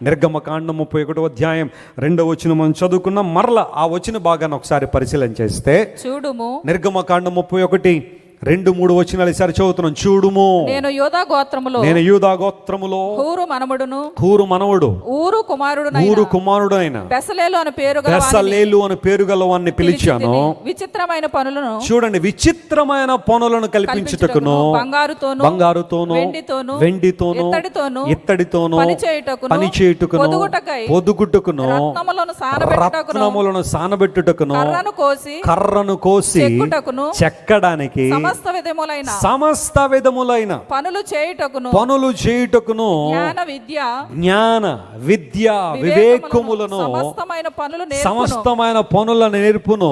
S1: నిర్గమకాండం 31వ అధ్యాయం 2వ వచనం మనం చదువుకున్నాం. మరలా ఆ వచన భాగాన్ని ఒకసారి పరిశీలన చేస్తే చూడుము. నిర్గమకాండం 31, 2, 3 వచనాలు ఈసారి చదువుతున్నాం. చూడుము, నేను యూదా గోత్రములో హూరు మనవడు ఊరు కుమారుడైన బెసలేలు అని పేరు గలవాన్ని పిలిచాను. విచిత్రమైన పనులను చూడండి, విచిత్రమైన పనులను కల్పించుటకును బంగారుతోను వెండితోను ఇత్తడితోను పని చేయుటకును పొదుగుటకును రత్నములను సానబెట్టుటకును కర్రను కోసి చెక్కడానికి సమస్త విధములైన పనులు చేయుటకును జ్ఞాన విద్య వివేకములను సమస్తమైన పనులను నేర్పును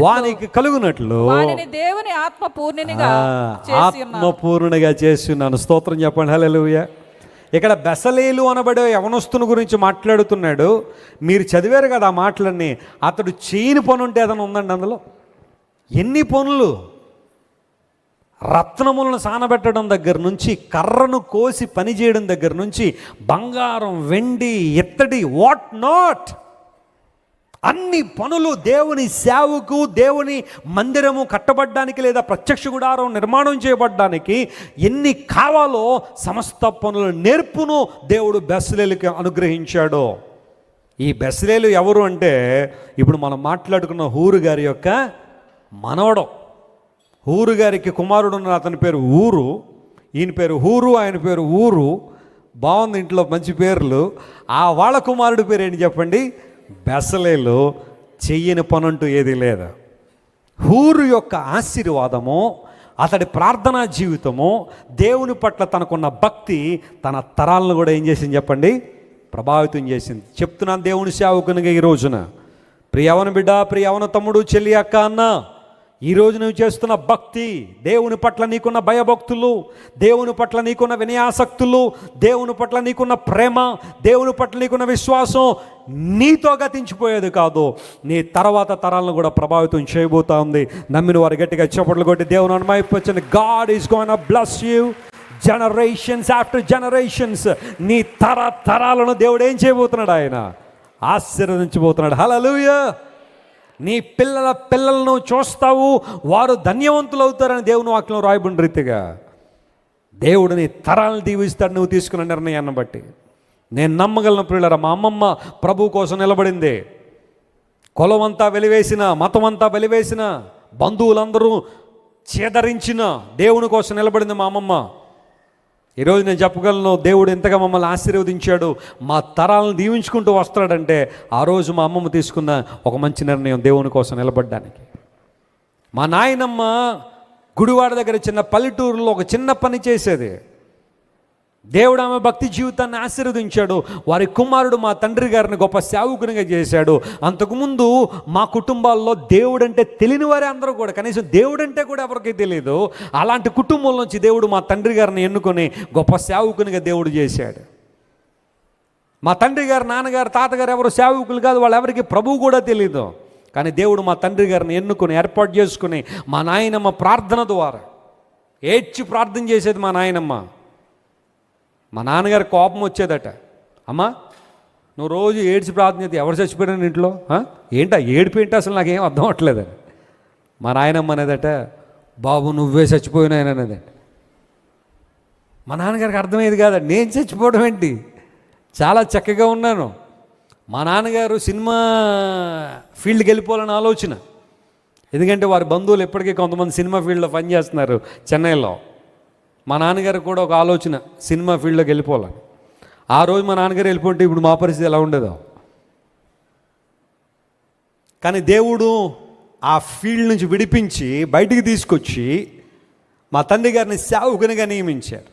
S1: వానికి కలుగునట్లు దేవుని ఆత్మపూర్ణిగా చేసి ఉన్నాను. స్తోత్రం చెప్పండి. హల్లెలూయా. ఇక్కడ బెసలేలు అనబడే యవనస్తుని గురించి మాట్లాడుతున్నాడు. మీరు చదివారు కదా ఆ మాటలన్నీ. అతడు చేయని పని ఉంటే ఏదైనా ఉందండి అందులో? ఎన్ని పనులు! రత్నములను సానబెట్టడం దగ్గర నుంచి, కర్రను కోసి పనిచేయడం దగ్గర నుంచి, బంగారం వెండి ఇత్తడి వాట్ నాట్ అన్ని పనులు దేవుని సేవకు, దేవుని మందిరము కట్టబడ్డానికి లేదా ప్రత్యక్ష గుడారం నిర్మాణం చేయబడ్డానికి ఎన్ని కావాలో సమస్త పనులు నేర్పును దేవుడు బెసలేలుకి అనుగ్రహించాడు. ఈ బెసలేలు ఎవరు అంటే ఇప్పుడు మనం మాట్లాడుకున్న హూరు గారి యొక్క మనవడు. హూరు గారికి కుమారుడు ఉన్న అతని పేరు ఊరు, ఈయన పేరు హూరు, ఆయన పేరు ఊరు. బాగుంది, ఇంట్లో మంచి పేర్లు. ఆ వాళ్ళ కుమారుడి పేరు ఏంటి చెప్పండి? బెసలేలు. చెయ్యని పనంటూ ఏది లేదు. హూరు యొక్క ఆశీర్వాదము, అతడి ప్రార్థనా జీవితము, దేవుని పట్ల తనకున్న భక్తి తన తరాలను కూడా ఏం చేసింది చెప్పండి? ప్రభావితం చేసింది. చెప్తున్నాను దేవుని సేవకునిగా ఈ రోజున, ప్రియవన బిడ్డ, ప్రియవన తమ్ముడు, చెల్లి, అక్క, అన్న, ఈరోజు నువ్వు చేస్తున్న భక్తి, దేవుని పట్ల నీకున్న భయభక్తులు, దేవుని పట్ల నీకున్న వినయాసక్తులు, దేవుని పట్ల నీకున్న ప్రేమ, దేవుని పట్ల నీకున్న విశ్వాసం నీతో గతించిపోయేది కాదు, నీ తర్వాత తరాలను కూడా ప్రభావితం చేయబోతా ఉంది. నమ్మిన వారు గట్టిగా చప్పట్లు కొట్టి దేవుని అనుమతించండి. God is going to bless you. Generations after generations, నీ తరాలను దేవుడు ఏం చేయబోతున్నాడు? ఆయన ఆశీర్వదించబోతున్నాడు. హల్లెలూయా. నీ పిల్లల పిల్లలను చూస్తావు, వారు ధన్యవంతులు అవుతారని దేవుని వాక్యంలో రాయబడిన రీతిగా దేవుడు నీ తరాలను దీవిస్తాడు నువ్వు తీసుకున్న నిర్ణయాన్ని బట్టి. నేను నమ్మగలను ప్రియులారా, మా అమ్మమ్మ ప్రభు కోసం నిలబడింది. కులం అంతా వెలివేసిన, మతం అంతా వెలివేసిన, బంధువులందరూ చేదరించిన దేవుని కోసం నిలబడింది మా అమ్మమ్మ. ఈరోజు నేను చెప్పగలను, దేవుడు ఎంతగా మమ్మల్ని ఆశీర్వదించాడు, మా తరాలను దీవించుకుంటూ వస్తాడంటే ఆ రోజు మా అమ్మమ్మ తీసుకున్న ఒక మంచి నిర్ణయం దేవుని కోసం నిలబడడానికి. మా నాయనమ్మ గుడివాడ దగ్గర చిన్న పల్లెటూరులో ఒక చిన్న పని చేసేది. దేవుడు ఆమె భక్తి జీవితాన్ని ఆశీర్వదించాడు. వారి కుమారుడు మా తండ్రి గారిని గొప్ప సేవకునిగా చేశాడు. అంతకుముందు మా కుటుంబాల్లో దేవుడంటే తెలియని వారే అందరూ కూడా, కనీసం దేవుడంటే కూడా ఎవరికీ తెలియదు. అలాంటి కుటుంబం నుంచి దేవుడు మా తండ్రి గారిని ఎన్నుకొని గొప్ప సేవకునిగా దేవుడు చేశాడు. మా తండ్రి గారు, నాన్నగారు, తాతగారు ఎవరు సేవకులు కాదు, వాళ్ళు ఎవరికి ప్రభువు కూడా తెలియదు. కానీ దేవుడు మా తండ్రి గారిని ఎన్నుకొని ఏర్పాటు చేసుకుని మా నాయనమ్మ ప్రార్థన ద్వారా ఏడ్చి ప్రార్థన చేసేది మా నాయనమ్మ. మా నాన్నగారు కోపం వచ్చేదట, అమ్మా నువ్వు రోజు ఏడ్చి ప్రార్థన చేస్తే ఎవరు చచ్చిపోయాను ఇంట్లో, ఏంటా ఏడుపు ఏంటి అసలు నాకేం అర్థం అవ్వట్లేదని. మా నాయనమ్మ అనేదట, బాబు నువ్వే చచ్చిపోయినాయన అనేదట. మా నాన్నగారికి అర్థమయ్యేది కాదండి, నేను చచ్చిపోవడం ఏంటి, చాలా చక్కగా ఉన్నాను. మా నాన్నగారు సినిమా ఫీల్డ్కి వెళ్ళిపోవాలని ఆలోచన, ఎందుకంటే వారి బంధువులు ఇప్పటికీ కొంతమంది సినిమా ఫీల్డ్లో పనిచేస్తున్నారు చెన్నైలో. మా నాన్నగారు కూడా ఒక ఆలోచన, సినిమా ఫీల్డ్లోకి వెళ్ళిపోవాలని. ఆ రోజు మా నాన్నగారు వెళ్ళిపోతే ఇప్పుడు మా పరిస్థితి ఎలా ఉండేదో. కానీ దేవుడు ఆ ఫీల్డ్ నుంచి విడిపించి బయటికి తీసుకొచ్చి మా తండ్రి గారిని సేవకునిగా నియమించారు.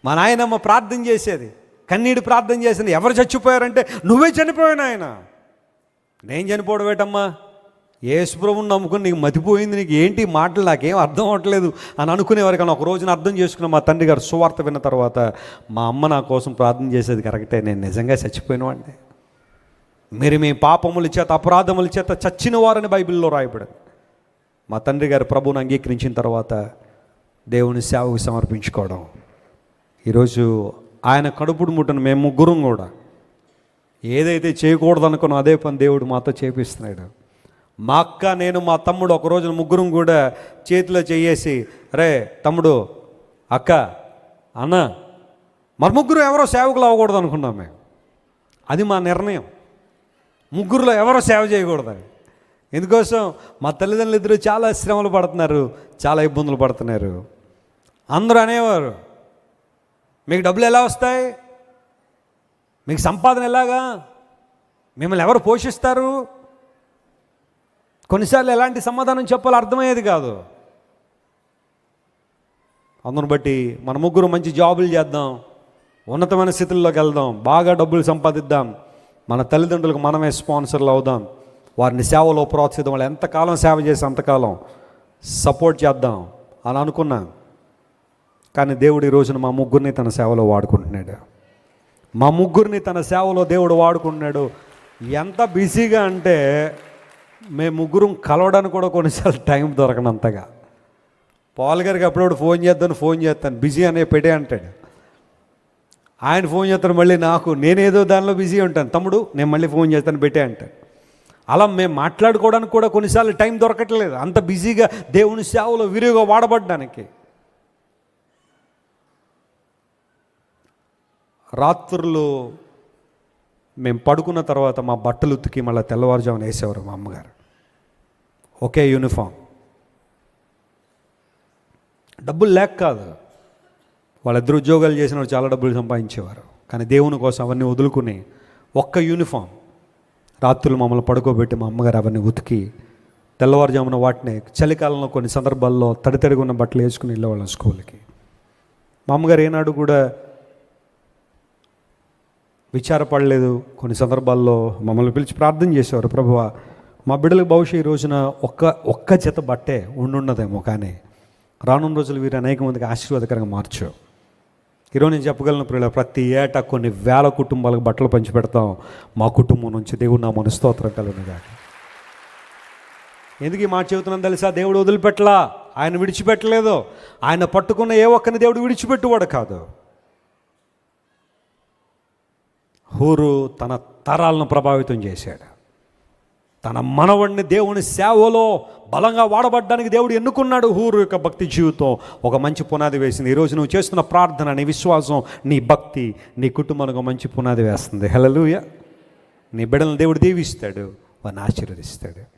S1: మా నాయనమ్మ ప్రార్థన చేసేది, కన్నీడు ప్రార్థన చేసింది, ఎవరు చచ్చిపోయారంటే నువ్వే చనిపోయాను ఆయన. నేను చనిపోవడం ఏంటమ్మా, యేసుప్రభుని నమ్ముకుని నీకు మతిపోయింది, నీకు ఏంటి మాటలు నాకేం అర్థం అవ్వట్లేదు అని అనుకునేవారు. కానీ ఒక రోజున అర్థం చేసుకున్న మా తండ్రి గారు సువార్త విన్న తర్వాత, మా అమ్మ నా కోసం ప్రార్థన చేసేది కరెక్టే, నేను నిజంగా చచ్చిపోయినవాడిని, మీరు మీ పాపముల చేత అపరాధముల చేత చచ్చిన వారని బైబిల్లో రాయబడింది. మా తండ్రి గారు ప్రభువుని అంగీకరించిన తర్వాత దేవుని సేవకు సమర్పించుకోవడం. ఈరోజు ఆయన కడుపుడు ముట్టను మేము ముగ్గురం కూడా ఏదైతే చేయకూడదు అనుకున్నాం అదే పని దేవుడు మాతో చేపిస్తున్నాడు. మా అక్క, నేను, మా తమ్ముడు ఒక రోజున ముగ్గురం కూడా చేతిలో చేయేసి, రే తమ్ముడు, అక్క, అన్న, మరి ముగ్గురు ఎవరో సేవకులు అవ్వకూడదు అనుకున్నాం మేము. అది మా నిర్ణయం, ముగ్గురులో ఎవరో సేవ చేయకూడదు. ఎందుకోసం మా తల్లిదండ్రులు ఇద్దరు చాలా శ్రమలు పడుతున్నారు, చాలా ఇబ్బందులు పడుతున్నారు. అందరూ అనేవారు, మీకు డబ్బులు ఎలా వస్తాయి, మీకు సంపాదన ఎలాగా, మిమ్మల్ని ఎవరు పోషిస్తారు. కొన్నిసార్లు ఎలాంటి సమాధానం చెప్పాలో అర్థమయ్యేది కాదు. అందును బట్టి మన ముగ్గురు మంచి జాబులు చేద్దాం, ఉన్నతమైన స్థితుల్లోకి వెళ్దాం, బాగా డబ్బులు సంపాదిద్దాం, మన తల్లిదండ్రులకు మనమే స్పాన్సర్లు అవుదాం, వారిని సేవలో ప్రోత్సహిద్దాం, వాళ్ళు ఎంతకాలం సేవ చేసి అంతకాలం సపోర్ట్ చేద్దాం అని అనుకున్నాం. కానీ దేవుడు ఈ రోజున మా ముగ్గురిని తన సేవలో వాడుకుంటున్నాడు. మా ముగ్గురిని తన సేవలో దేవుడు వాడుకుంటున్నాడు. ఎంత బిజీగా అంటే మేము ముగ్గురం కలవడానికి కూడా కొన్నిసార్లు టైం దొరకనంతగా. పాల్ గారికి అప్పుడప్పుడు ఫోన్ చేస్తాను బిజీ అనే పెట్టే అంటాడు. ఆయన ఫోన్ చేస్తాను మళ్ళీ నాకు, నేనేదో దానిలో బిజీ ఉంటాను, తమ్ముడు నేను మళ్ళీ ఫోన్ చేస్తాను పెట్టే అంటాడు. అలా మేము మాట్లాడుకోవడానికి కూడా కొన్నిసార్లు టైం దొరకట్లేదు, అంత బిజీగా దేవుని సేవలో విరివిగా వాడబడ్డానికి. రాత్రులు మేము పడుకున్న తర్వాత మా బట్టలు ఉతికి మళ్ళీ తెల్లవారుజామున వేసేవారు మా అమ్మగారు. ఒకే యూనిఫామ్, డబ్బులు లేక కాదు, వాళ్ళిద్దరు ఉద్యోగాలు చేసిన వాళ్ళు చాలా డబ్బులు సంపాదించేవారు. కానీ దేవుని కోసం అవన్నీ వదులుకుని ఒక్క యూనిఫామ్ రాత్రులు మమ్మల్ని పడుకోబెట్టి మా అమ్మగారు అవన్నీ ఉతికి తెల్లవారుజామున వాటిని చలికాలంలో కొన్ని సందర్భాల్లో తడితడిగా ఉన్న బట్టలు వేసుకుని వెళ్ళేవాళ్ళం స్కూల్కి. మా అమ్మగారు ఏనాడు కూడా విచారపడలేదు. కొన్ని సందర్భాల్లో మమ్మల్ని పిలిచి ప్రార్థన చేసేవారు, ప్రభువా మా బిడ్డలకు బహుశా ఈ రోజున ఒక్క జత బట్టే ఉండున్నదేమో, కానీ రానున్న రోజులు వీరు అనేక మందికి ఆశీర్వాదకరంగా మార్చు. ఈరోజు నేను చెప్పగలను ప్రియుల, ప్రతి ఏటా కొన్ని వేల కుటుంబాలకు బట్టలు పంచిపెడతాం. మా కుటుంబం నుంచి దేవుడు నా మనస్తోత్రం కలుగునుగా. ఎందుకు ఈ మాట చెబుతున్నాను తెలుసా? దేవుడు వదిలిపెట్టలా, ఆయన విడిచిపెట్టలేదు. ఆయన పట్టుకున్న ఏ ఒక్కరిని దేవుడు విడిచిపెట్టువాడు కాదు. హూరు తన తరాలను ప్రభావితం చేశాడు. తన మనవడిని దేవుని సేవలో బలంగా వాడబడ్డానికి దేవుడు ఎన్నుకున్నాడు. హూరు యొక్క భక్తి జీవితం ఒక మంచి పునాది వేసింది. ఈరోజు నువ్వు చేస్తున్న ప్రార్థన, నీ విశ్వాసం, నీ భక్తి నీ కుటుంబానికి ఒక మంచి పునాది వేస్తుంది. హల్లెలూయా. నీ బిడ్డలను దేవుడు దీవిస్తాడు, వారిని ఆశీర్వదిస్తాడు.